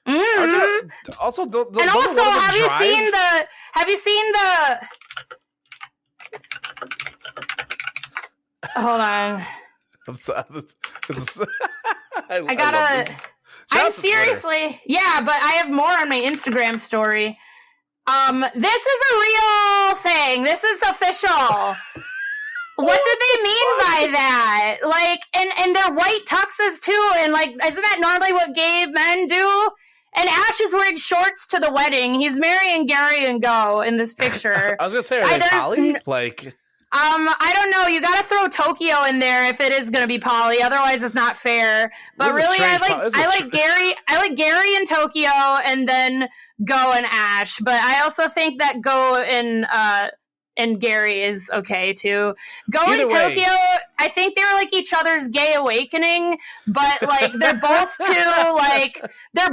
B: Mm-hmm.
A: Also,
B: have you seen the? Hold on.
A: I'm sorry.
B: I gotta. I'm seriously, yeah, but I have more on my Instagram story. This is a real thing. This is official. What did they mean by that? Like, and they're white tuxes too, and like, isn't that normally what gay men do? And Ash is wearing shorts to the wedding. He's marrying Gary and Go in this picture.
A: I was gonna say, are they poly? Like.
B: I don't know. You gotta throw Tokyo in there if it is gonna be poly. Otherwise, it's not fair. But really, I like Gary and Tokyo, and then Go and Ash. But I also think that Go and Gary is okay too. Go and Tokyo, I think they're like each other's gay awakening, but like they're both too like they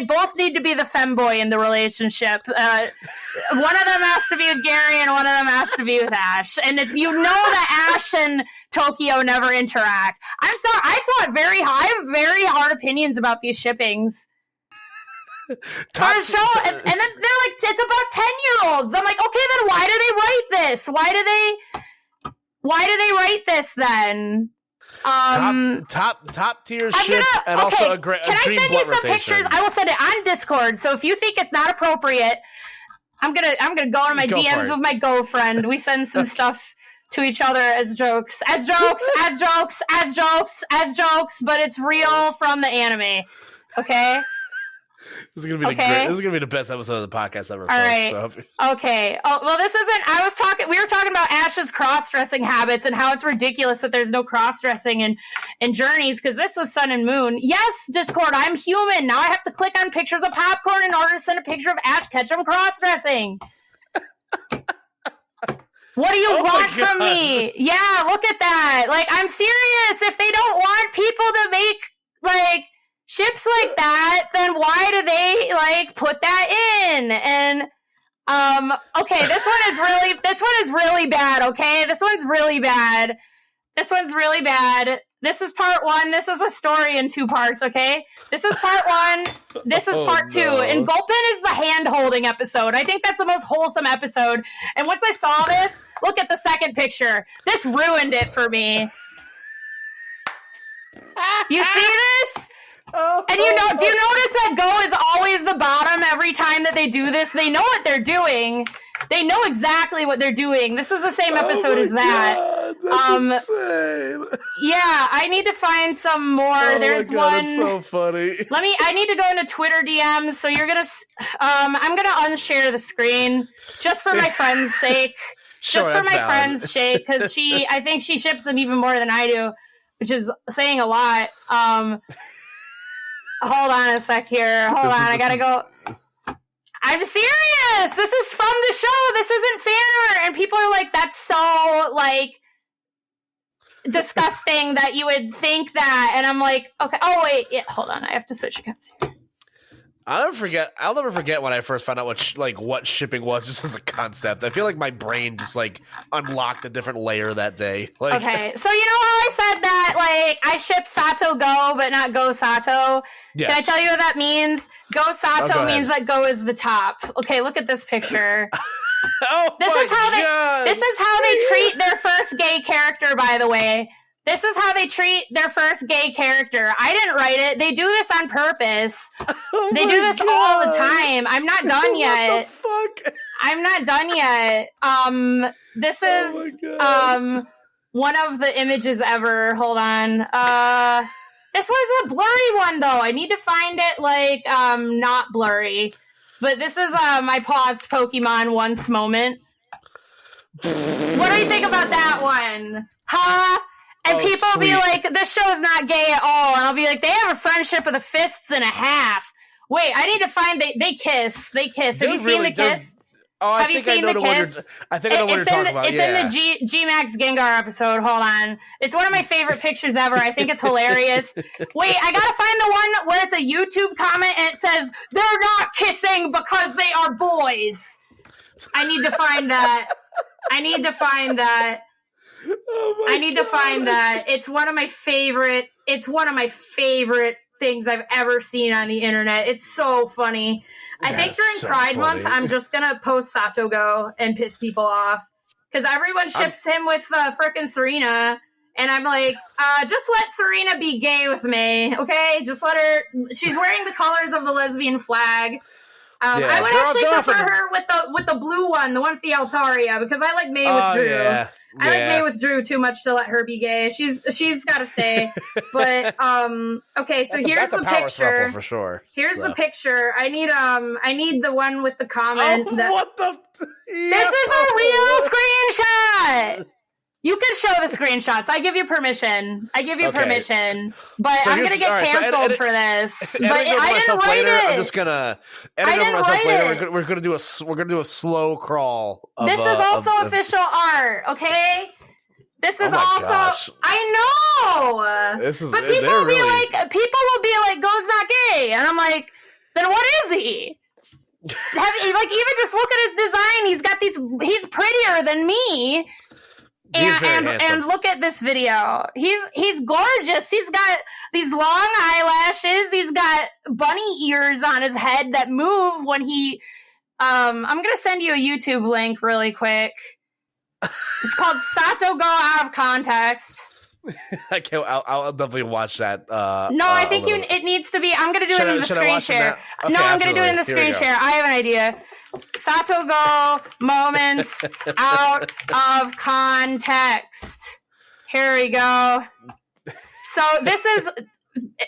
B: both need to be the femboy in the relationship. One of them has to be with Gary and one of them has to be with Ash. And you know that Ash and Tokyo never interact. I'm sorry, I have very hard opinions about these shippings. And then they're like, it's about 10-year-olds. I'm like, okay, then why do they write this? Why do they write this then?
A: Top tier ship and also a great.
B: Can I send you some pictures? I will send it on Discord. So if you think it's not appropriate, I'm gonna go in my DMs with my Go friend. We send some stuff to each other as jokes, but it's real from the anime. Okay.
A: This is gonna be the best episode of the podcast ever.
B: All right. So. Okay. Oh, well, this isn't. We were talking about Ash's cross-dressing habits and how it's ridiculous that there's no cross-dressing in Journeys, because this was Sun and Moon. Yes, Discord, I'm human. Now I have to click on pictures of popcorn in order to send a picture of Ash Ketchum cross-dressing. What do you want from me? Yeah, look at that. Like, I'm serious. If they don't want people to make, like, ships like that, then why do they, like, put that in? And, okay, this one is really bad, okay? This one's really bad. This is part 1. This is a story in 2 parts, okay? This is part 1. This is part 2. And Gulpin is the hand-holding episode. I think that's the most wholesome episode. And once I saw this, look at the second picture. This ruined it for me. You see this? And do you notice that Go is always the bottom every time that they do this? They know what they're doing. They know exactly what they're doing. This is the same episode as that.
A: God, that's insane.
B: Yeah, I need to find some more. There's one.
A: It's so funny.
B: I need to go into Twitter DMs. So I'm gonna unshare the screen just for my friend's sake.
A: Sure,
B: just for my
A: valid.
B: friend's sake, because I think she ships them even more than I do, which is saying a lot. Hold on a sec here. Hold on, I gotta go. I'm serious. This is from the show. This isn't fan art, and people are like, "That's so like disgusting that you would think that." And I'm like, "Okay, oh wait, yeah, hold on. I have to switch accounts here."
A: I'll never forget when I first found out what shipping was, just as a concept. I feel like my brain just like unlocked a different layer that day. Like, okay,
B: so you know how I said that like I ship Sato Go, but not Go Sato? Yes. Can I tell you what that means? Go Sato means that Go is the top. Okay, look at this picture. This is how they treat their first gay character, by the way. This is how they treat their first gay character. I didn't write it. They do this on purpose. They do this all the time. I'm not done yet.
A: What the fuck?
B: I'm not done yet. This is one of the images ever. Hold on. This was a blurry one though. I need to find it like not blurry. But this is my paused Pokemon once moment. What do you think about that one? Huh? And people will be like, this show is not gay at all. And I'll be like, they have a friendship of the fists and a half. Wait, I need to find, they kiss. Have you seen the kiss? Have you seen the kiss?
A: I think I know what you're talking about.
B: It's in the G-Max Gengar episode. Hold on. It's one of my favorite pictures ever. I think it's hilarious. Wait, I gotta find the one where it's a YouTube comment and it says, they're not kissing because they are boys. I need to find that. I need to find that. It's one of my favorite things I've ever seen on the internet. It's so funny. I think during Pride Month, I'm just gonna post Sato Go and piss people off. Because everyone ships him with frickin' Serena. And I'm like, just let Serena be gay with me, okay? Just let her. She's wearing the colors of the lesbian flag. I would actually prefer her with the blue one, the one with the Altaria, because I like May with Drew. Yeah. I like May with Drew too much to let her be gay. She's got to stay. But okay, so here's the picture
A: for sure.
B: Here's the picture. I need the one with the comment.
A: What the?
B: This is a real screenshot. You can show the screenshots. I give you permission. But so I'm going to get canceled for this. But I didn't write it.
A: I'm just going to edit over myself later. We're going to do a slow crawl.
B: This is also official art, okay? This is also gosh. I know. But people will be like, Go's not gay. And I'm like, then what is he? Even just look at his design. He's prettier than me. And look at this video. He's gorgeous. He's got these long eyelashes. He's got bunny ears on his head that move when he. I'm gonna send you a YouTube link really quick. It's called Sato Go Out of Context.
A: I can't. I'll definitely watch that.
B: No, I think it needs to be. I'm gonna do it in the screen share. Okay, no, I'm gonna do it in the screen share. I have an idea. Sato Go moments out of context. Here we go. So this is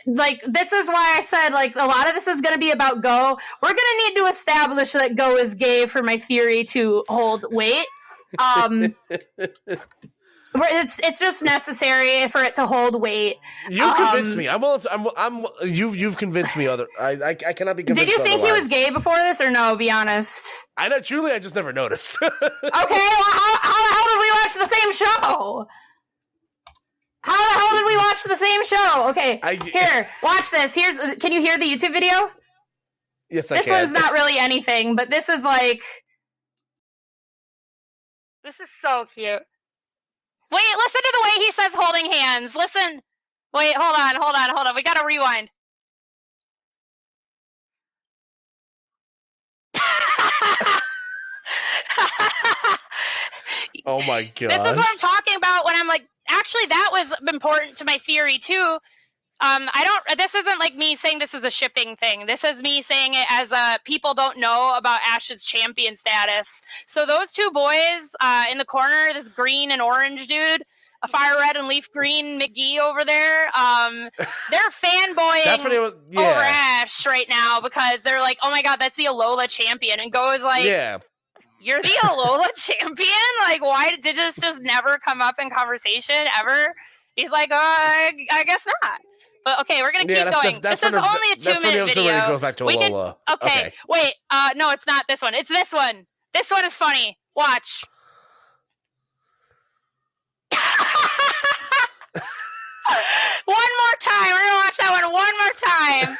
B: like, this is why I said, like, a lot of this is going to be about Go. We're going to need to establish that Go is gay for my theory to hold weight. It's just necessary for it to hold weight.
A: You convinced me. You've convinced me. I cannot be convinced.
B: Did you think
A: otherwise.
B: he was gay before this, or no? Be honest.
A: I just never noticed.
B: Okay, well, how the hell did we watch the same show? How the hell did we watch the same show? Okay, here, watch this. Can you hear the YouTube video?
A: Yes, I can.
B: This one's not really anything, but this is like... This is so cute. Wait, listen to the way he says holding hands. Listen. Wait, hold on. We gotta rewind.
A: Oh my god.
B: This is what I'm talking about when I'm like, actually, that was important to my theory too. This isn't like me saying this is a shipping thing. This is me saying it as people don't know about Ash's champion status. So those two boys in the corner, this green and orange dude, a fire red and leaf green McGee over there, they're fanboying over Ash right now because they're like, oh my god, that's the Alola champion. And Go is like, you're the Alola champion? Like, why did this just never come up in conversation ever? He's like, I guess not. But okay, we're gonna keep going. This is only a 2-minute video.
A: Goes back to Alola.
B: Okay, wait. No, it's not this one. It's this one. This one is funny. Watch. One more time. We're gonna watch that one more time,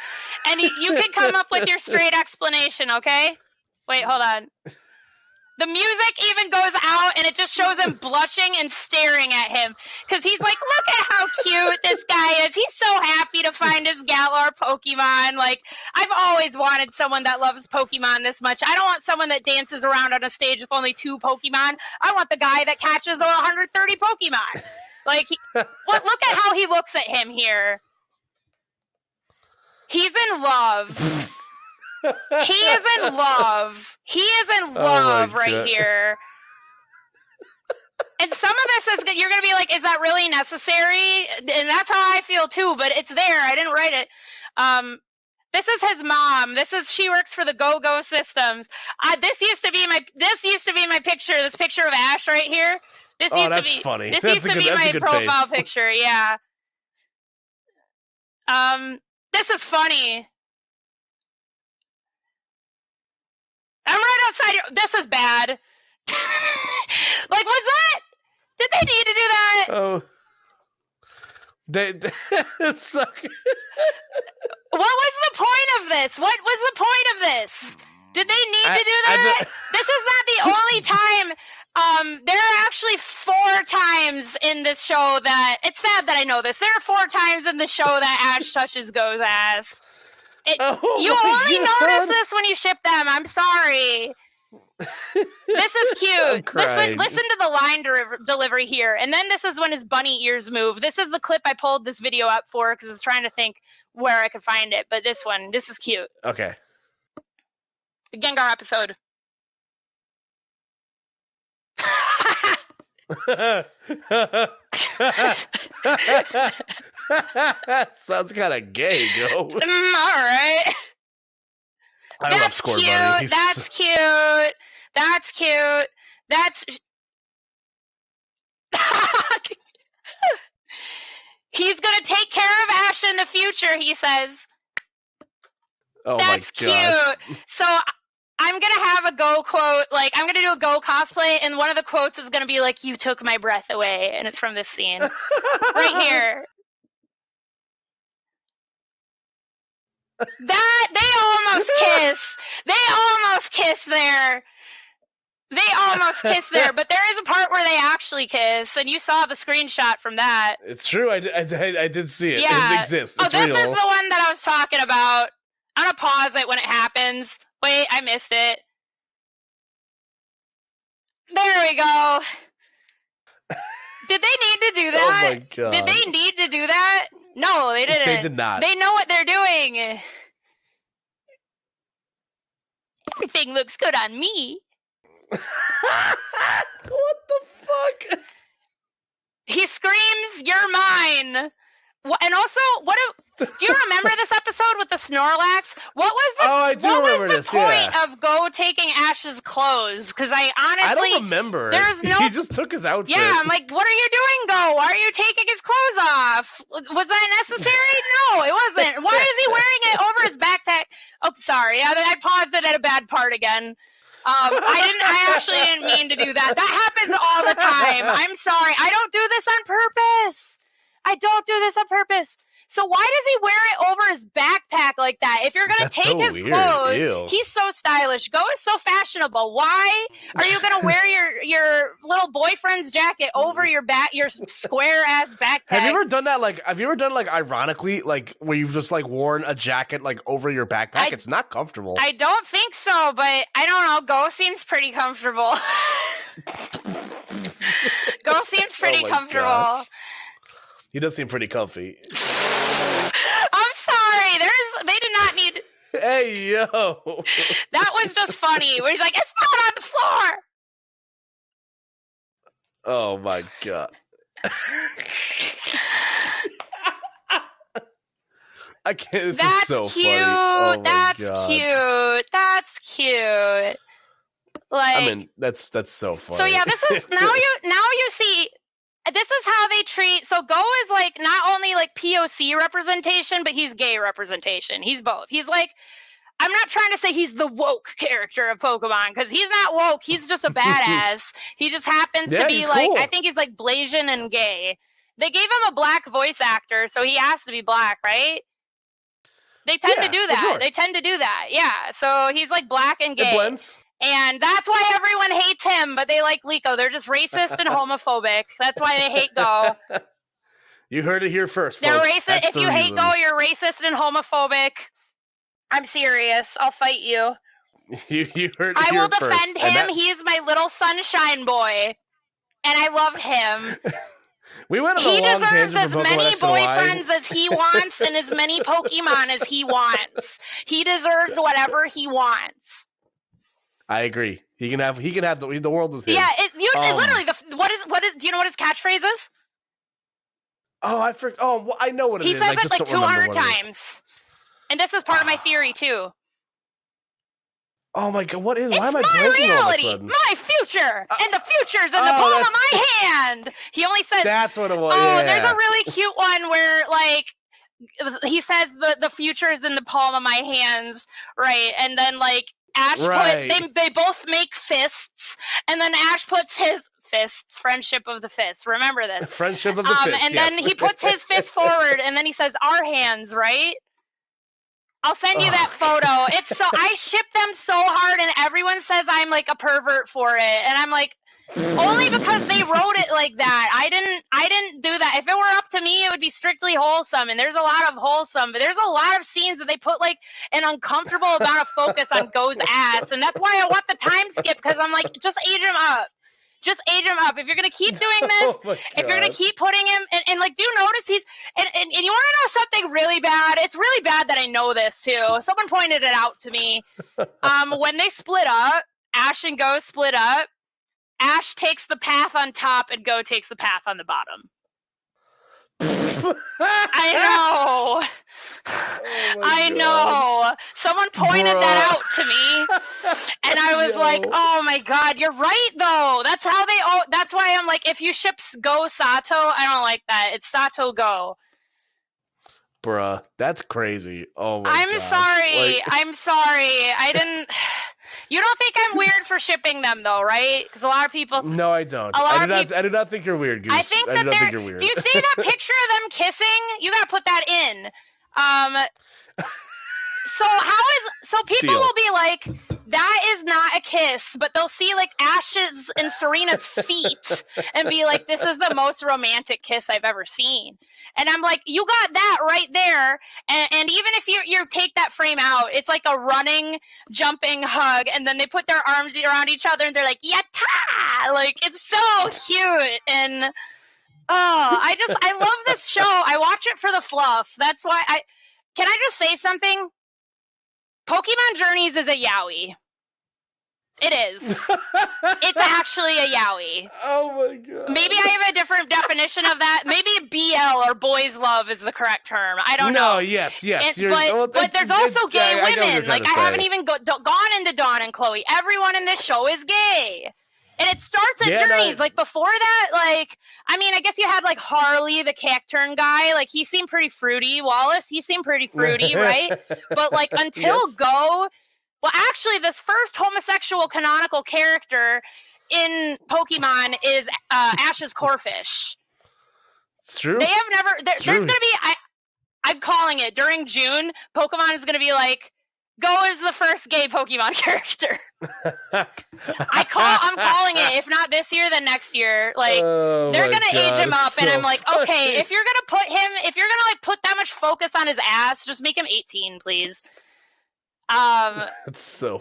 B: and you can come up with your straight explanation. Okay? Wait, hold on. The music even goes out, and it just shows him blushing and staring at him. Because he's like, look at how cute this guy is. He's so happy to find his Galar Pokemon. Like, I've always wanted someone that loves Pokemon this much. I don't want someone that dances around on a stage with only 2 Pokemon. I want the guy that catches 130 Pokemon. Like, look at how he looks at him here. He's in love. He is in love. He is in love right here. And some of this is, you're going to be like, is that really necessary? And that's how I feel too, but it's there. I didn't write it. This is his mom. She works for the Go-Go Systems. This used to be my picture, this picture of Ash right here.
A: That's funny.
B: This used to be my profile picture, yeah. This is funny. I'm right outside your... This is bad. Like, was that... Did they need to do that?
A: Oh. It's like...
B: What was the point of this? What was the point of this? Did they need to do that? This is not the only time... there are actually 4 times in this show that... It's sad that I know this. There are 4 times in the show that Ash touches Go's ass. You only notice this when you ship them. I'm sorry. This is cute. Listen to the line delivery here. And then this is when his bunny ears move. This is the clip I pulled this video up for because I was trying to think where I could find it. But this is cute.
A: Okay.
B: The Gengar episode.
A: Sounds kind of gay, Go.
B: All right.
A: I love Score Bunny.
B: That's cute. That's cute. That's... He's going to take care of Ash in the future, he says.
A: Oh
B: that's
A: my gosh.
B: Cute. So I'm going to have a Go quote. Like, I'm going to do a Go cosplay, and one of the quotes is going to be like, you took my breath away. And it's from this scene. Right here. That they almost kiss. They almost kiss there. But there is a part where they actually kiss, and you saw the screenshot from that.
A: It's true. I did see it.
B: Yeah.
A: It exists.
B: It's
A: this
B: real.
A: is
B: the one that I was talking about. I'm gonna pause it when it happens. Wait, I missed it. There we go. Did they need to do that?
A: Oh my god.
B: Did they need to do that? No, they didn't.
A: They did not.
B: They know what they're doing. Everything looks good on me.
A: What the fuck?
B: He screams, "You're mine!"
D: And also, do you remember this episode with the Snorlax? What was the
A: I do remember this.
D: point of Go taking Ash's clothes? Because I honestly
A: don't remember.
D: There's no.
A: He just took his outfit.
D: Yeah, I'm like, what are you doing, Go? Why are you taking his clothes off? Was that necessary? No, it wasn't. Why is he wearing it over his backpack? Oh, sorry, I paused it at a bad part again. I actually didn't mean to do that. That happens all the time. I'm sorry. I don't do this on purpose. So why does he wear it over his backpack like that? If you're gonna take his clothes,
A: Ew.
D: he's so stylish. Go is so fashionable. Why are you gonna wear your little boyfriend's jacket over your square ass backpack?
A: Have you ever done that? Ironically, like where you've just like worn a jacket like over your backpack? It's not comfortable.
D: I don't think so, but I don't know. Go seems pretty comfortable. Go seems pretty comfortable.
A: Gosh. He does seem pretty comfy.
D: I'm sorry. They did not need.
A: Hey, yo.
D: That was just funny. Where he's like, it's not on the floor.
A: Oh my god. I can't. This is so
D: cute.
A: funny. Oh my
D: That's
A: god.
D: That's cute. Like,
A: I mean, that's so funny.
D: So yeah, this is now you see. This is how they treat. So Go is like not only like POC representation, but he's gay representation. He's both. He's like, I'm not trying to say he's the woke character of Pokemon because he's not woke. He's just a badass. He just happens to be like, cool. I think he's like Blasian and gay. They gave him a black voice actor, so he has to be black, right? They tend to do that.
A: Sure.
D: They tend to do that. Yeah. So he's like black and gay.
A: It blends.
D: And that's why everyone hates him, but they like Liko. They're just racist and homophobic. That's why they hate Go.
A: You heard it here first,
D: They're
A: folks.
D: racist.
A: That's
D: if you hate Go, you're racist and homophobic. I'm serious. I'll fight you.
A: You heard it
D: I
A: here
D: will
A: first.
D: defend him. He is my little sunshine boy. And I love him.
A: We went on
D: he
A: a long
D: deserves
A: tangent
D: as
A: from Pokemon
D: many
A: X and Y.
D: boyfriends as he wants and as many Pokemon as he wants. He deserves whatever he wants.
A: I agree. He can have the world is his.
D: Yeah, literally what is do you know what his catchphrase is?
A: Oh, I know what it is.
D: He says
A: I
D: it
A: just
D: like
A: don't remember
D: 200
A: what it is.
D: times. And this is part of my theory too.
A: Oh my god, what is?
D: It's
A: why am I
D: my
A: blanking all of a
D: reality,
A: sudden?
D: my future, and the future's in the palm of my hand. He only says
A: that's what it was.
D: Oh,
A: yeah.
D: There's a really cute one where like he says the future is in the palm of my hands, right? And then like Ash they both make fists, and then Ash puts his fists, friendship of the fist. Remember this.
A: Friendship of the fist.
D: And
A: yes.
D: then he puts his fist forward, and then he says, "Our hands," right? I'll send you that photo. It's so I ship them so hard, and everyone says I'm like a pervert for it, and I'm like, only because they wrote it like that. I didn't do that. If it were up to me, it would be strictly wholesome, and there's a lot of wholesome, but there's a lot of scenes that they put like an uncomfortable amount of focus on Go's ass, and that's why I want the time skip, because I'm like, just age him up. Just age him up. If you're going to keep doing this, if you're going to keep putting him, and like, do you notice he's, and you want to know something really bad? It's really bad that I know this too. Someone pointed it out to me. When they split up, Ash and Go split up, Ash takes the path on top and Go takes the path on the bottom. I know. I know. Someone pointed that out to me, and I was like, "Oh my god, you're right though." That's how they. Oh, that's why I'm like, if you ship Go Sato, I don't like that. It's Sato Go.
A: Bruh, that's crazy. Oh my god.
D: I'm sorry. I'm sorry. I didn't. You don't think I'm weird for shipping them though, right? Because a lot of people.
A: No, I don't. I do not think you're weird, Goose.
D: I think that
A: think you're weird.
D: Do you see that picture of them kissing? You gotta put that in. So people will be like, that is not a kiss, but they'll see like Ash's and Serena's feet and be like, this is the most romantic kiss I've ever seen. And I'm like, you got that right there. And even if you take that frame out, it's like a running, jumping hug. And then they put their arms around each other and they're like, yatta! Like, it's so cute. And, I love this show. I watch it for the fluff. That's why can I just say something? Pokemon Journeys is a yaoi. It is. It's actually a yaoi.
A: Oh my god.
D: Maybe I have a different definition of that. Maybe BL or boys love is the correct term. I don't know.
A: No, yes.
D: But there's also gay women. Like I haven't even gone into Dawn and Chloe. Everyone in this show is gay. And it starts at Journeys. Like before that, like I mean, I guess you had like Harley, the Cacturn guy. Like he seemed pretty fruity. Wallace, he seemed pretty fruity, right? But like until Go, well, actually, this first homosexual canonical character in Pokemon is Ash's Corphish.
A: It's true.
D: They have never. There's going to be. I'm calling it during June. Pokemon is going to be like. Go is the first gay Pokemon character. I'm calling it. If not this year, then next year. Like they're gonna age him up, and I'm like, okay, if you're gonna like put that much focus on his ass, just make him 18, please.
A: It's so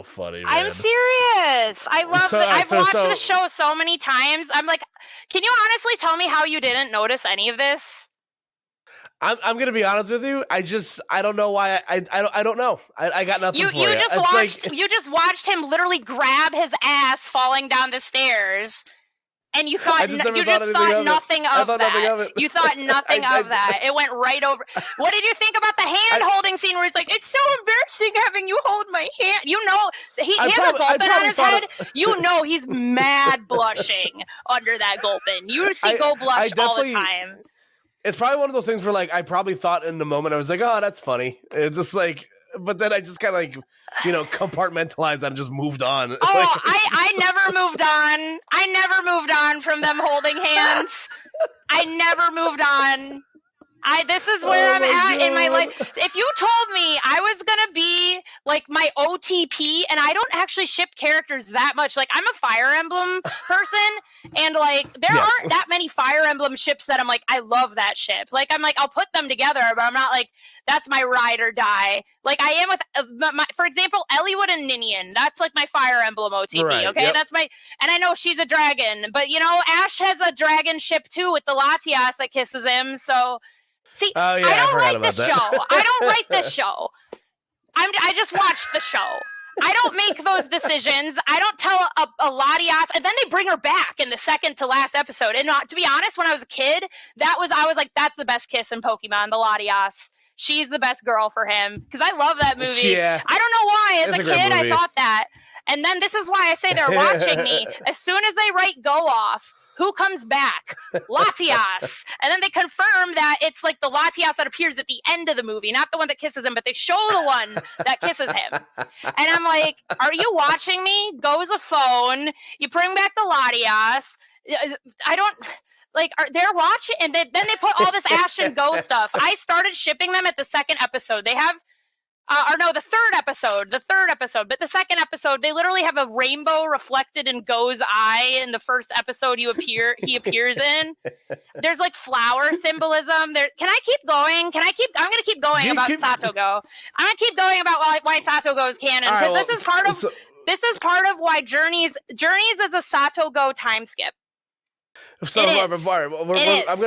A: funny. Man.
D: I'm serious. I love it. I've watched the show so many times. I'm like, can you honestly tell me how you didn't notice any of this?
A: I'm gonna be honest with you. I don't know why. I don't know. I got nothing for you.
D: You just watched him literally grab his ass falling down the stairs, and you thought nothing of that. You thought nothing of that. It went right over. What did you think about the hand holding scene where it's like, it's so embarrassing having you hold my hand? You know, he has a gulpin on his head. You know he's mad blushing under that gulpin. You see Go blush all the time.
A: It's probably one of those things where, like, I probably thought in the moment, I was like, oh, that's funny. It's just like, but then I just kind of like, compartmentalized and just moved on.
D: Oh, I never moved on. I never moved on from them holding hands. I never moved on. This is where I'm at in my life. If you told me I was going to be like my OTP, and I don't actually ship characters that much. Like I'm a Fire Emblem person, and like there aren't that many Fire Emblem ships that I'm like, I love that ship. Like I'm like, I'll put them together, but I'm not like, that's my ride or die. Like I am with, for example, Eliwood and Ninian. That's like my Fire Emblem OTP,
A: right,
D: okay? Yep. And I know she's a dragon, but Ash has a dragon ship too with the Latias that kisses him, so... See, I don't write this show. I don't write this show. I just watch the show. I don't make those decisions. I don't tell a Latias, and then they bring her back in the second to last episode. And to be honest, when I was a kid, I was like, that's the best kiss in Pokemon, the Latias. She's the best girl for him. Because I love that movie. Yeah. I don't know why. As a kid, I thought that. And then this is why I say they're watching me. As soon as they write Go off, who comes back? Latias. And then they confirm that it's like the Latias that appears at the end of the movie, not the one that kisses him, but they show the one that kisses him. And I'm like, are you watching me? Goosaphones. You bring back the Latias. I don't... Like, they're watching, and then they put all this Ash and Go stuff. I started shipping them at the second episode. They have... the third episode. But the second episode, they literally have a rainbow reflected in Go's eye in the first episode he appears in. There's like flower symbolism. Can I keep going? I'm going to keep going about Sato Go. I'm going to keep going about why Sato Go is canon. Because this is part of why Journeys is a Sato Go time skip.
A: So Horizons. I'm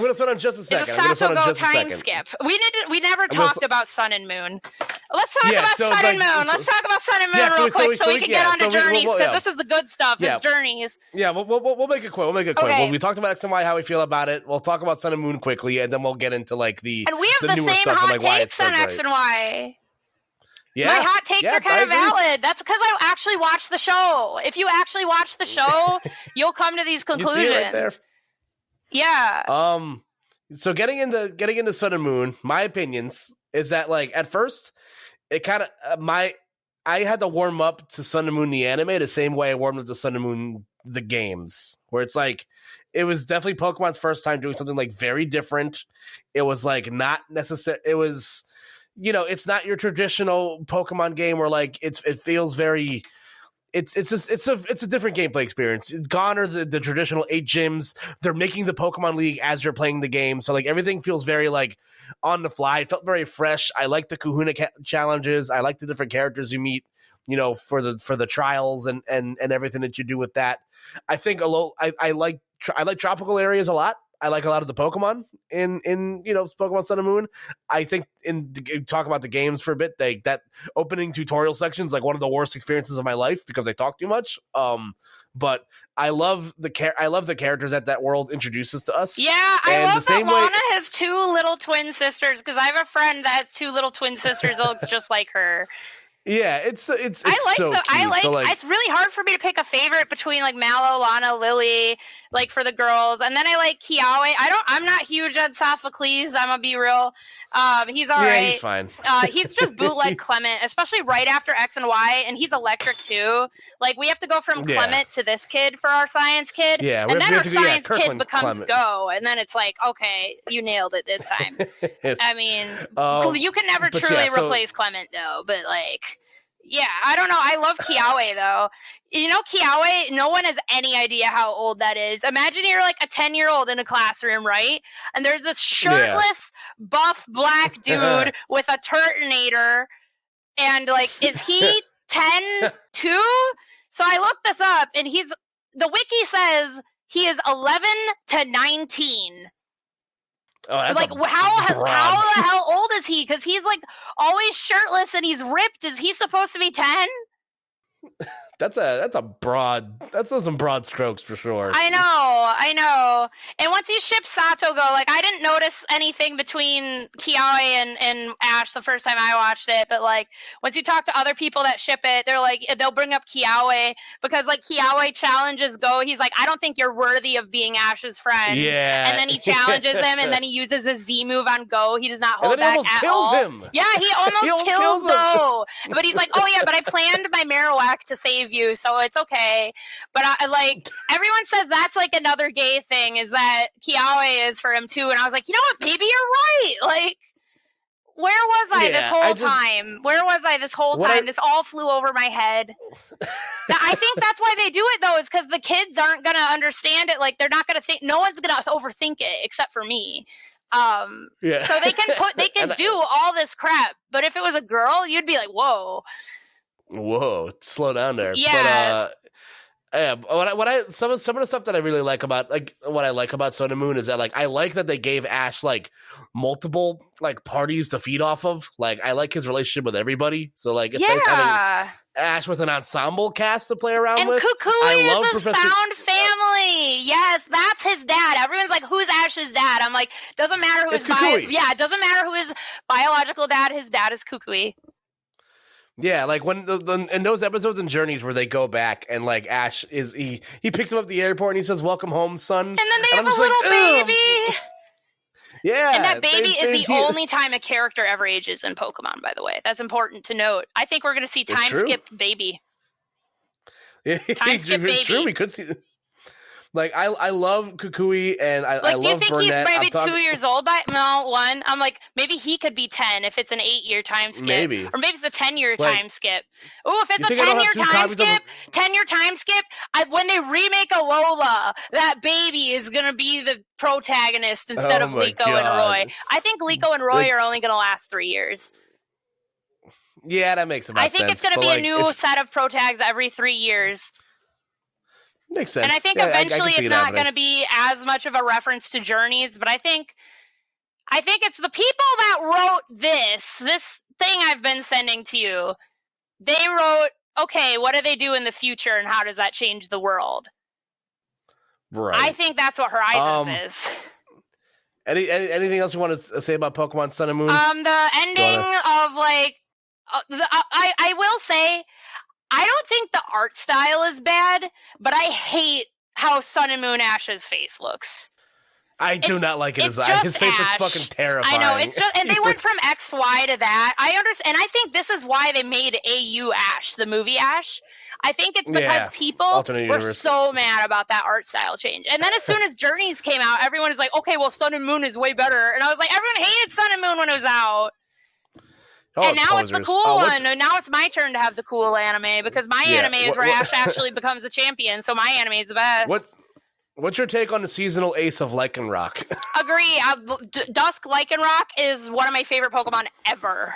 A: gonna throw on just a second.
D: It's a Sato Go time skip. We never talked about Sun and Moon. Let's talk about Sun and Moon. Let's talk about Sun and Moon real quick so we can get on to Journeys, because this is the good stuff. It's Journeys.
A: Yeah, we'll make it quick. Okay. Well, we talked about X and Y, how we feel about it. We'll talk about Sun and Moon quickly, and then we'll get into like the
D: and we have the same
A: stuff
D: hot
A: and, like,
D: takes on X and Y.
A: Yeah,
D: my hot takes are kind of valid. That's because I actually watched the show. If you actually watch the show, you'll come to these conclusions.
A: You see it right there.
D: Yeah.
A: So getting into Sun and Moon, my opinions is that, like, at first it kind of I had to warm up to Sun and Moon the anime the same way I warmed up to Sun and Moon the games, where it's like it was definitely Pokemon's first time doing something like very different. It was like not necessary. It was, it's not your traditional Pokemon game where like it feels very. It's a different gameplay experience. Gone are the traditional 8 gyms. They're making the Pokemon League as you're playing the game, so like everything feels very like on the fly. It felt very fresh. I like the Kahuna challenges. I like the different characters you meet, for the trials and everything that you do with that. I think I like tropical areas a lot. I like a lot of the Pokemon in Pokemon Sun and Moon. I think talk about the games for a bit. That opening tutorial section is like one of the worst experiences of my life because they talk too much. But I love the characters that world introduces to us.
D: Yeah, I love that Lana
A: way,
D: has 2 little twin sisters because I have a friend that has 2 little twin sisters that looks just like her.
A: Yeah, it's so cute.
D: It's really hard for me to pick a favorite between like Mallow, Lana, Lily, like for the girls, and then I like Kiawe. I'm not huge on Sophocles. I'm gonna be real. He's all right.
A: He's fine.
D: He's just bootleg Clement, especially right after X and Y, and he's electric too. Like we have to go from Clement to this kid for our science kid, and then our science kid becomes Clement. Go, and then it's like, okay, you nailed it this time. I mean, you can never truly replace Clement though, but like. Yeah, I don't know. I love Kiawe, though. You know, Kiawe, no one has any idea how old that is. Imagine you're like a 10-year-old in a classroom, right? And there's this shirtless, buff, black dude with a Turtonator. And, like, is he 10 too? So I looked this up, and the wiki says he is 11 to 19.
A: Oh,
D: like how the hell old is he? Because he's like always shirtless and he's ripped. Is he supposed to be 10?
A: That's some broad strokes for sure.
D: I know. And once you ship Sato Go, like I didn't notice anything between Kiawe and Ash the first time I watched it, but like once you talk to other people that ship it, they'll bring up Kiawe because like Kiawe challenges Go. He's like, I don't think you're worthy of being Ash's friend.
A: Yeah.
D: And then he challenges him, and then he uses a Z move on Go. He does not hold back at
A: kills
D: all.
A: Him.
D: Yeah, he almost kills Go. But he's like, oh yeah, but I planned my Marowak to save you, so it's okay. But everyone says that's like another gay thing is that Kiawe is for him too, and I was like, you know what, maybe you're right. Like, where was I this whole time? Where was I this whole time? This all flew over my head. I think that's why they do it though, is because the kids aren't gonna understand it. Like they're not gonna think. No one's gonna overthink it except for me. So they can do all this crap. But if it was a girl, you'd be like, whoa,
A: slow down there.
D: Yeah.
A: But some of the stuff that I really like about what I like about Sun and Moon is that like I like that they gave Ash like multiple like parties to feed off of. Like I like his relationship with everybody. So like it's nice having Ash with an ensemble cast to play around with.
D: And Kukui is his found family. Yes, that's his dad. Everyone's like, who's Ash's dad? I'm like, doesn't matter who his it doesn't matter who his biological dad. His dad is Kukui.
A: Yeah, like when in those episodes and Journeys where they go back and like Ash he picks him up at the airport and he says, "Welcome home, son."
D: And then they have a little baby.
A: Yeah,
D: and that baby is the only time a character ever ages in Pokemon. By the way, that's important to note. I think we're going to see time skip baby.
A: Yeah,
D: time skip baby.
A: It's true. We could see. Like I love Kukui and I love Burnett.
D: Do you think he's maybe 2 years old by one? I'm like, maybe he could be 10 if it's an 8-year time skip.
A: Maybe.
D: Or maybe it's a 10-year time skip. Oh, if it's a 10-year time skip, when they remake Alola, that baby is gonna be the protagonist instead of Liko and Roy. I think Liko and Roy are only gonna last 3 years.
A: Yeah, that makes sense.
D: I think it's gonna be a new set of protags every 3 years.
A: Makes sense.
D: And I think eventually it's not going to be as much of a reference to Journeys, but I think it's the people that wrote this thing I've been sending to you. They wrote, okay, what do they do in the future and how does that change the world?
A: Right.
D: I think that's what Horizons is.
A: Anything else you want to say about Pokemon Sun and Moon?
D: The ending of like, I will say, I don't think the art style is bad, but I hate how Sun and Moon Ash's face looks.
A: I do not like it as his face looks fucking terrifying.
D: I know, and they went from XY to that. I understand, and I think this is why they made AU Ash, the movie Ash. I think it's because people were so mad about that art style change. And then as soon as Journeys came out, everyone was like, okay, well, Sun and Moon is way better. And I was like, everyone hated Sun and Moon when it was out. And now it's the cool one. And now it's my turn to have the cool anime because my anime is where Ash actually becomes a champion. So my anime is the best.
A: What's your take on the seasonal ace of Lycanroc?
D: Agree. Dusk Lycanroc is one of my favorite Pokemon ever.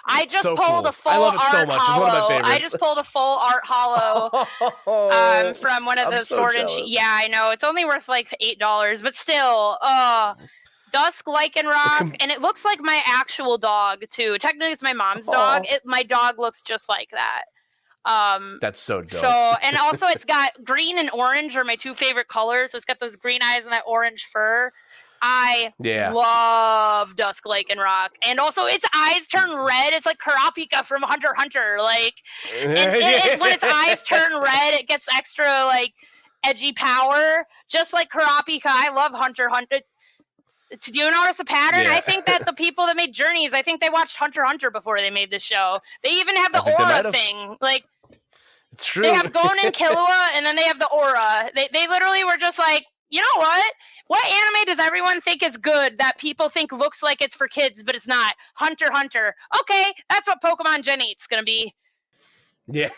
D: I just
A: So
D: pulled
A: cool.
D: a full
A: I love it
D: art
A: so much. It's one of my
D: hollow. I
A: favorites.
D: just pulled a full art hollow from one of
A: I'm
D: the
A: so
D: Sword and
A: jealous.
D: Yeah, I know. It's only worth like $8, but still, Dusk Lycanroc, and it looks like my actual dog too. Technically, it's my mom's dog. My dog looks just like that.
A: That's so dope.
D: So, and also it's got green and orange are my two favorite colors. So it's got those green eyes and that orange fur. I love Dusk Lycanroc, and also its eyes turn red. It's like Kurapika from Hunter x Hunter. Like, and when its eyes turn red, it gets extra like edgy power, just like Kurapika. I love Hunter x Hunter. Do you notice a pattern?
A: Yeah.
D: I think that the people that made Journeys, I think they watched Hunter x Hunter before they made this show. They even have the aura thing. Like,
A: it's true.
D: they have Gon and Killua, and then they have the aura. They literally were just like, you know what? What anime does everyone think is good that people think looks like it's for kids, but it's not? Hunter x Hunter. Okay, that's what Pokemon Gen 8's gonna be.
A: Yeah.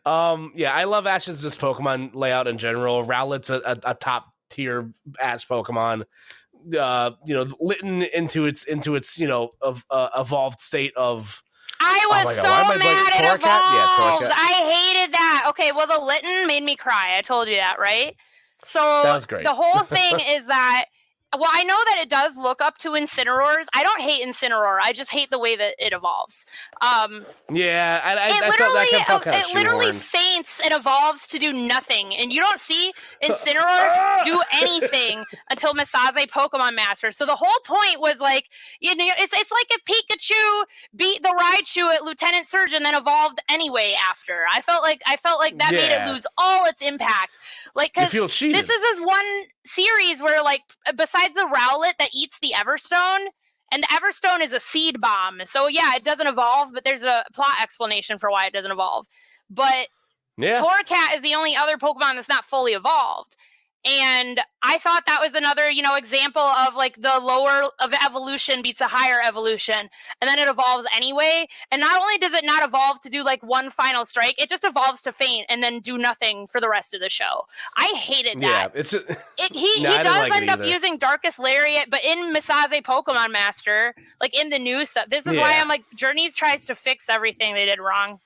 A: I love Ash's just Pokemon layout in general. Rowlet's a top tier Ash Pokemon. Litten into its evolved state of.
D: I was so mad it evolved.
A: Yeah,
D: I hated that. Okay, well, the Litten made me cry. I told you that, right? So
A: that was great.
D: The whole thing is that, well, I know that it does look up to Incineroars. I don't hate Incineroar. I just hate the way that it evolves. It literally faints and evolves to do nothing, and you don't see Incineroar do anything until Masaze Pokemon Master. So the whole point was like, it's like if Pikachu beat the Raichu at Lieutenant Surge and then evolved anyway after. I felt like that made it lose all its impact. Like, because this is one series where, like, besides the Rowlet that eats the Everstone, and the Everstone is a seed bomb, so yeah, it doesn't evolve, but there's a plot explanation for why it doesn't evolve. But Torracat is the only other Pokemon that's not fully evolved. And I thought that was another, example of like the lower of evolution beats a higher evolution. And then it evolves anyway. And not only does it not evolve to do like one final strike, it just evolves to faint and then do nothing for the rest of the show. I hated that.
A: Yeah,
D: he does end up using Darkest Lariat, but in Masaze Pokemon Master, like in the new stuff, this is why I'm like, Journeys tries to fix everything they did wrong.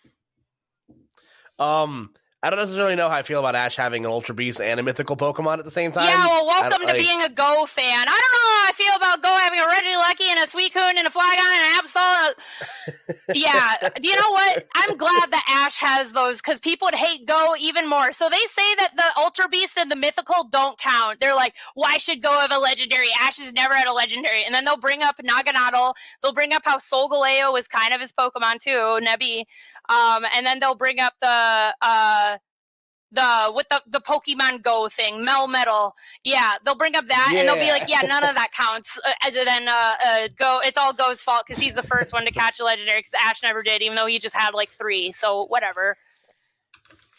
A: I don't necessarily know how I feel about Ash having an Ultra Beast and a mythical Pokemon at the same time.
D: Yeah, well, welcome to being a Go fan. I don't know how I feel about Go having a Regilucky and a Suicune and a Flygon and an Absol. Yeah, you know what? I'm glad that Ash has those, because people would hate Go even more. So they say that the Ultra Beast and the mythical don't count. They're like, why should Go have a legendary? Ash has never had a legendary. And then they'll bring up Naganadel. They'll bring up how Solgaleo was kind of his Pokemon too, Nebby. And then they'll bring up the Pokemon Go thing, Melmetal. Yeah, they'll bring up that, and they'll be like, yeah, none of that counts. Other than Go, it's all Go's fault because he's the first one to catch a legendary, because Ash never did, even though he just had like 3. So whatever.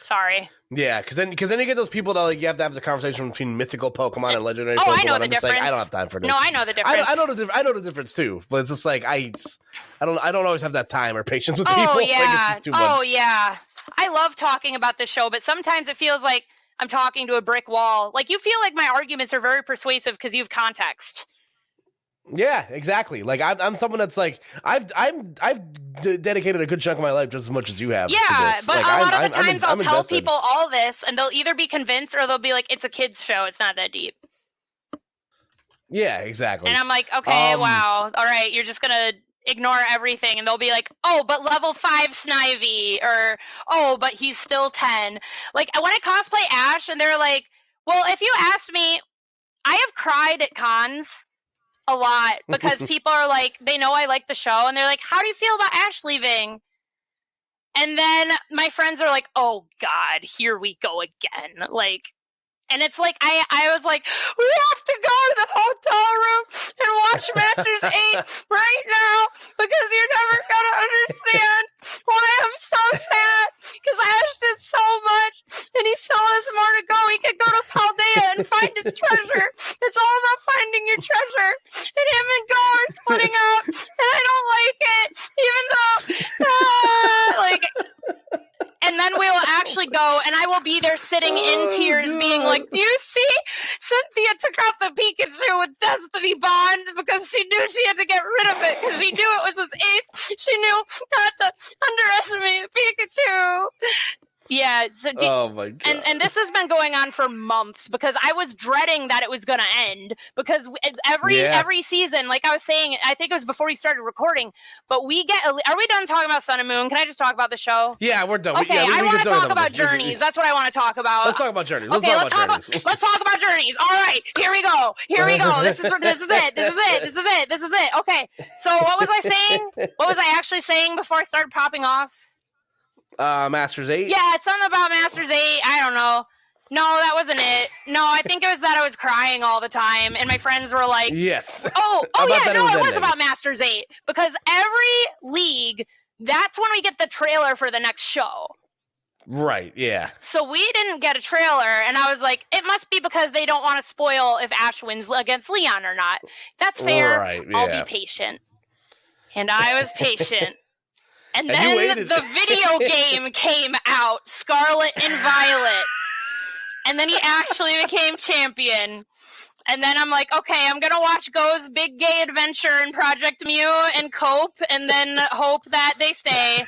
D: Sorry.
A: Yeah, because then you get those people that like you have to have the conversation between mythical Pokemon and legendary Pokemon.
D: I know the difference.
A: Like, I don't have time for this.
D: No, I know the difference.
A: I know the difference too, but it's just like I don't always have that time or patience with people.
D: Oh
A: Like,
D: yeah.
A: it's just too much.
D: Oh yeah. I love talking about this show, but sometimes it feels like I'm talking to a brick wall. Like, you feel like my arguments are very persuasive because you have context.
A: Yeah, exactly. Like I'm someone that's like I've dedicated a good chunk of my life just as much as you have.
D: Yeah,
A: to this.
D: but
A: like,
D: a lot of the times I'll tell
A: invested.
D: people all this, and they'll either be convinced or they'll be like, "It's a kids show. It's not that deep."
A: Yeah, exactly.
D: And I'm like, okay, wow, all right, you're just gonna ignore everything, and they'll be like, "Oh, but level 5 Snivy," or "Oh, but he's still 10." Like when I cosplay Ash, and they're like, "Well, if you asked me, I have cried at cons." A lot, because people are like, they know I like the show, and they're like, how do you feel about Ash leaving? And then my friends are like, oh god, here we go again. Like, and it's like, I was like, we have to go to the hotel room and watch Masters 8 right now, because you're never gonna understand why I'm so sad, because Ash did so much, and he still has more to go. He could go to Paldea and find his treasure. It's all about finding your treasure, and him and Go are splitting up, and I don't like it, even though, and then we will actually go, and I will be there sitting in tears being like, do you see Cynthia took out the Pikachu with Destiny Bond because she knew she had to get rid of it because she knew it was his ace. She knew not to underestimate Pikachu. Yeah, so
A: Oh my god.
D: and this has been going on for months because I was dreading that it was going to end because every season, like I was saying, I think it was before we started recording, but we get. Are we done talking about Sun and Moon? Can I just talk about the show?
A: Yeah, we're done.
D: Okay, I want to talk about Journeys. That's what I want to talk about.
A: Let's talk about Journeys.
D: Let's talk about Journeys. All right, here we go. This is it. Okay, so what was I saying? What was I actually saying before I started popping off?
A: Masters 8?
D: Yeah, something about Masters 8. I don't know. No, that wasn't it. No, I think it was that I was crying all the time, and my friends were like,
A: yes.
D: Oh yeah, no, it was about Masters 8. Because every league, that's when we get the trailer for the next show.
A: Right, yeah.
D: So we didn't get a trailer, and I was like, it must be because they don't want to spoil if Ash wins against Leon or not. That's fair.
A: Right, yeah.
D: I'll be patient. And I was patient. And then the video game came out, Scarlet and Violet. And then he actually became champion. And then I'm like, okay, I'm going to watch Go's Big Gay Adventure and Project Mew and Cope, and then hope that they stay.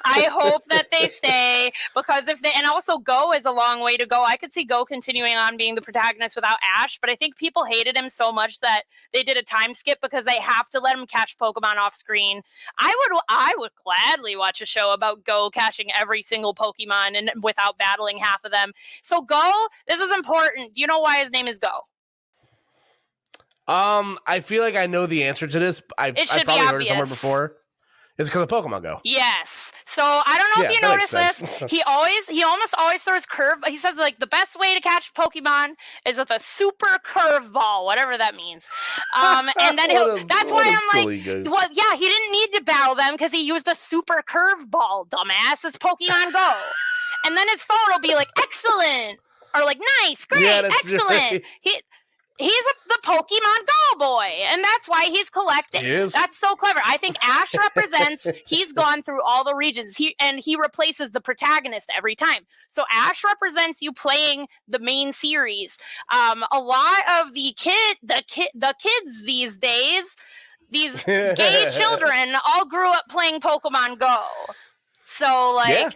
D: I hope that they stay, because and also Go is a long way to go. I could see Go continuing on being the protagonist without Ash, but I think people hated him so much that they did a time skip because they have to let him catch Pokemon off screen. I would gladly watch a show about Go catching every single Pokemon and without battling half of them. So Go, this is important. Do you know why his name is Go?
A: I feel like I know the answer to this. I've probably heard it somewhere before. It's because of Pokemon Go.
D: Yes. So I don't know if you noticed this. He almost always throws curve. He says like the best way to catch Pokemon is with a super curveball, whatever that means. And then that's why I'm like, well, yeah, he didn't need to battle them because he used a super curveball, dumbass. It's Pokemon Go. And then his phone will be like, excellent, or like, nice, great, excellent. He's the Pokemon Go boy, and that's why he's collecting.
A: He is.
D: That's so clever. I think Ash represents, he's gone through all the regions, he replaces the protagonist every time. So Ash represents you playing the main series. A lot of the kids these days, these gay children all grew up playing Pokemon Go. So, like... Yeah.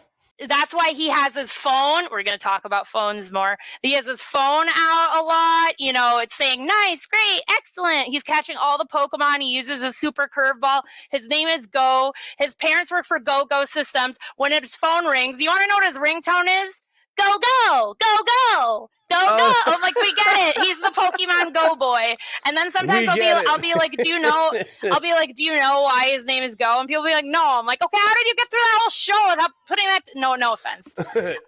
D: That's why he has his phone. We're going to talk about phones more. He has his phone out a lot. You know, it's saying, nice, great, excellent. He's catching all the Pokemon. He uses a super curveball. His name is Go. His parents work for Go Systems. When his phone rings, you want to know what his ringtone is? Go, go, go, go. Go, go. I'm like, we get it. He's the Pokemon Go boy. And then sometimes I'll be like, do you know why his name is Go? And people will be like, no. I'm like, okay, how did you get through that whole show without putting that no offense.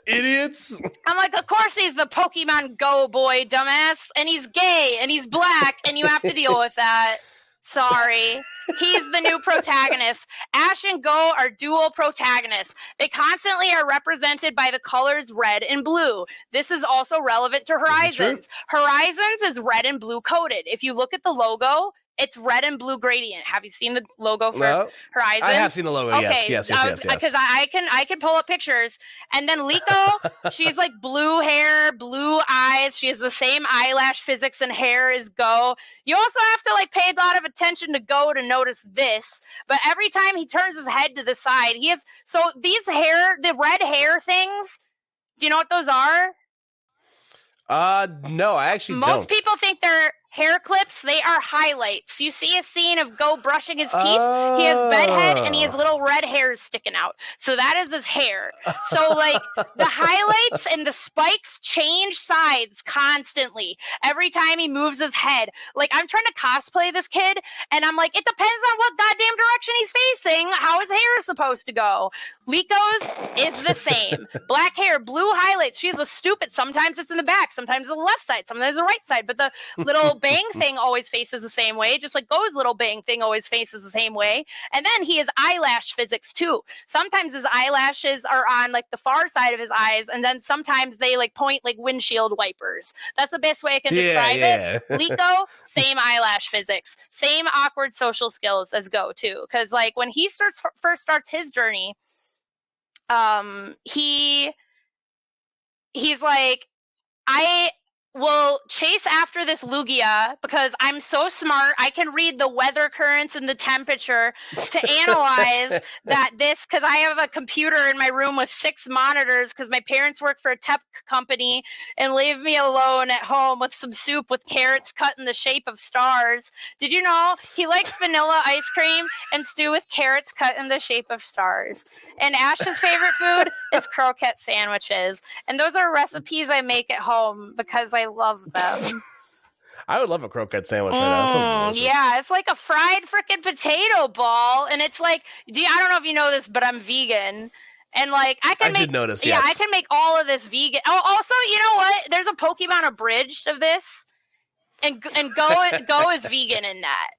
A: Idiots.
D: I'm like, of course he's the Pokemon Go boy, dumbass. And he's gay and he's black and you have to deal with that. Sorry. He's the new protagonist. Ash and Go are dual protagonists. They constantly are represented by the colors red and blue. This is also relevant to Horizons. Horizons is red and blue coded. If you look at the logo, it's red and blue gradient. Have you seen the logo for Horizons? I
A: have seen the logo,
D: okay,
A: yes.
D: Because I can pull up pictures. And then Liko, she's like blue hair, blue eyes. She has the same eyelash physics and hair as Go. You also have to like pay a lot of attention to Go to notice this. But every time he turns his head to the side, he has... So these the red hair things, do you know what those are?
A: No, I actually don't.
D: Most people think they're hair clips. They are highlights. You see a scene of Go brushing his teeth. He has bedhead and he has little red hairs sticking out. So that is his hair. So like the highlights and the spikes change sides constantly every time he moves his head. Like I'm trying to cosplay this kid and I'm like, it depends on what goddamn direction he's facing, how his hair is supposed to go. Liko's is the same. Black hair, blue highlights. She's a stupid. Sometimes it's in the back, sometimes the left side, sometimes the right side. But the little bang thing always faces the same way, just like Go's little bang thing always faces the same way. And then he has eyelash physics too. Sometimes his eyelashes are on like the far side of his eyes, and then sometimes they like point like windshield wipers. That's the best way I can describe it. Liko, same eyelash physics, same awkward social skills as Go too. Because like when he first starts his journey, he's like, will chase after this Lugia because I'm so smart. I can read the weather currents and the temperature to analyze that because I have a computer in my room with 6 monitors because my parents work for a tech company and leave me alone at home with some soup with carrots cut in the shape of stars. Did you know he likes vanilla ice cream and stew with carrots cut in the shape of stars? And Ash's favorite food is croquette sandwiches. And those are recipes I make at home because I love them.
A: I would love a croquette sandwich right now. That sounds delicious.
D: Yeah, it's like a fried freaking potato ball. And it's like, I don't know if you know this, but I'm vegan. And like, I
A: did notice,
D: yeah,
A: yes.
D: I can make all of this vegan. Oh, also, you know what? There's a Pokemon abridged of this. And Go is vegan in that.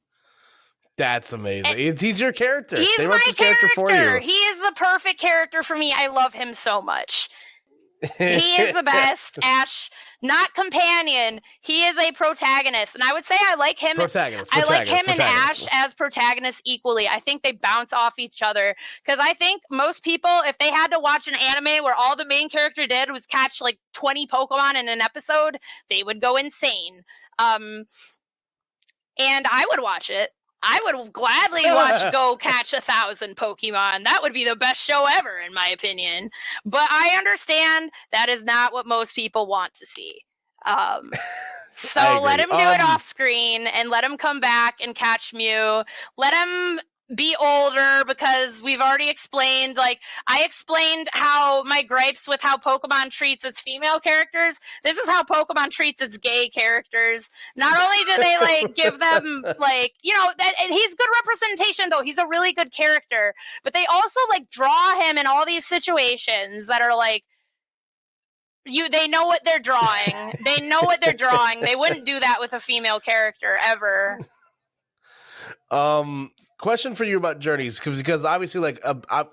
A: That's amazing. He's your character.
D: He's
A: they
D: my
A: wrote this character for you.
D: He is the perfect character for me. I love him so much. He is the best. Ash, not companion. He is a protagonist, and I would say I like him. I like him and Ash as protagonists equally. I think they bounce off each other because I think most people, if they had to watch an anime where all the main character did was catch like 20 Pokemon in an episode, they would go insane. And I would watch it. I would gladly watch Go catch 1,000 Pokemon. That would be the best show ever, in my opinion. But I understand that is not what most people want to see. So let him do it off screen and let him come back and catch Mew. Let him be older because we've already explained, like, I explained how my gripes with how Pokemon treats its female characters. This is how Pokemon treats its gay characters. Not only do they, like, give them, like, you know, and he's good representation, though. He's a really good character. But they also, like, draw him in all these situations that are, like, they know what they're drawing. They know what they're drawing. They wouldn't do that with a female character, ever.
A: Question for you about journeys, because obviously, like,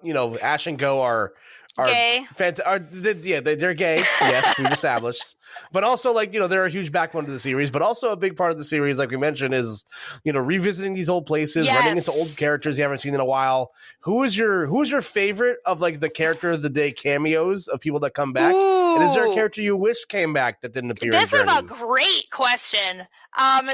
A: you know, Ash and Go are
D: gay.
A: They're gay. Yes, we've established. But also, like, you know, they're a huge backbone to the series. But also a big part of the series, like we mentioned, is, you know, revisiting these old places, running into old characters you haven't seen in a while. Who's your favorite of, like, the character of the day cameos of people that come back?
D: Ooh.
A: And is there a character you wish came back that didn't appear?
D: This
A: in
D: is a
A: Journeys?
D: great question.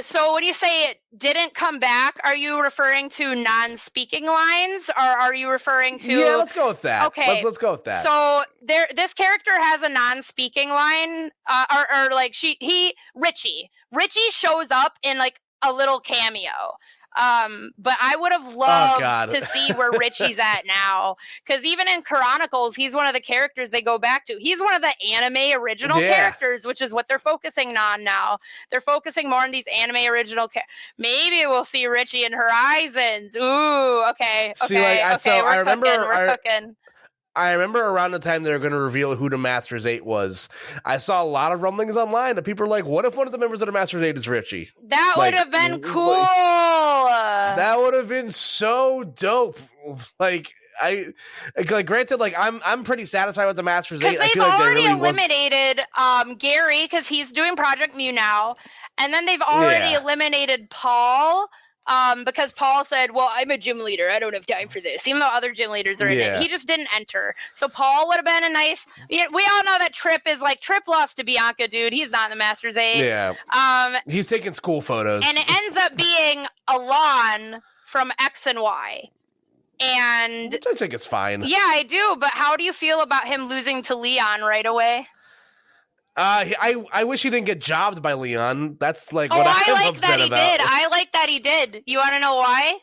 D: So when you say it didn't come back, are you referring to non-speaking lines, or are you referring to?
A: Yeah, let's go with that.
D: Okay,
A: let's go with that.
D: So this character has a non-speaking line, or like Richie shows up in like a little cameo. But I would have loved to see where Richie's at now, because even in Chronicles, he's one of the characters they go back to. He's one of the anime original characters, which is what they're focusing on now. They're focusing more on these anime original Maybe we'll see Richie in Horizons. Ooh, okay. We're cooking.
A: I remember around the time they were going to reveal who the Masters 8 was, I saw a lot of rumblings online that people were like, what if one of the members of the Masters 8 is Richie?
D: That would have been cool.
A: That would have been so dope. Like, granted, like, I'm pretty satisfied with the Masters 8.
D: Because they've already eliminated Gary, because he's doing Project Mew now. And then they've already eliminated Paul. Because Paul said, well, I'm a gym leader. I don't have time for this. Even though other gym leaders are in it. He just didn't enter. So Paul would have been a nice... We all know that Trip lost to Bianca, dude. He's not in the Masters 8.
A: Yeah. He's taking school photos.
D: And it ends up being Alon from X and Y. And...
A: Which I think it's fine.
D: Yeah, I do. But how do you feel about him losing to Leon right away?
A: I wish he didn't get jobbed by Leon. That's like what I'm upset about.
D: I like that he did. You want to know why?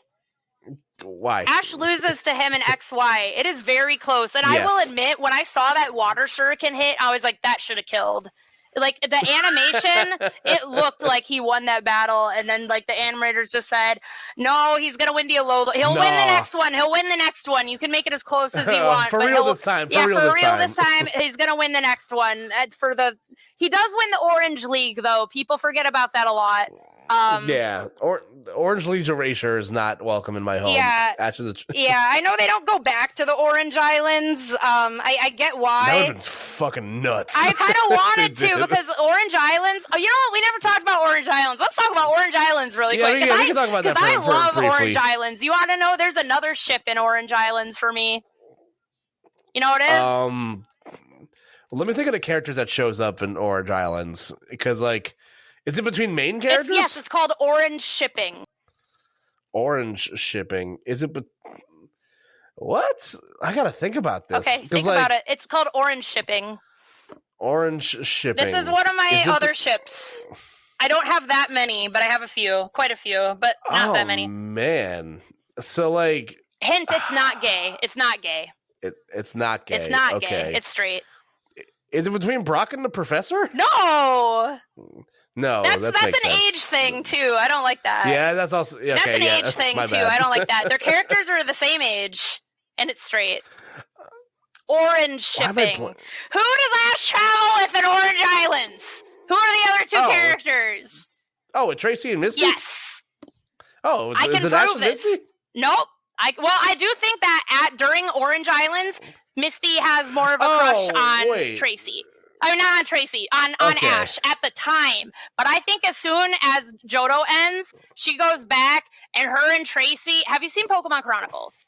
A: Why?
D: Ash loses to him in XY. It is very close. And I will admit, when I saw that water shuriken hit, I was like, that should have killed. Like, the animation, it looked like he won that battle. And then, like, the animators just said, no, he's going to win the Alola. He'll win the next one. He'll win the next one. You can make it as close as you want.
A: For real this time.
D: For real this time. He's going to win the next one. He does win the Orange League, though. People forget about that a lot.
A: Orange League erasure is not welcome in my home.
D: Yeah, I know they don't go back to the Orange Islands. I get why.
A: That would have been fucking nuts.
D: I kind of wanted to, because Orange Islands. Oh, you know what? We never talked about Orange Islands. Let's talk about Orange Islands really quick.
A: We can talk about that
D: because I love
A: briefly.
D: Orange Islands. You want to know? There's another ship in Orange Islands for me. You know what it is?
A: Let me think of the characters that shows up in Orange Islands, because like, is it between main characters?
D: Yes, it's called orange shipping.
A: Orange shipping. Is it? What? I gotta think about this.
D: Okay, think about it. It's called orange shipping.
A: Orange shipping.
D: This is one of my other ships. I don't have that many, but I have a few, quite a few, but not that many.
A: Man, so like,
D: hint: it's not gay. It's not gay.
A: It's not gay.
D: It's not gay. It's straight.
A: Is it between Brock and the Professor?
D: No.
A: No,
D: that's an
A: sense.
D: age thing too. I don't like that.
A: Yeah, that's also okay,
D: that's an age
A: that's
D: thing too.
A: bad.
D: I don't like that. Their characters are the same age, and it's straight. Orange shipping. Who does Ash travel with in Orange Islands? Who are the other two characters?
A: Oh, with Tracy and Misty?
D: Yes.
A: Oh,
D: I can
A: it
D: prove
A: this.
D: Misty? Nope. I do think that during Orange Islands, Misty has more of a crush on Tracy. I mean, not on Tracy, on Ash at the time. But I think as soon as Johto ends, she goes back, and her and Tracy. Have you seen Pokemon Chronicles?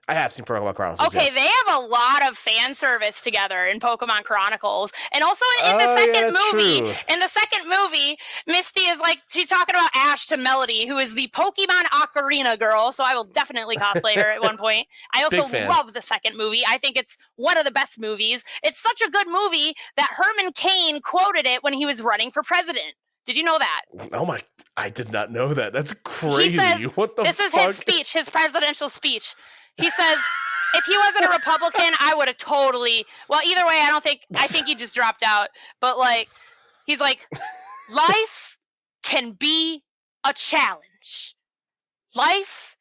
A: I have seen Pokemon Chronicles.
D: Okay,
A: yes.
D: They have a lot of fan service together in Pokemon Chronicles, and also in the second movie.
A: True.
D: In the second movie, Misty is like she's talking about Ash to Melody, who is the Pokemon Ocarina girl. So I will definitely cosplay her at one point. I also love the second movie. I think it's one of the best movies. It's such a good movie that Herman Cain quoted it when he was running for president. Did you know that?
A: Oh my! I did not know that. That's crazy.
D: He says,
A: what the
D: this
A: fuck?
D: is his speech, his presidential speech. He says, if he wasn't a Republican, I would have totally. Well, either way, I think he just dropped out. But like, he's like, life can be a challenge. Life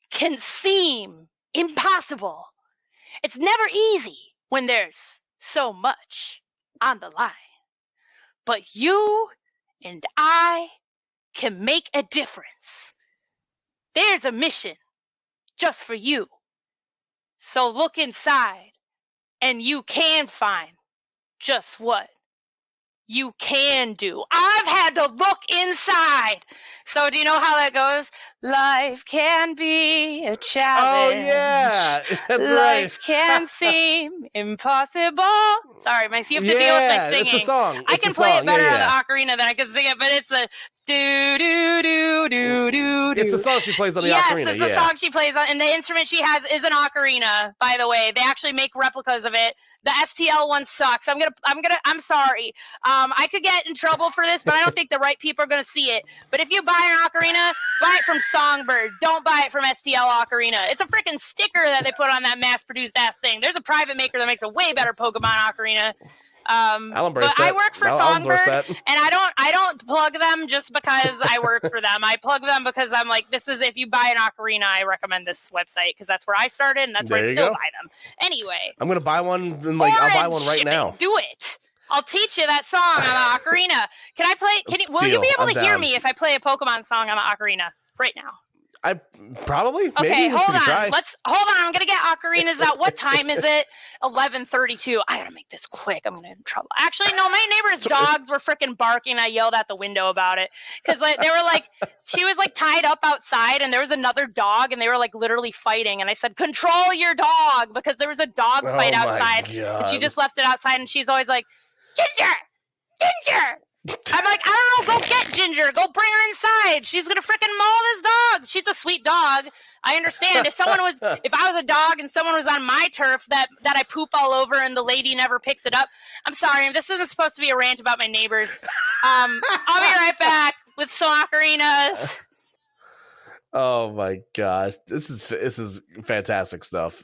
D: can seem impossible. It's never easy when there's so much on the line. But you and I can make a difference. There's a mission just for you. So look inside, and you can find just what you can do. I've had to look inside. So do you know how that goes? Life can be a challenge.
A: Oh, yeah. That's
D: Life can seem impossible. Sorry, you have to deal with my singing.
A: It's a song.
D: I can play it better on the ocarina than I can sing it, but it's a do-do-do-do-do-do.
A: It's the song she plays on the ocarina.
D: Yes, it's the song she plays on, and the instrument she has is an ocarina, by the way. They actually make replicas of it. The STL one sucks. I'm sorry. I could get in trouble for this, but I don't think the right people are gonna see it. But if you buy an ocarina, buy it from Songbird. Don't buy it from STL Ocarina. It's a freaking sticker that they put on that mass-produced ass thing. There's a private maker that makes a way better Pokemon ocarina. But I work for Songbird, and I don't plug them just because I work for them. I plug them because I'm like, this is, if you buy an ocarina, I recommend this website because that's where I started and that's where I still buy them. Anyway,
A: I'm gonna buy one. And I'll buy one right now.
D: Do it. I'll teach you that song on the ocarina. Can I play? Will you be able to hear me if I play a Pokemon song on the ocarina right now?
A: I probably.
D: Okay,
A: maybe.
D: hold on. Hold on. I'm gonna get ocarinas out. What time is it? 11:32. I gotta make this quick. I'm gonna get in trouble. Actually, no. My neighbor's dogs were freaking barking. I yelled at the window about it because they were like, she was like tied up outside, and there was another dog, and they were like literally fighting. And I said, "Control your dog," because there was a dog fight outside, and she just left it outside. And she's always like, "Ginger, Ginger." I'm like, I don't know, go get Ginger. Go bring her inside. She's going to freaking maul this dog. She's a sweet dog. I understand. If I was a dog and someone was on my turf that I poop all over and the lady never picks it up, I'm sorry. This isn't supposed to be a rant about my neighbors. I'll be right back with some ocarinas.
A: Oh my gosh. This is fantastic stuff.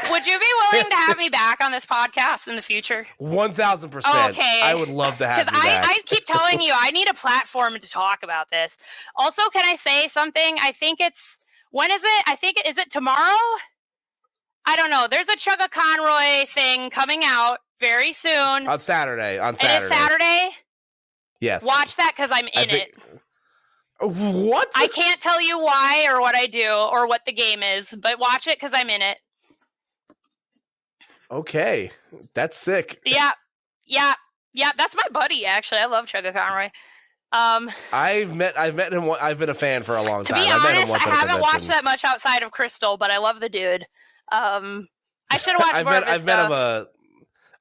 D: Would you be willing to have me back on this podcast in the future?
A: 1,000%.
D: Okay.
A: I would love to have you back.
D: I keep telling you, I need a platform to talk about this. Also, can I say something? I think when is it? Is it tomorrow? I don't know. There's a Chugga Conroy thing coming out very soon.
A: On Saturday.
D: It is Saturday?
A: Yes.
D: Watch that because I'm in it.
A: What?
D: I can't tell you why or what I do or what the game is, but watch it because I'm in it.
A: Okay, that's sick.
D: Yeah. That's my buddy. Actually, I love Chugga Conroy.
A: I've met him. I've been a fan for a long time.
D: To be honest, I haven't watched that much outside of Crystal, but I love the dude. I I should have watched more of his stuff.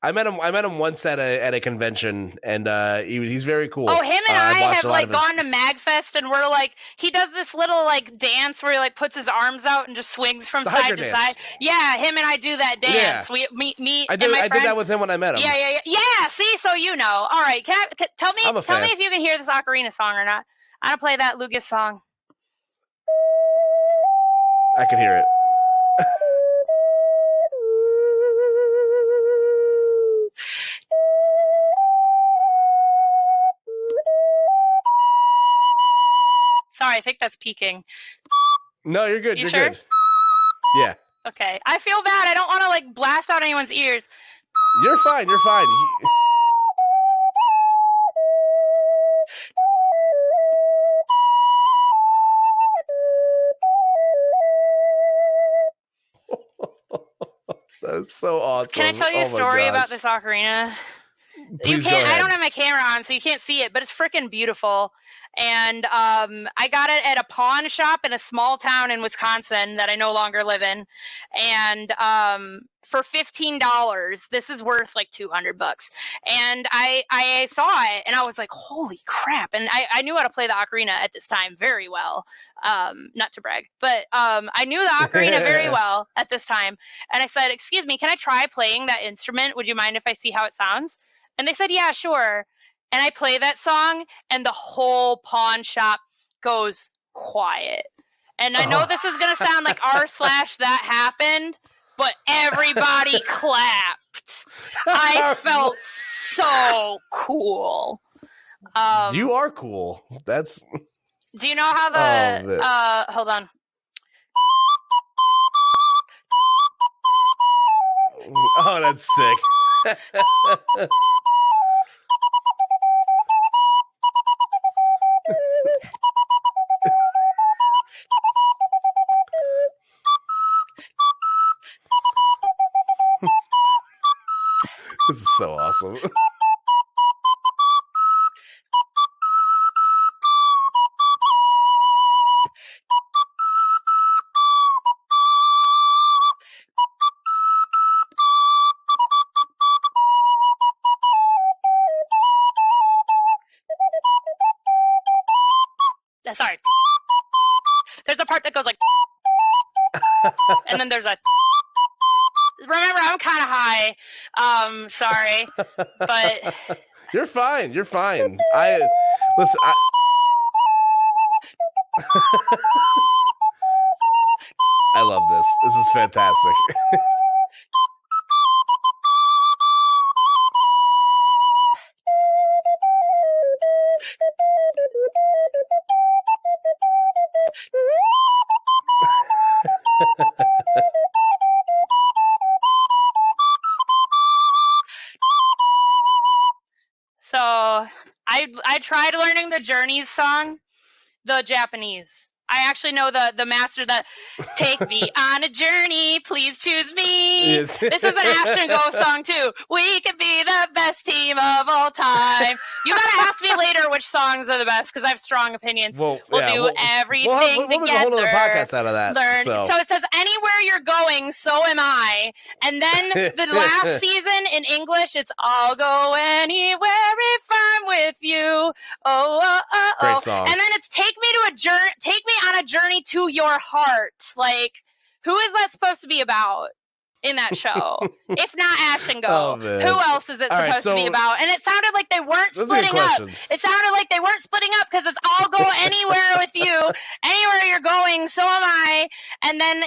A: I met him once at a convention, and he's very cool.
D: Oh, him and I have like
A: gone
D: to MagFest, and we're like, he does this little like dance where he like puts his arms out and just swings from side to side. Yeah, him and I do that dance.
A: Yeah.
D: Me
A: I
D: and my friend.
A: did that with him when I met him.
D: Yeah. See, so you know. All right, tell me if you can hear this Ocarina song or not. I'm gonna play that Lucas song.
A: I can hear it.
D: Sorry, I think that's peaking.
A: No, you're good. You're
D: sure?
A: good. Yeah.
D: Okay. I feel bad. I don't want to like blast out anyone's ears.
A: You're fine. You're fine. That's so awesome.
D: Can I tell you a story about this ocarina?
A: Please
D: you can't.
A: go ahead.
D: I don't have my camera on, so you can't see it, but it's freaking beautiful. And I got it at a pawn shop in a small town in Wisconsin that I no longer live in. And for $15, this is worth like $200. And I saw it and I was like, holy crap. And I knew how to play the ocarina at this time very well. Not to brag, but I knew the ocarina very well at this time. And I said, excuse me, can I try playing that instrument? Would you mind if I see how it sounds? And they said, yeah, sure. And I play that song, and the whole pawn shop goes quiet. And I know this is going to sound like r/that happened, but everybody clapped. I felt so cool.
A: You are cool. That's.
D: Do you know how the? Hold on.
A: Oh, that's sick. This is so awesome.
D: Sorry. There's a part that goes like, and then there's a. Remember, I'm kind of high. Sorry, but
A: You're fine. You're fine. Listen. I love this. This is fantastic.
D: So I tried learning the Journeys song, the Japanese. I actually know the master that take me on a journey, please choose me.
A: Yes.
D: This is an Ash and Go song too. We could be the best team of all time. You gotta ask me later which songs are the best because I have strong opinions. We'll do everything
A: we'll
D: together.
A: Make a whole other podcast out of that.
D: Learn. So it says anywhere you're going, so am I. And then the last season in English, it's I'll go anywhere if I'm with you.
A: Great song.
D: And then it's take me on a journey to your heart. Like, who is that supposed to be about in that show? If not Ash and Go, who else is it supposed to be about? And it sounded like they weren't splitting up. It sounded like they weren't splitting up because it's I'll go anywhere with you. Anywhere you're going, so am I. And then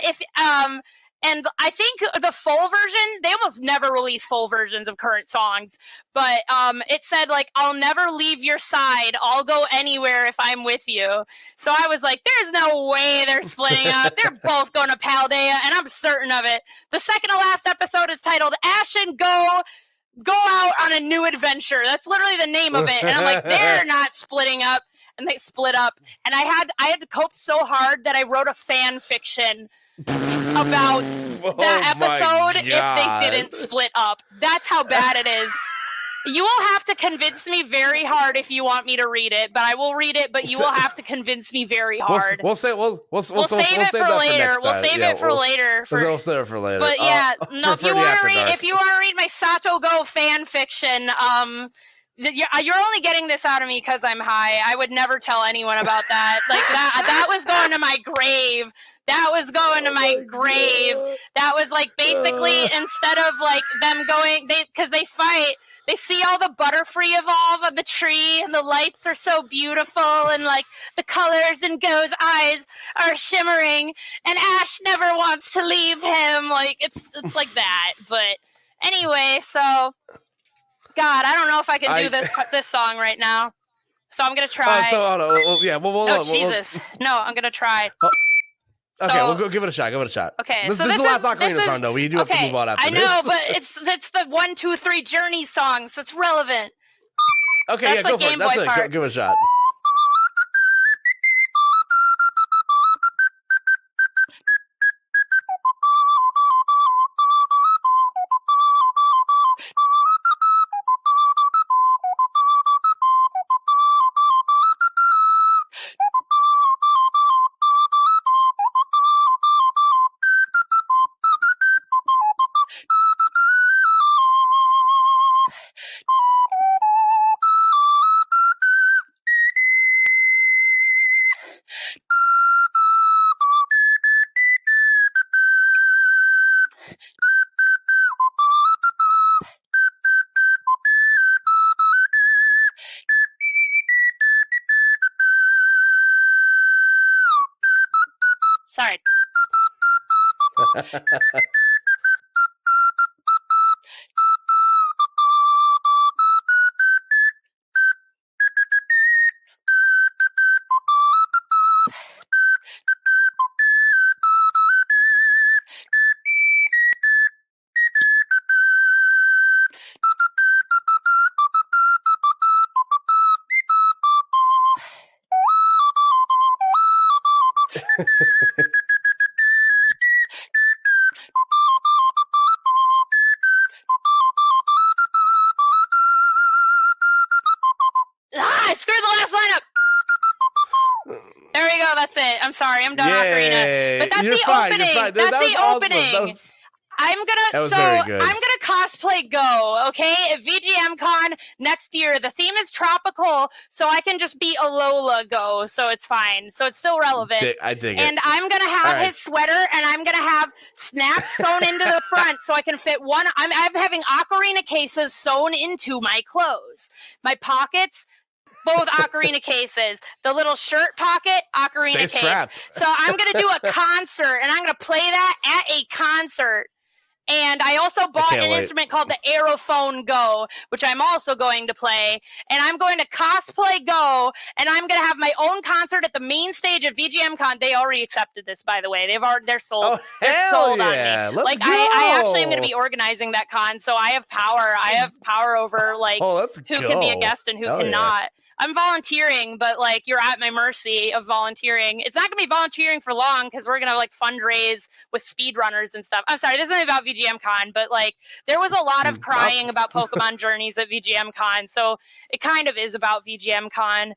D: and I think the full version, they almost never release full versions of current songs, but it said, like, I'll never leave your side. I'll go anywhere if I'm with you. So I was like, there's no way they're splitting up. They're both going to Paldea, and I'm certain of it. The second to last episode is titled Ash and Go Out on a New Adventure. That's literally the name of it. And I'm like, they're not splitting up. And they split up. And I had to cope so hard that I wrote a fan fiction about that episode if they didn't split up. That's how bad it is. You will have to convince me very hard if you want me to read it, but I will read it. But you will have to convince me very hard.
A: We'll save
D: it for later. We'll save it for later.
A: We'll save it for later.
D: But yeah, no. If you want to read my Sato Go fan fiction, you're only getting this out of me because I'm high. I would never tell anyone about that. Like that was going to my grave. That was going to my grave. That was like basically instead of like them going, because they fight. They see all the Butterfree evolve on the tree, and the lights are so beautiful, and like the colors in Go's eyes are shimmering, and Ash never wants to leave him. Like it's like that. But anyway, so God, I don't know if I can do this song right now. So I'm gonna try.
A: Jesus.
D: No, I'm gonna try.
A: Okay, we'll go give it a shot.
D: Okay,
A: this is the last Ocarina song, though. We do have to move on after this.
D: I know, but it's the 1, 2, 3 Journey song, so it's relevant.
A: Okay, so yeah, go for it. That's it. Give it a shot.
D: Sorry. I screwed the last line up. There we go. That's it. I'm sorry. I'm done, Ocarina. But that's the opening. That's the opening. I'm gonna cosplay Go, okay? At VGMCon next year. The theme is tropical, so I can just be Alola Go, so it's fine. So it's still relevant.
A: I dig it.
D: And I'm gonna have his sweater, and I'm gonna have snaps sewn into the front, so I can fit one. I'm having Ocarina cases sewn into my clothes. My pockets. Both Ocarina cases. The little shirt pocket, Ocarina case.
A: Strapped.
D: So I'm going to do a concert, and I'm going to play that at a concert. And I also bought an instrument called the Aerophone Go, which I'm also going to play. And I'm going to cosplay Go, and I'm going to have my own concert at the main stage at VGMCon. They already accepted this, by the way. They're sold.
A: Oh,
D: they're sold
A: yeah.
D: on me.
A: Let's
D: like
A: go.
D: I actually am going to be organizing that con, so I have power. I have power over who can be a guest and who cannot. Yeah. I'm volunteering, but like you're at my mercy of volunteering. It's not gonna be volunteering for long because we're gonna like fundraise with speedrunners and stuff. I'm sorry, this isn't about VGMCon, but like there was a lot of crying about Pokemon journeys at VGMCon, so it kind of is about VGMCon.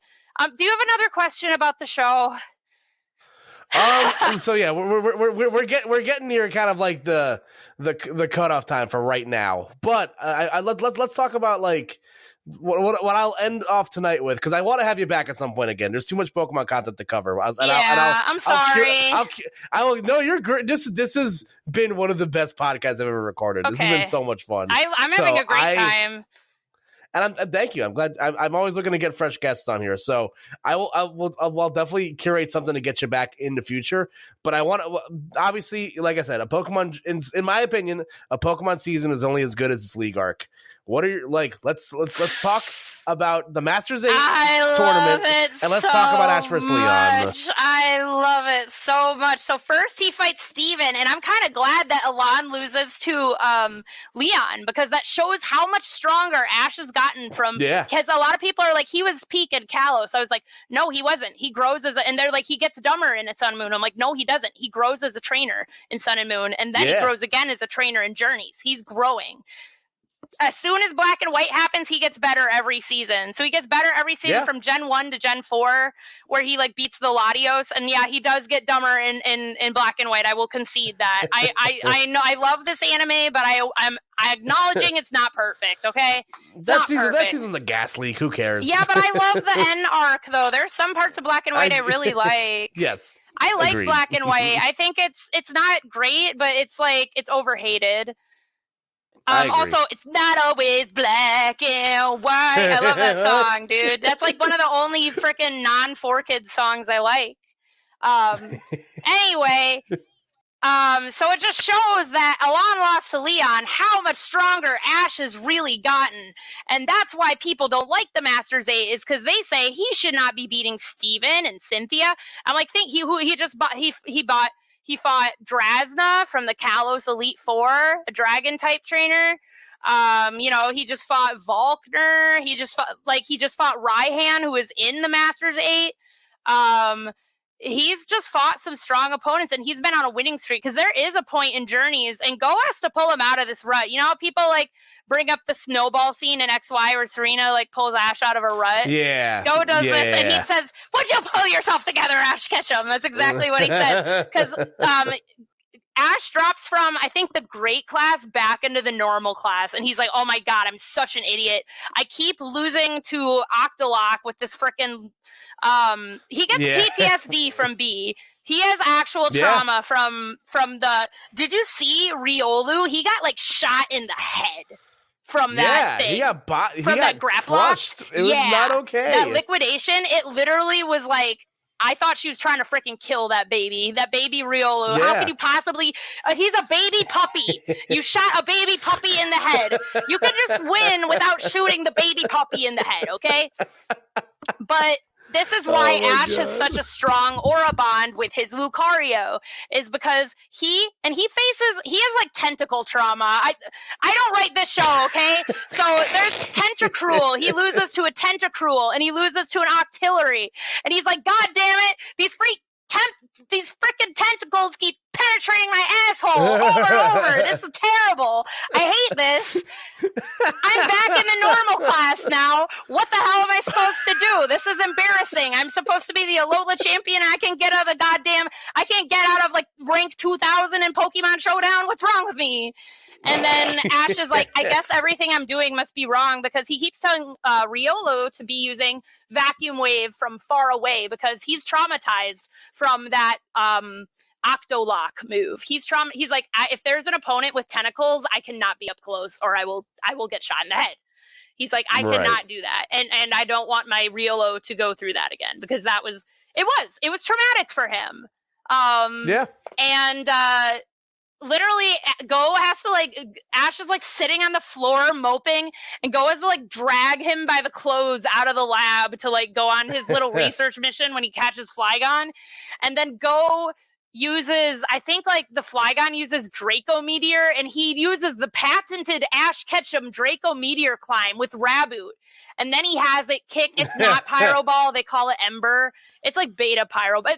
D: Do you have another question about the show?
A: So yeah, we're getting near kind of like the cutoff time for right now. But let's talk about like what I'll end off tonight with, because I want to have you back at some point again. There's too much Pokemon content to cover.
D: I'm sorry.
A: No, you're great. This has been one of the best podcasts I've ever recorded. Okay. This has been so much fun.
D: I'm having a great time.
A: And thank you. I'm glad. I'm always looking to get fresh guests on here. So I'll definitely curate something to get you back in the future. But I want to, obviously, like I said, a Pokemon, in my opinion, a Pokemon season is only as good as its league arc. What are your, like, let's talk about the Masters 8 tournament, and let's talk about Ash vs. Leon.
D: I love it so much. So first he fights Steven, and I'm kind of glad that Elan loses to Leon, because that shows how much stronger Ash has gotten from, because a lot of people are like, he was peak in Kalos. I was like, no, he wasn't. He grows and they're like, he gets dumber in Sun and Moon. I'm like, no, he doesn't. He grows as a trainer in Sun and Moon, and then he grows again as a trainer in Journeys. He's growing. as soon as Black and White happens, he gets better every season. So he gets better every season from Gen 1 to Gen 4, where he like beats the Latios. And yeah, he does get dumber in Black and White. I will concede that. I know I love this anime, but I'm acknowledging it's not perfect, okay?
A: That season the gas leak, who cares?
D: Yeah, but I love the N arc though. There's some parts of Black and White I really like.
A: Yes.
D: I like
A: Agreed.
D: Black and White. I think it's not great, but it's like it's overhated. Also, it's not always black and white. I love that song, dude. That's like one of the only freaking non-4Kids songs I like. Anyway, so it just shows that Alon lost to Leon, how much stronger Ash has really gotten. And that's why people don't like the Masters 8, is because they say he should not be beating Steven and Cynthia. I'm like, he fought Drasna from the Kalos Elite Four, a dragon type trainer. He just fought Volkner. He just fought Raihan, who was in the Masters 8. He's just fought some strong opponents, and he's been on a winning streak, because there is a point in Journeys, and Go has to pull him out of this rut. You know how people like bring up the snowball scene in XY where Serena like pulls Ash out of a rut?
A: Yeah.
D: Go does this, and he says, "Would you pull yourself together, Ash Ketchum?" That's exactly what he said. Because Ash drops from, I think, the great class back into the normal class, and he's like, "Oh my god, I'm such an idiot. I keep losing to Octolock with this frickin' he gets PTSD from B. He has actual trauma from the. Did you see Riolu? He got like shot in the head from that thing. He got that grapple lock.
A: It was not okay.
D: That liquidation, it literally was like, I thought she was trying to freaking kill that baby Riolu. How could you possibly? He's a baby puppy. You shot a baby puppy in the head. You could just win without shooting the baby puppy in the head, okay? But this is why Ash has such a strong aura bond with his Lucario, is because he has like tentacle trauma. I don't write this show, okay? So there's Tentacruel. He loses to a Tentacruel, and he loses to an Octillery, and he's like, God damn it, these freaking tentacles keep penetrating my asshole over and over. This is terrible. I hate this. I'm back in the normal class now. What the hell am I supposed to do? This is embarrassing. I'm supposed to be the Alola champion. I can't get out of like rank 2000 in Pokemon Showdown. What's wrong with me? And then Ash is like, I guess everything I'm doing must be wrong, because he keeps telling Riolu to be using Vacuum Wave from far away, because he's traumatized from that Octolock move. He's like, if there's an opponent with tentacles, I cannot be up close, or I will get shot in the head. He's like, I cannot do that, and I don't want my Riolu to go through that again, because it was traumatic for him. And literally Ash is like sitting on the floor moping, and Go has to like drag him by the clothes out of the lab to like go on his little research mission when he catches Flygon. And then Go uses, I think like the Flygon uses Draco Meteor, and he uses the patented Ash Ketchum Draco Meteor climb with Raboot. And then he has it kick. It's not Pyro Ball. They call it Ember. It's like Beta Pyro. But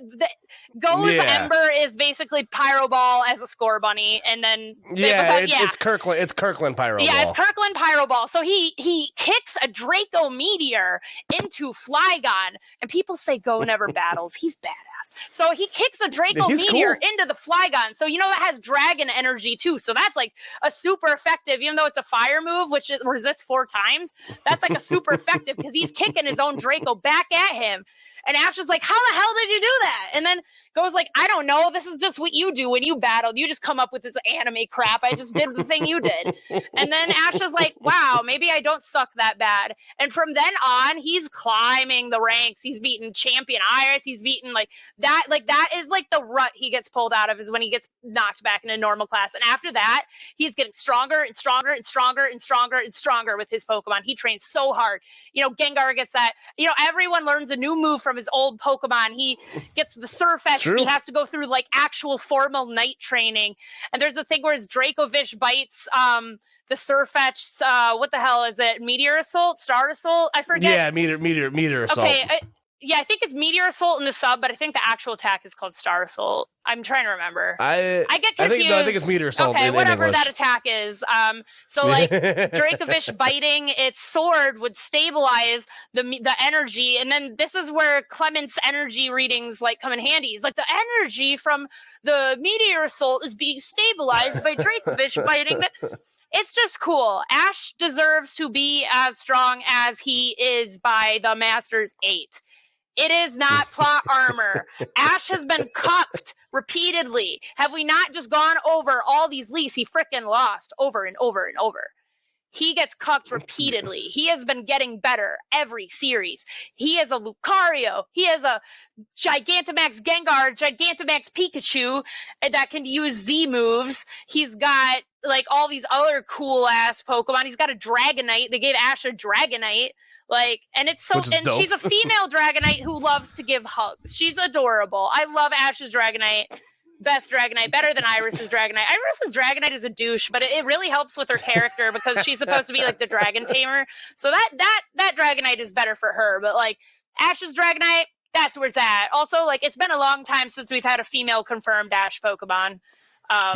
D: Go's Ember is basically Pyro Ball as a score bunny. And then
A: it's Kirkland. It's Kirkland Pyro Ball.
D: Yeah, it's Kirkland Pyro Ball. So he kicks a Draco Meteor into Flygon, and people say Go never battles. He's badass. So he kicks a Draco Meteor into the Flygon. So that has dragon energy too. So that's like a super effective, even though it's a fire move, which it resists 4 times. That's like a super effective, because he's kicking his own Draco back at him. And Ash is like, how the hell did you do that? And then Go's like, I don't know. This is just what you do when you battled. You just come up with this anime crap. I just did the thing you did. And then Ash is like, wow, maybe I don't suck that bad. And from then on, he's climbing the ranks. He's beaten Champion Iris. He's beaten that is like the rut he gets pulled out of, is when he gets knocked back into normal class. And after that, he's getting stronger and stronger and stronger and stronger and stronger with his Pokemon. He trains so hard. Gengar gets that. Everyone learns a new move from his old Pokemon. He gets the Surfetch. He has to go through like actual formal night training. And there's a thing where his Dracovish bites the Surfetch. What the hell is it? Meteor Assault? Star Assault? I forget.
A: Yeah, Meteor Assault.
D: Okay, I think it's Meteor Assault in the sub, but I think the actual attack is called Star Assault. I'm trying to remember.
A: I
D: get confused.
A: I think it's Meteor Assault.
D: Okay,
A: in
D: whatever
A: English.
D: that attack is. So like Dracovish biting its sword would stabilize the energy, and then this is where Clement's energy readings like come in handy. He's like, the energy from the Meteor Assault is being stabilized by Dracovish biting. It's just cool. Ash deserves to be as strong as he is by the Masters 8. It is not plot armor. Ash has been cucked repeatedly. Have we not just gone over all these leaks he frickin' lost over and over and over? He gets cucked repeatedly. He has been getting better every series. He has a Lucario. He has a Gigantamax Gengar, Gigantamax Pikachu that can use Z moves. He's got like all these other cool ass Pokemon. He's got a Dragonite. They gave Ash a Dragonite. Like, and it's so, and
A: dope.
D: she's a female Dragonite who loves to give hugs. She's adorable. I love Ash's Dragonite. Best Dragonite, better than Iris's Dragonite. Iris's Dragonite is a douche, but it really helps with her character because she's supposed to be like the dragon tamer. So that Dragonite is better for her. But like Ash's Dragonite, that's where it's at. Also, like it's been a long time since we've had a female confirmed Ash Pokemon.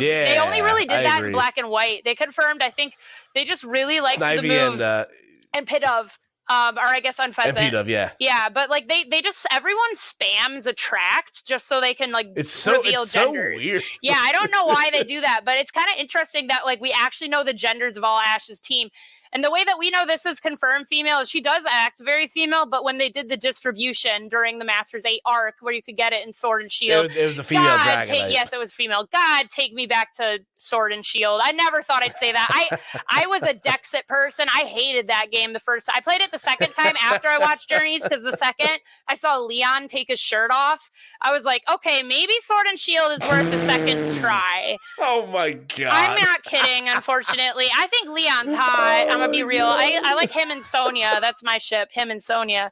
D: They only really did that in Black and White. They confirmed, I think, they just really liked the move and Pidove. Or I guess Unfezant.
A: And Pidove, yeah.
D: Yeah, but like they just everyone spams attract just so they can like reveal genders.
A: So weird.
D: Yeah, I don't know why they do that, but it's kind of interesting that like we actually know the genders of all Ash's team. And the way that we know this is confirmed female is she does act very female, but when they did the distribution during the Masters 8 arc where you could get it in Sword and Shield.
A: It was a female Dragonite.
D: Yes, it was female. God, take me back to Sword and Shield. I never thought I'd say that. I was a Dexit person. I hated that game the first time. I played it the second time after I watched Journeys because the second I saw Leon take his shirt off, I was like, okay, maybe Sword and Shield is worth a second try.
A: Oh my god.
D: I'm not kidding, unfortunately. I think Leon's hot. I'm gonna be real. I like him and Sonya. That's my ship, him and Sonya.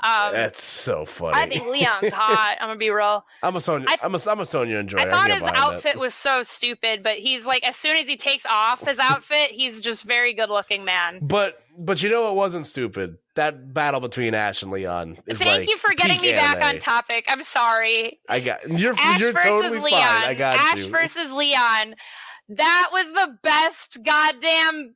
A: That's so funny.
D: I think Leon's hot. I'm gonna be real.
A: I'm a Sonya. I'm a Sonya enjoyer.
D: I thought his outfit was so stupid, but he's like, as soon as he takes off his outfit, he's just very good looking man.
A: But you know what wasn't stupid? That battle between Ash and Leon.
D: Thank you for getting me back on topic. I'm sorry.
A: I got you're
D: Ash
A: you're
D: versus
A: totally
D: Leon.
A: fine. I got
D: Ash
A: you.
D: versus Leon. That was the best goddamn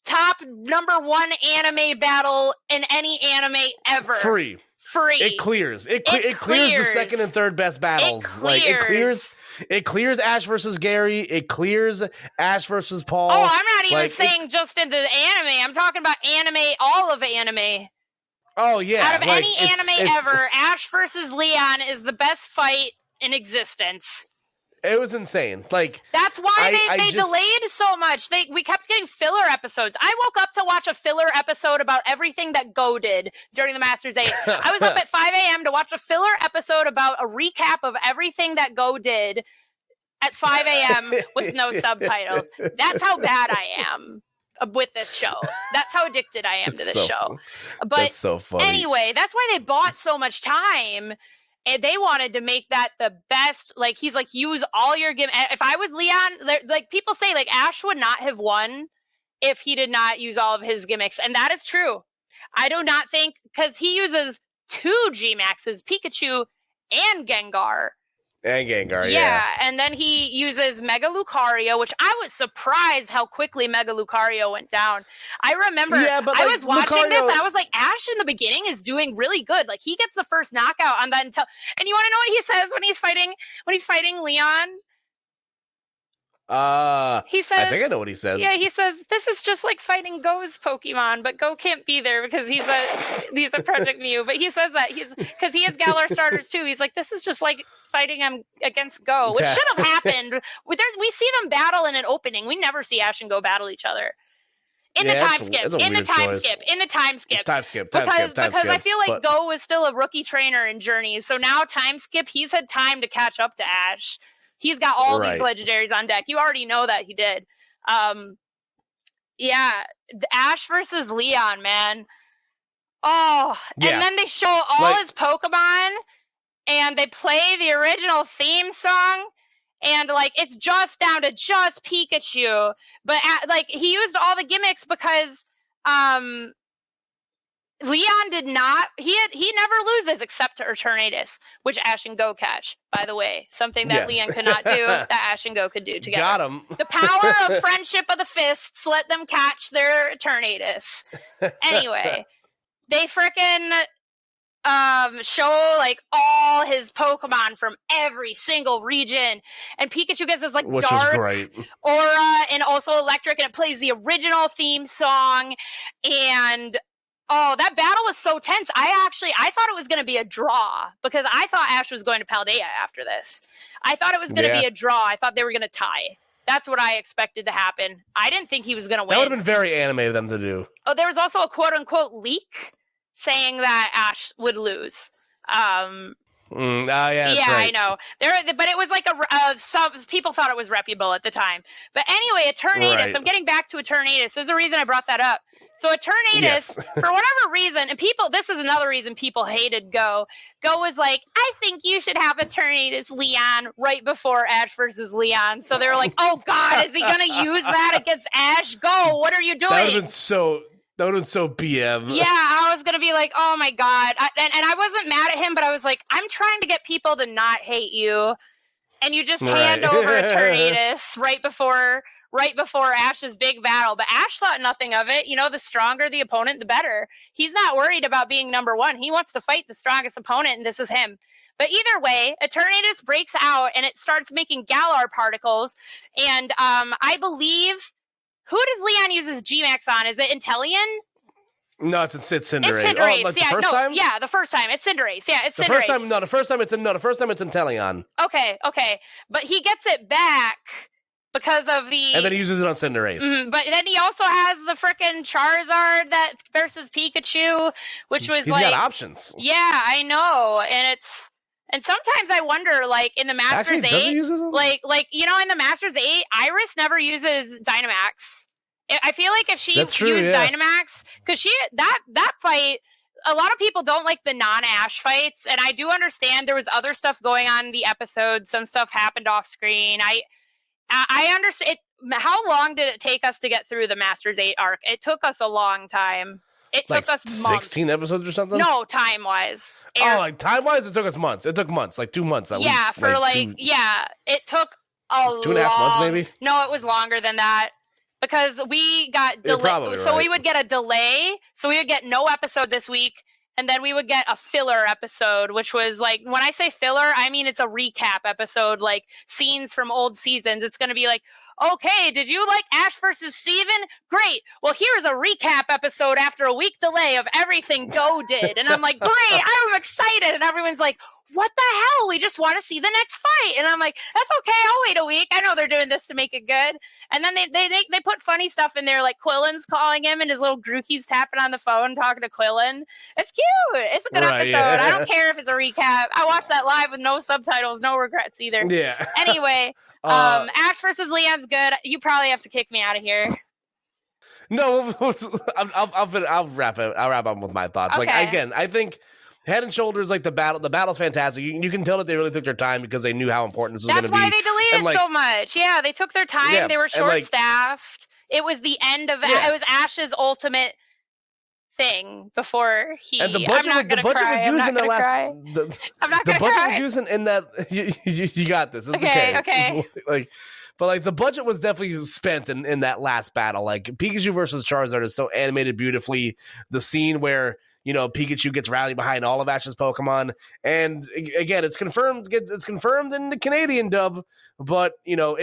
D: top number one anime battle in any anime ever.
A: Free. It clears. It clears the second and third best battles. It clears Ash versus Gary. It clears Ash versus Paul.
D: Oh, I'm not even saying just in the anime. I'm talking about anime, all of anime.
A: Oh yeah.
D: Out of any anime ever, Ash versus Leon is the best fight in existence.
A: It was insane. Like
D: that's why they delayed so much. We kept getting filler episodes. I woke up to watch a filler episode about everything that Go did during the Masters 8. I was up at 5 a.m. to watch a filler episode about a recap of everything that Go did at 5 a.m. with no subtitles. That's how bad I am with this show. That's how addicted I am to this show. But
A: that's so funny.
D: Anyway, that's why they bought so much time. And they wanted to make that the best. Like, he's like, use all your if I was Leon, like people say, like Ash would not have won if he did not use all of his gimmicks. And that is true. I do not think, because he uses 2 G-Maxes, Pikachu and Gengar. Yeah, and then he uses Mega Lucario, which I was surprised how quickly Mega Lucario went down. I remember I was watching this, and I was like, Ash in the beginning is doing really good. Like, he gets the first knockout on that and you want to know what he says when he's fighting Leon? He says,
A: I think I know what he says.
D: Yeah, he says, this is just like fighting Go's Pokemon, but Go can't be there because he's a Project Mew. But he says that because he has Galar starters too. He's like, this is just like fighting him against Go, which should have happened. We see them battle in an opening. We never see Ash and Go battle each other. In the time skip. Because I feel like Go was still a rookie trainer in Journeys. So now time skip, he's had time to catch up to Ash. He's got all these legendaries on deck. You already know that he did. Yeah, Ash versus Leon, man. Oh, and then they show all his Pokemon, and they play the original theme song, and like it's just down to just Pikachu. But like he used all the gimmicks because Leon did not. He never loses except to Eternatus, which Ash and Go catch. By the way, something that
A: Yes.
D: Leon could not do, that Ash and Go could do together.
A: Got him.
D: The power of friendship of the fists let them catch their Eternatus. Anyway, they frickin' show like all his Pokemon from every single region, and Pikachu gets this like
A: Which
D: dark
A: was great.
D: aura and also electric, and it plays the original theme song. And oh, that battle was so tense. I thought it was going to be a draw because I thought Ash was going to Paldea after this. I thought it was going to be a draw. I thought they were going to tie. That's what I expected to happen. I didn't think he was going to win.
A: That would have been very anime of them to do.
D: Oh, there was also a quote-unquote leak saying that Ash would lose.
A: Yeah,
D: right. I know. But it was like some people thought it was reputable at the time. But anyway, Eternatus.
A: Right.
D: I'm getting back to Eternatus. There's a reason I brought that up. So Eternatus,
A: Yes.
D: for whatever reason, and people, this is another reason people hated Go. Go was like, I think you should have Eternatus Leon right before Ash versus Leon. So they were like, oh God, is he gonna use that against Ash? Go, what are you doing?
A: That would have been so BM.
D: Yeah, I was gonna be like, oh my God, and I wasn't mad at him, but I was like, I'm trying to get people to not hate you, and you just hand over Eternatus right before Ash's big battle. But Ash thought nothing of it. You know, the stronger the opponent, the better. He's not worried about being number one. He wants to fight the strongest opponent, and this is him. But either way, Eternatus breaks out, and it starts making Galar particles, and I believe. Who does Leon use his G-Max on? Is it Inteleon?
A: No, it's Cinderace.
D: It's Cinderace.
A: Oh, like
D: yeah,
A: the first time?
D: Yeah, the first time. It's Cinderace. Yeah, it's Cinderace.
A: The first time it's Inteleon.
D: Okay. But he gets it back because of the...
A: And then he uses it on Cinderace.
D: But then he also has the frickin' Charizard that versus Pikachu, which was
A: He's got options.
D: Yeah, I know. And sometimes I wonder, like, in the Masters 8,
A: does he use it?
D: like you know, in the Masters 8, Iris never uses Dynamax. I feel like if she used Dynamax, because that fight, a lot of people don't like the non-Ash fights, and I do understand there was other stuff going on in the episode. Some stuff happened off screen. I understand. How long did it take us to get through the Masters 8 arc? It took us a long time. It took us months.
A: 16 episodes or something?
D: No, time-wise.
A: Time-wise, it took us months. It took months, like 2 months at least.
D: Yeah, it took a
A: 2.5 months, maybe?
D: No, it was longer than that. Because we got delayed. So we would get a delay. So we would get no episode this week. And then we would get a filler episode, which was like, when I say filler, I mean it's a recap episode, like scenes from old seasons. It's going to be like, okay, did you like Ash versus Steven? Great. Well, here's a recap episode after a week delay of everything Go did. And I'm like, great, I'm excited. And everyone's like, what the hell? We just want to see the next fight. And I'm like, that's okay, I'll wait a week. I know they're doing this to make it good. And then they put funny stuff in there, like Quillen's calling him and his little Grookey's tapping on the phone talking to Quillen. It's cute. It's a good episode. Yeah. I don't care if it's a recap. I watched that live with no subtitles, no regrets either.
A: Yeah.
D: Anyway, Ash versus Leon's good. You probably have to kick me out of here.
A: No, I'll wrap it. I'll wrap up with my thoughts.
D: Okay.
A: Like, again, I think Head and Shoulders, like the battle's fantastic. You can tell that they really took their time because they knew how important this was going to be.
D: That's why they deleted so much. Yeah, they took their time.
A: Yeah,
D: they were short-staffed. It was the end of it was Ash's ultimate thing before he.
A: And the budget, was used in the last.
D: I'm not
A: The
D: gonna cry.
A: budget was used in that. You got this. It's
D: okay.
A: But the budget was definitely spent in that last battle. Like Pikachu versus Charizard is so animated beautifully. The scene where Pikachu gets rallied behind all of Ash's Pokemon, and again, it's confirmed. It's confirmed in the Canadian dub, but in the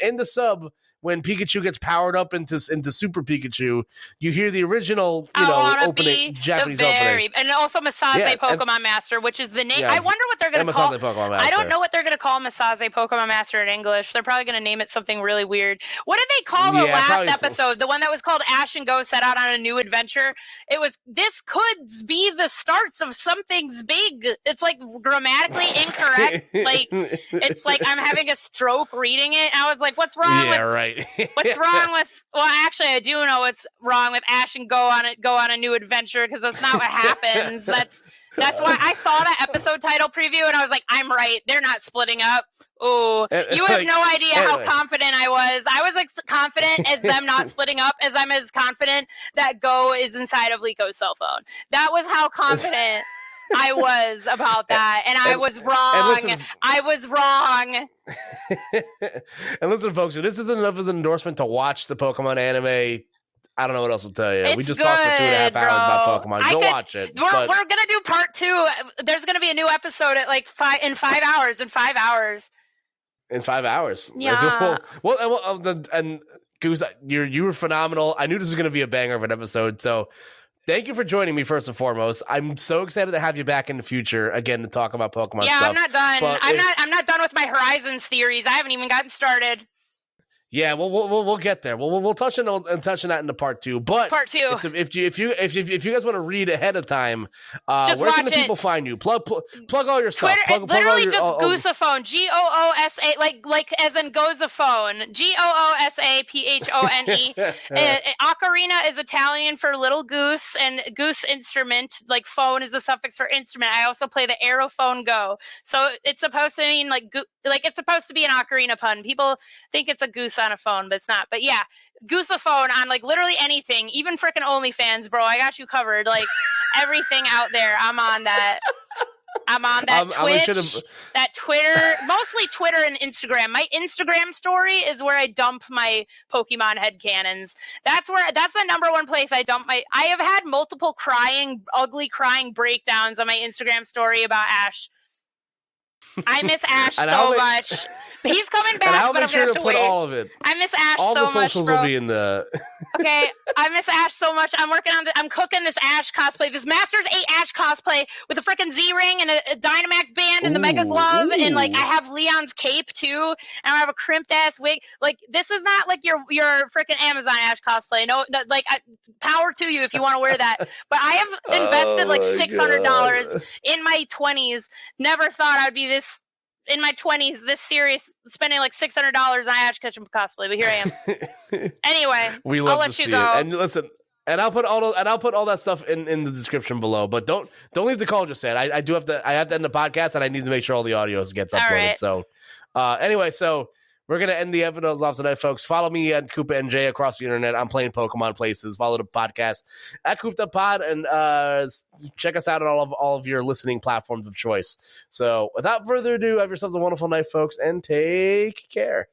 A: in the sub, when Pikachu gets powered up into Super Pikachu, you hear the original opening Japanese opening,
D: and also Masaze Pokemon Master, which is the name. I wonder what they're going to call. I don't know what they're going to call Masaze Pokemon Master in English. They're probably going to name it something really weird. What did they call the last episode? The one that was called Ash and Go set out on a new adventure. It was, this could be the starts of something's big. It's like grammatically incorrect. Like it's like I'm having a stroke reading it. And I was like, what's wrong with?
A: Right.
D: What's wrong with? Well, actually, I do know what's wrong with Ash and Go on a new adventure, because that's not what happens. That's why I saw that episode title preview and I was like, I'm right. They're not splitting up. Oh, you have no idea how confident I was. I was as confident as them not splitting up as I'm as confident that Go is inside of Lico's cell phone. That was how confident I was about that, and I was wrong. I was wrong.
A: And listen, folks, if this isn't enough as an endorsement to watch the Pokemon anime, I don't know what else to tell you. We just talked for 2.5 hours about Pokemon. Go watch it.
D: We're gonna do part 2. There's gonna be a new episode at like 5 hours. In 5 hours.
A: In 5 hours.
D: Yeah.
A: And Goose, you were phenomenal. I knew this was gonna be a banger of an episode. So thank you for joining me first and foremost. I'm so excited to have you back in the future again to talk about Pokemon stuff.
D: Yeah, I'm not done. I'm not done with my Horizons theories. I haven't even gotten started.
A: Yeah, we'll get there. We'll touch on that in the part 2. But
D: part 2.
A: If you guys want to read ahead of time,
D: just
A: where
D: watch
A: can the people find you? Plug all your
D: Twitter,
A: stuff.
D: Literally just Goosaphone. Goosa, like as in Goosaphones. Goosaphone. Ocarina is Italian for little goose, and goose instrument. Like phone is a suffix for instrument. I also play the Aerophone Go, so it's supposed to mean like it's supposed to be an ocarina pun. People think it's a goose on a phone, but it's not. But yeah, Goosaphone on like literally anything, even freaking OnlyFans, bro. I got you covered. Like everything out there, I'm on that. I'm on that Twitch, that Twitter, mostly Twitter and Instagram. My Instagram story is where I dump my Pokemon headcanons. That's the number one place I dump I have had multiple ugly crying breakdowns on my Instagram story about Ash. I miss Ash so much. He's coming back, but I'm gonna have to wait.
A: All of it.
D: I miss Ash
A: all
D: so much,
A: the socials
D: bro.
A: will be in the.
D: Okay, I miss Ash so much. I'm cooking this Ash cosplay, this Masters 8 Ash cosplay with a freaking Z-ring and a Dynamax band and the Mega Glove, and like I have Leon's cape too, and I have a crimped ass wig. Like this is not like your freaking Amazon Ash cosplay. No, power to you if you want to wear that. But I have invested like $600 in my 20s. Never thought I'd be this. In my 20s, this serious, spending like $600 on Ash Ketchum cosplay, but here I am. Anyway, I'll let you go.
A: And listen, and I'll put all that stuff in the description below. But don't leave the call just yet. I have to end the podcast, and I need to make sure all the audio gets uploaded.
D: Right.
A: So, anyway, so we're gonna end the episodes off tonight, folks. Follow me at Koopa NJ across the internet. I'm playing Pokemon places. Follow the podcast at Koop'd Up Pod, and check us out on all of your listening platforms of choice. So, without further ado, have yourselves a wonderful night, folks, and take care.